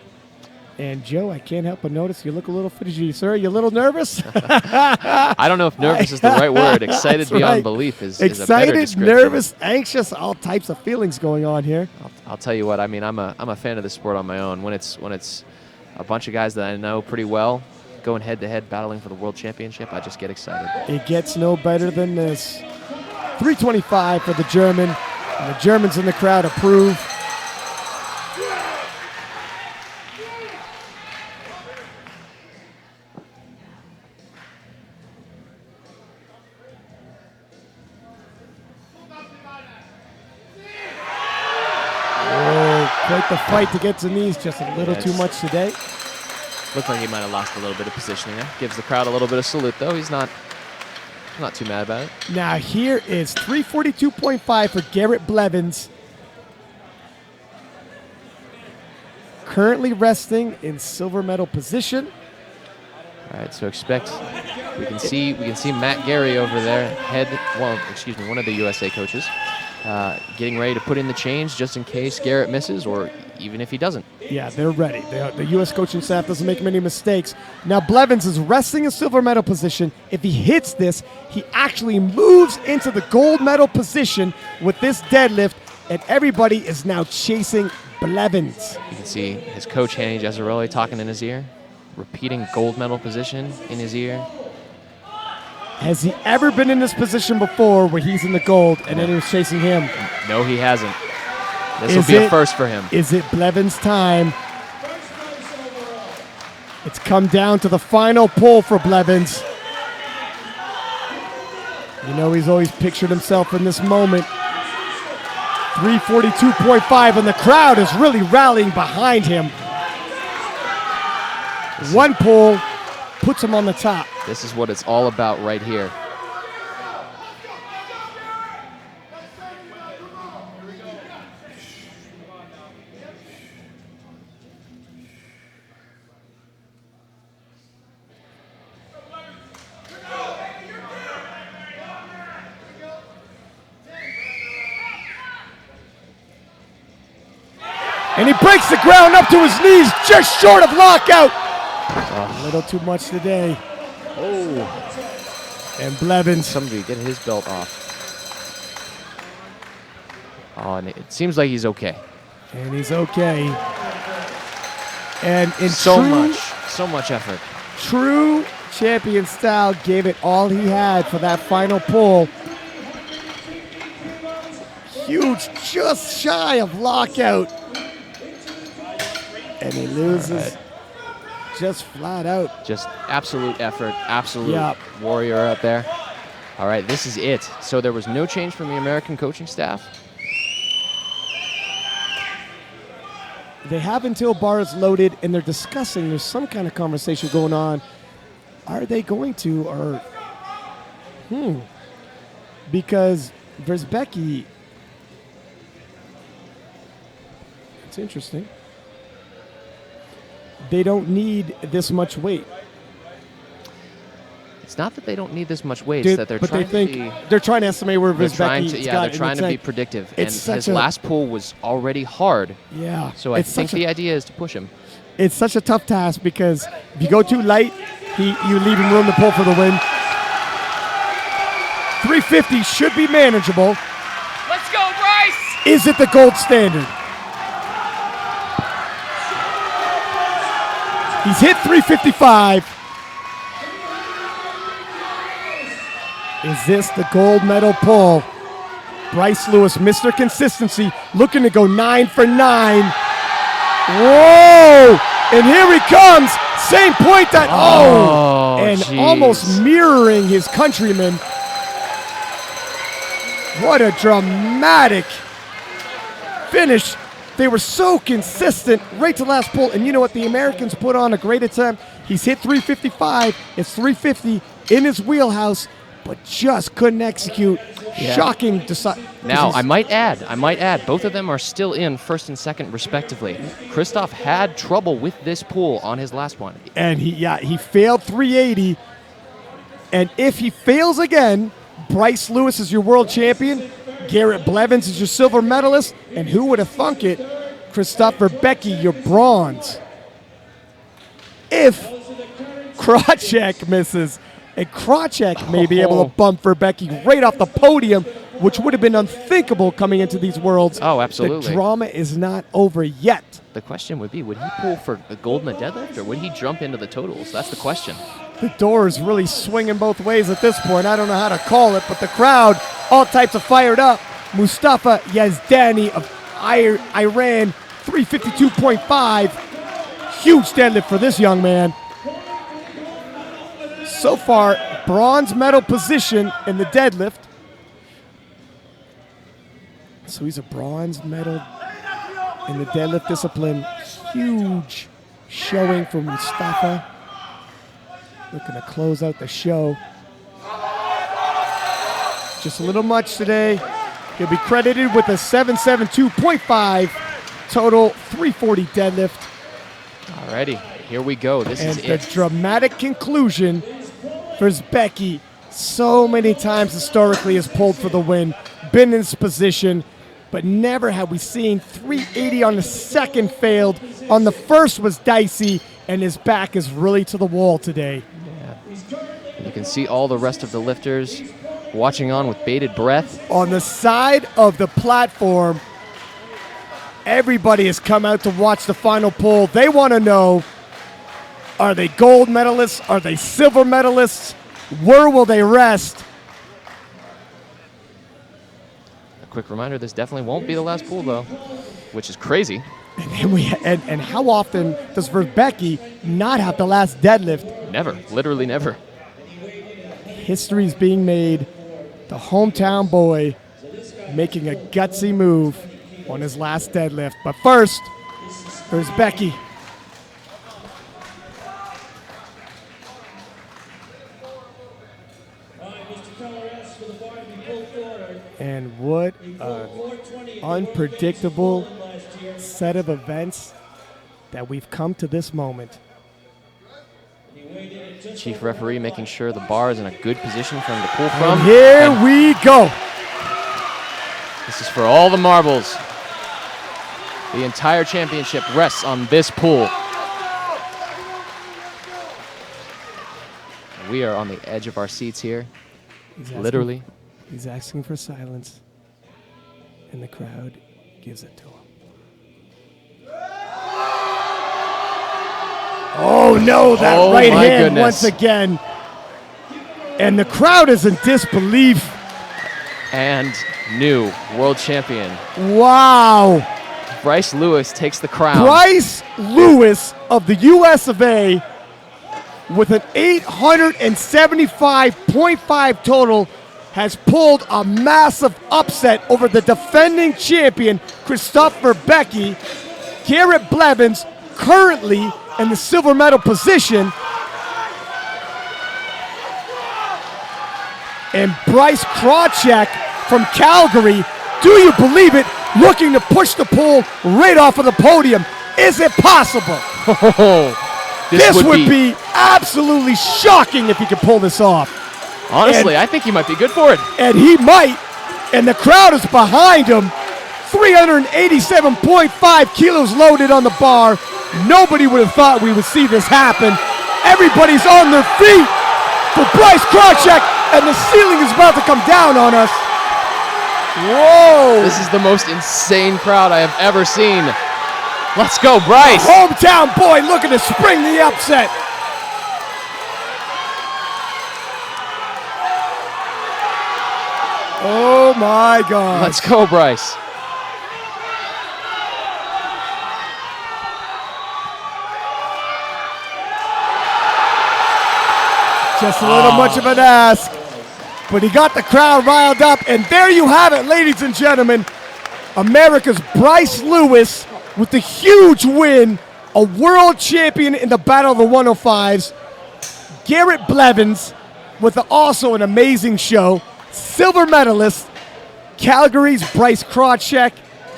And Joe, I can't help but notice you look a little fidgety, sir. You a little nervous? I don't know if nervous is the right word. Excited That's beyond right. belief is Excited, a better description. nervous, anxious, all types of feelings going on here. I'll tell you what. I mean, I'm a fan of the sport on my own. When it's a bunch of guys that I know pretty well going head to head battling for the world championship, I just get excited. It gets no better than this. 325 for the German. And the Germans in the crowd approve. Quite the fight to get to knees, just a little too much today. Looked like he might have lost a little bit of positioning there. Gives the crowd a little bit of salute, though. He's not too mad about it. Now here is 342.5 for Garrett Blevins. Currently resting in silver medal position. All right, so we can see Matt Gary over there, one of the USA coaches. getting ready to put in the change just in case Garrett misses, or even if he doesn't. Yeah, they're ready. The U.S. coaching staff doesn't make many mistakes. Now, Blevins is resting in silver medal position. If he hits this, he actually moves into the gold medal position with this deadlift, and everybody is now chasing Blevins. You can see his coach, Hanny Gesarelli, talking in his ear, repeating gold medal position in his ear. Has he ever been in this position before where he's in the gold and then he was chasing him? No, he hasn't. This will be a first for him. Is it Blevins' time? It's come down to the final pull for Blevins. You know, he's always pictured himself in this moment. 342.5, and the crowd is really rallying behind him. One pull puts him on the top. This is what it's all about right here. And he breaks the ground up to his knees, just short of lockout. A little too much today. Oh. And Blevins. Somebody get his belt off. Oh, and it seems like he's okay. And he's okay. And in so much effort. True champion style, gave it all he had for that final pull. Huge, just shy of lockout. And he loses just flat out. Just absolute effort, absolute warrior out there. All right, this is it. So there was no change from the American coaching staff. They have until bar is loaded, and they're discussing. There's some kind of conversation going on. Are they going to, or because Versbecki, it's interesting. They don't need this much weight. It's not that they don't need this much weight, it's that they're trying to estimate where Versbecki's got. They're trying to be predictive. And his last pull was already hard. Yeah. So I think the idea is to push him. It's such a tough task because if you go too light, you leave him room to pull for the win. 350 should be manageable. Let's go, Bryce! Is it the gold standard? He's hit 355. Is this the gold medal pull? Bryce Lewis, Mr. Consistency, looking to go 9 for 9. Whoa! And here he comes. Same point that, almost mirroring his countryman. What a dramatic finish. They were so consistent right to last pull. And you know what? The Americans put on a great attempt. He's hit 355. It's 350 in his wheelhouse, but just couldn't execute. Yeah. Shocking. Now, I might add, both of them are still in first and second respectively. Christoph had trouble with this pull on his last one. And he failed 380. And if he fails again, Bryce Lewis is your world champion. Garrett Blevins is your silver medalist. And who would have thunk it? Christoph Versbecki, your bronze. If Krocek misses, and Krocek may be able to bump Versbecki right off the podium, which would have been unthinkable coming into these worlds. Oh, absolutely. The drama is not over yet. The question would be, would he pull for a gold in the deadlift, or would he jump into the totals? That's the question. The door is really swinging both ways at this point. I don't know how to call it, but the crowd, all types of fired up. Mustafa Yazdani of Iran, 352.5. Huge deadlift for this young man. So far, bronze medal position in the deadlift. So he's a bronze medal in the deadlift discipline. Huge showing from Mustafa. Looking to close out the show. Just a little much today. He'll be credited with a 772.5 total 340 deadlift. Alrighty, here we go. This is And it. the dramatic conclusion for Versbecki. So many times historically has pulled for the win. been in this position, but never have we seen 380 on the second failed. On the first was dicey, and his back is really to the wall today. Yeah. You can see all the rest of the lifters watching on with bated breath. On the side of the platform, everybody has come out to watch the final pull. They want to know, are they gold medalists? Are they silver medalists? Where will they rest? A quick reminder, this definitely won't be the last pull, though, which is crazy. And how often does Verbecki not have the last deadlift? Never, literally never. History's being made. The hometown boy making a gutsy move on his last deadlift. But first, there's Becky. And what an unpredictable set of events that we've come to this moment. Chief referee making sure the bar is in a good position for him to pull from. And here we go. This is for all the marbles. The entire championship rests on this pull. We are on the edge of our seats here, literally. He's asking for silence, and the crowd gives it to him. Oh no, that right hand once again. And the crowd is in disbelief. And new world champion. Wow. Bryce Lewis takes the crown. Bryce Lewis of the US of A with an 875.5 total has pulled a massive upset over the defending champion, Christopher Becky. Garrett Blevins currently in the silver medal position. And Bryce Krawczyk from Calgary, do you believe it, looking to push the pull right off of the podium. Is it possible? This would be absolutely shocking if he could pull this off. Honestly, I think he might be good for it. And he might, and the crowd is behind him. 387.5 kilos loaded on the bar. Nobody would have thought we would see this happen. Everybody's on their feet for Bryce Krawczyk, and the ceiling is about to come down on us. Whoa! This is the most insane crowd I have ever seen. Let's go, Bryce! Hometown boy looking to spring the upset. Oh my God. Let's go, Bryce. Just a little much of an ask, but he got the crowd riled up, and there you have it, ladies and gentlemen. America's Bryce Lewis with the huge win, a world champion in the Battle of the 105s. Garrett Blevins with also an amazing show, silver medalist. Calgary's Bryce Krawczyk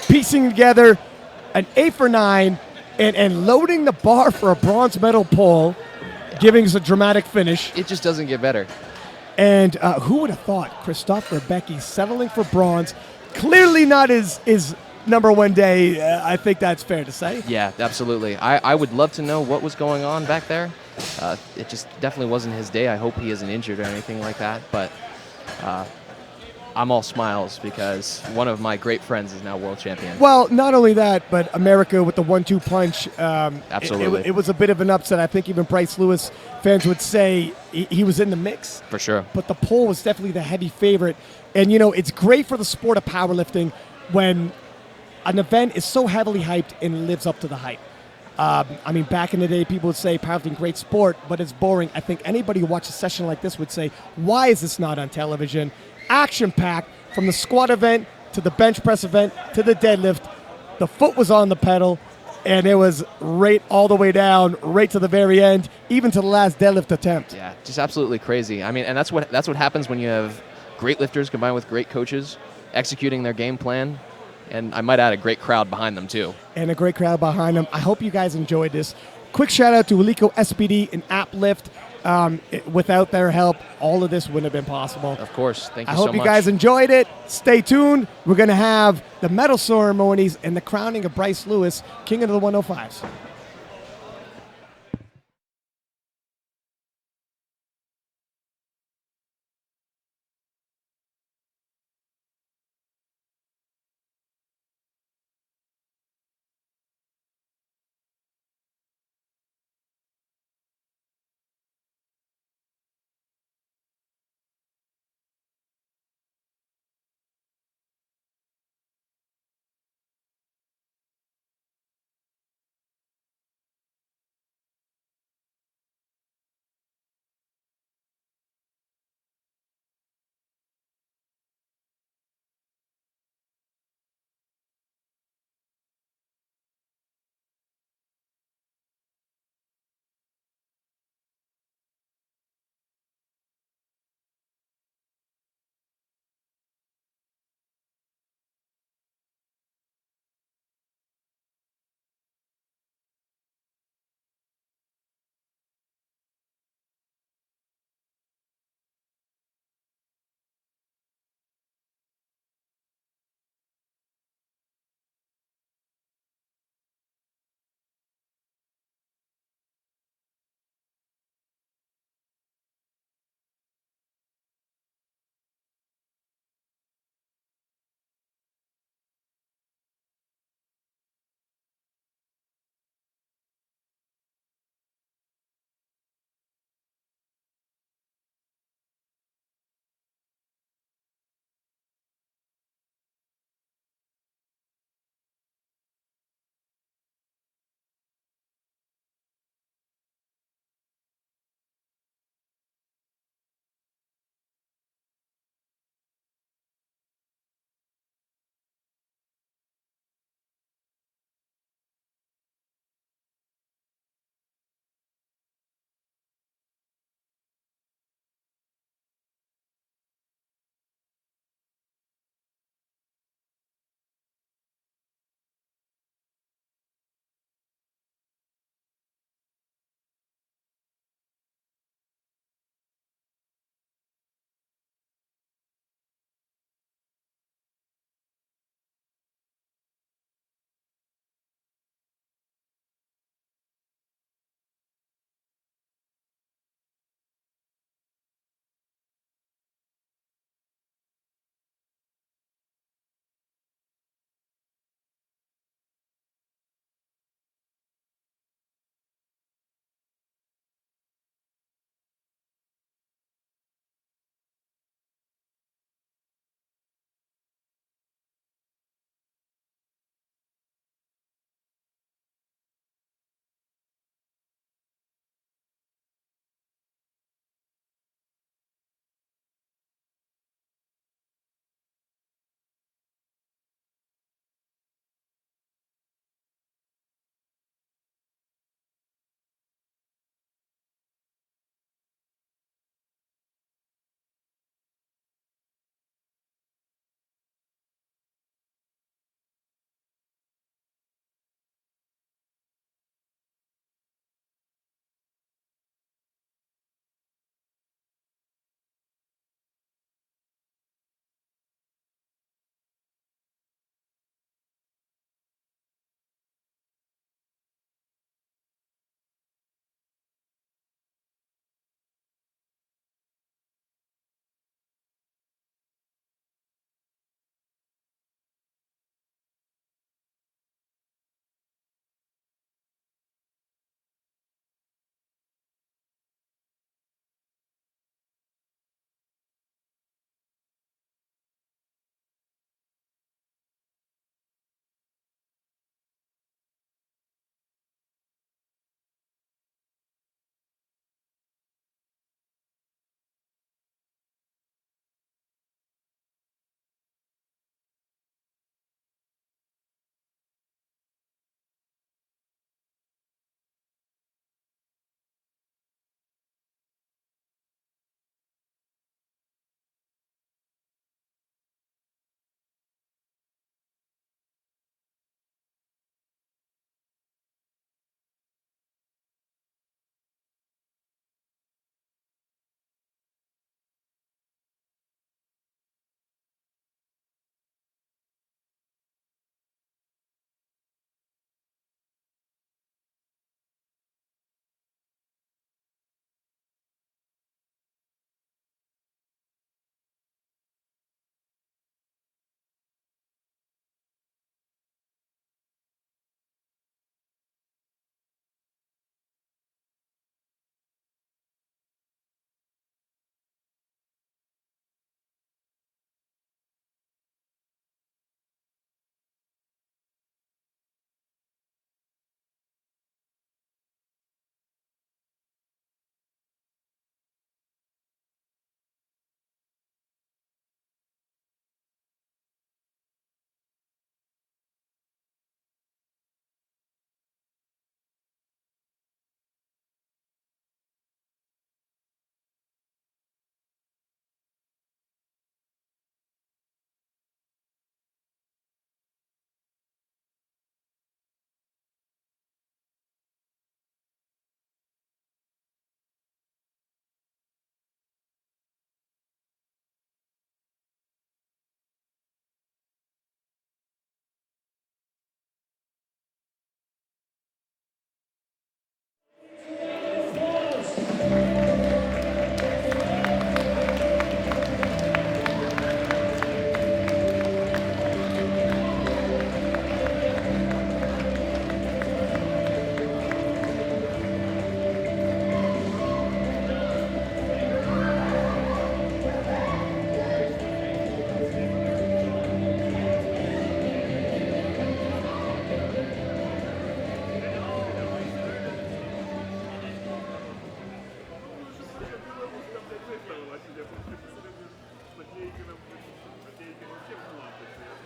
piecing together an 8 for 9 and loading the bar for a bronze medal pull, giving us a dramatic finish. It just doesn't get better. And who would have thought Christopher Becky settling for bronze? Clearly not his number one day. I think that's fair to say. Yeah, absolutely. I would love to know what was going on back there. It just definitely wasn't his day. I hope he isn't injured or anything like that. But I'm all smiles because one of my great friends is now world champion. Well, not only that, but America with the 1-2 punch. Absolutely. It was a bit of an upset. I think even Bryce Lewis fans would say he was in the mix. For sure. But the pole was definitely the heavy favorite. And, you know, it's great for the sport of powerlifting when an event is so heavily hyped and lives up to the hype. I mean, back in the day, people would say powerlifting, great sport, but it's boring. I think anybody who watches a session like this would say, why is this not on television? Action-packed from the squat event to the bench press event to the deadlift. The foot was on the pedal, and it was right all the way down, right to the very end, even to the last deadlift attempt. Yeah, just absolutely crazy. I mean, and that's what happens when you have great lifters combined with great coaches executing their game plan. And I might add a great crowd behind them, too. And a great crowd behind them. I hope you guys enjoyed this. Quick shout out to Alico SPD and Uplift. Without their help, all of this wouldn't have been possible. Of course. Thank you I so hope much. you guys enjoyed it. Stay tuned. We're going to have the medal ceremonies and the crowning of Bryce Lewis, King of the 105s.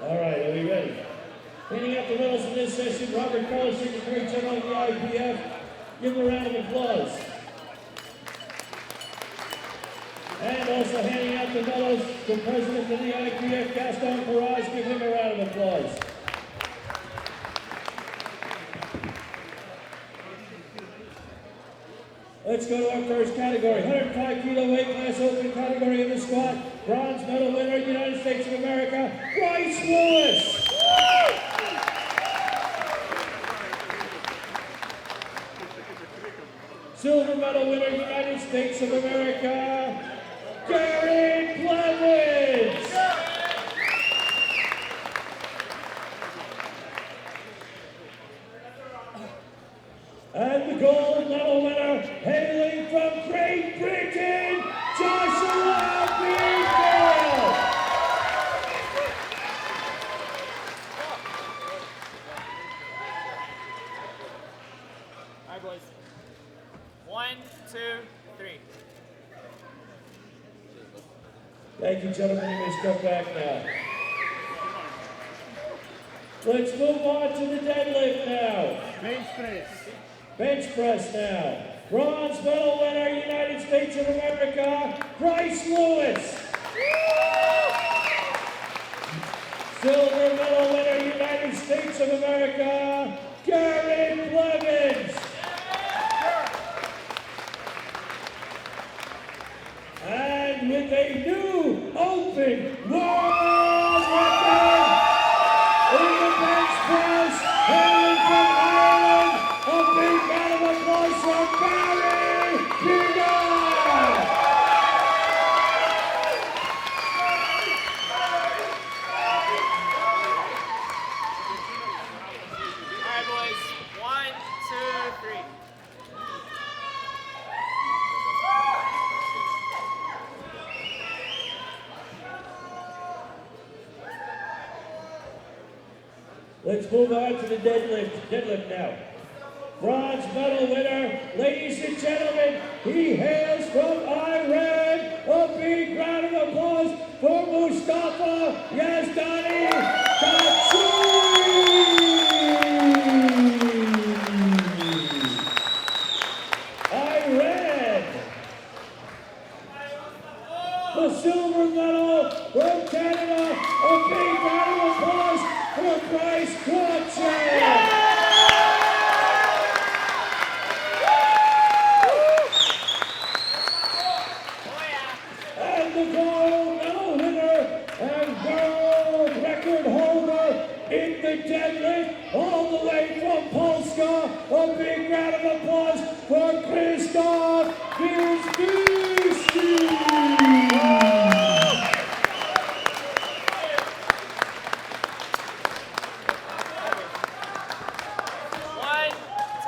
All right, are we ready? Handing out the medals in this session, Robert Collins, Secretary General of the IPF. Give him a round of applause. And also handing out the medals, the President of the IPF, Gaston Perez. Give him a round of applause. Let's go to our first category, 105 kilo weight class open category in the squat. Bronze medal winner, United States of America, Bryce Lewis. Silver medal winner, United States of America, Gary Blevins. And the gold medal winner, hailing from Great Britain, Joshua Beagle. All right, boys. 1, 2, 3. Thank you, gentlemen. You may step back now. Let's move on to the deadlift now. Bench press. Bench press now. Bronze medal winner, United States of America, Bryce Lewis. Silver medal winner, United States of America, Gary Blevins. And with a new open world record in the bench press, hailing from Ireland, a big round of applause for Barry Beagle. All right, boys. 1, 2, 3. Let's move on to the deadlift. Deadlift now. Bronze medal winner, ladies and gentlemen, he hails from Iran. A big round of applause for Mustafa Yazdani Kachoui. Iran. The silver medal from Canada. A big round of applause for Bryce Crutchett. And the gold medal winner and world record holder in the deadlift, all the way from Polska. A big round of applause for Krzysztof Wierzbicki.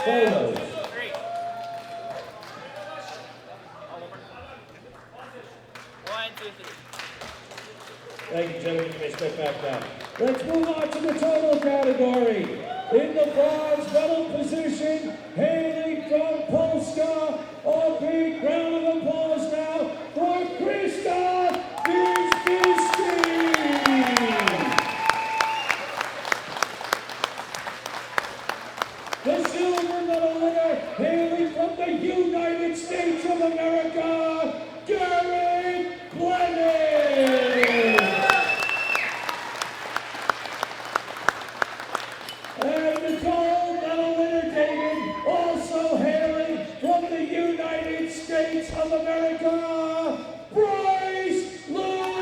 Photos. 3. Oh, 1, 2, 3. Thank you, gentlemen. You may step back down. Let's move on to the total category. In the bronze medal position, hailing from Polska, a big round of applause now for Krzysztof Wierzbicki. The silver medal winner, hailing from the United States of America, Gary Blevins. And the gold medal winner, David, also hailing from the United States of America, Bryce Lewis.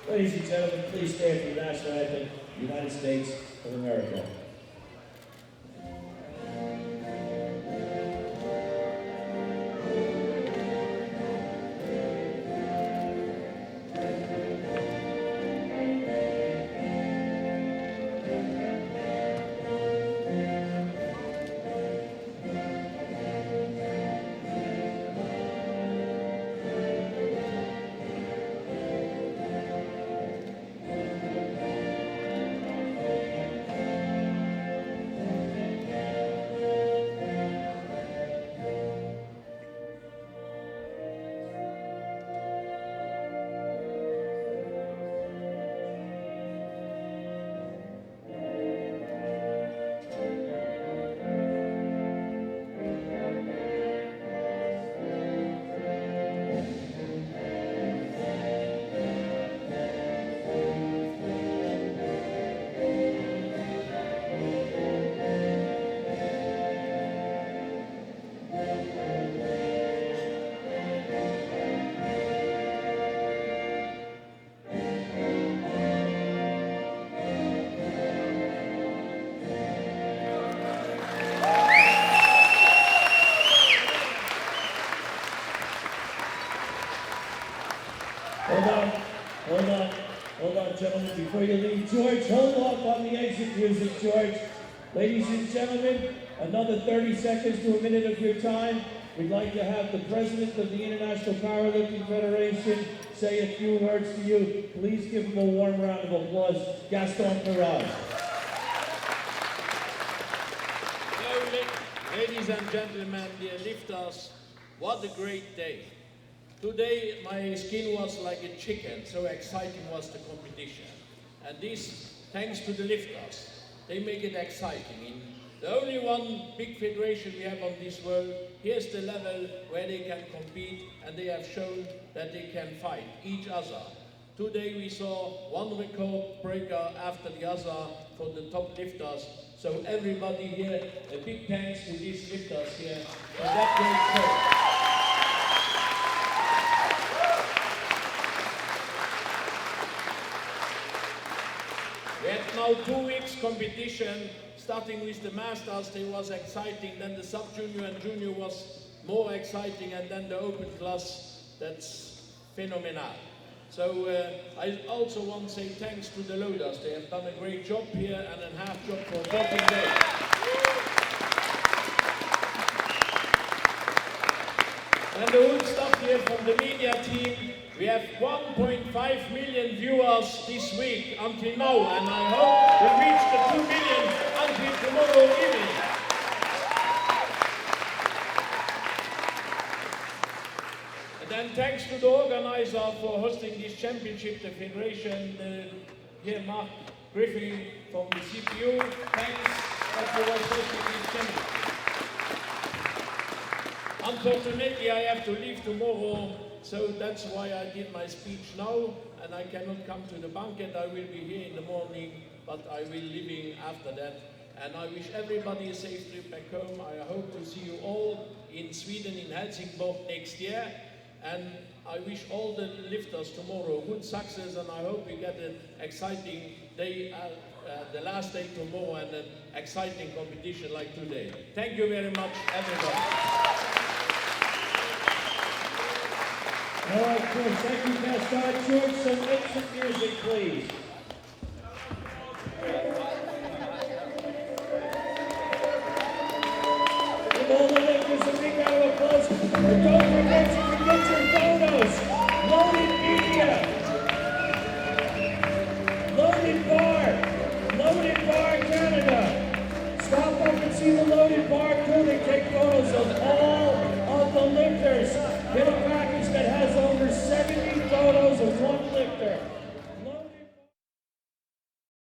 Ladies and gentlemen, please stand for the national anthem, United States of America. before you leave. George, hold off on the exit music, George. Ladies and gentlemen, another 30 seconds to a minute of your time. We'd like to have the president of the International Powerlifting Federation say a few words to you. Please give him a warm round of applause. Gaston Perez. Ladies and gentlemen, dear lifters, what a great day. Today my skin was like a chicken, so exciting was the competition. And this thanks to the lifters. They make it exciting. The only one big federation we have on this world, here's the level where they can compete, and they have shown that they can fight each other. Today we saw one record breaker after the other for the top lifters. So everybody here, a big thanks to these lifters here for that great show. We had now 2 weeks competition, starting with the Masters. They was exciting, then the Sub-Junior and Junior was more exciting, and then the Open class, that's phenomenal. So I also want to say thanks to the loaders. They have done a great job here and a half job for Boxing Day. And the whole stuff here from the media team. We have 1.5 million viewers this week until now, and I hope we reach the 2 million until tomorrow evening. And then thanks to the organizer for hosting this championship, the federation, here Mark Griffin from the CPU. Thanks for hosting this championship. Unfortunately, I have to leave tomorrow, so that's why I did my speech now, and I cannot come to the banquet. I will be here in the morning, but I will leaving after that. And I wish everybody a safe trip back home. I hope to see you all in Sweden, in Helsingborg next year. And I wish all the lifters tomorrow good success, and I hope we get an exciting day, the last day tomorrow, and an exciting competition like today. Thank you very much, everybody. All right, George, thank you, Gaston. George, some exit music, please. Give all the lifters a big round of applause. And don't forget you can get your photos. Loaded Media. Loaded Bar Canada. Stop up and see the Loaded Bar crew. They take photos of all of the lifters. Get a package that has over 70 photos of one lifter.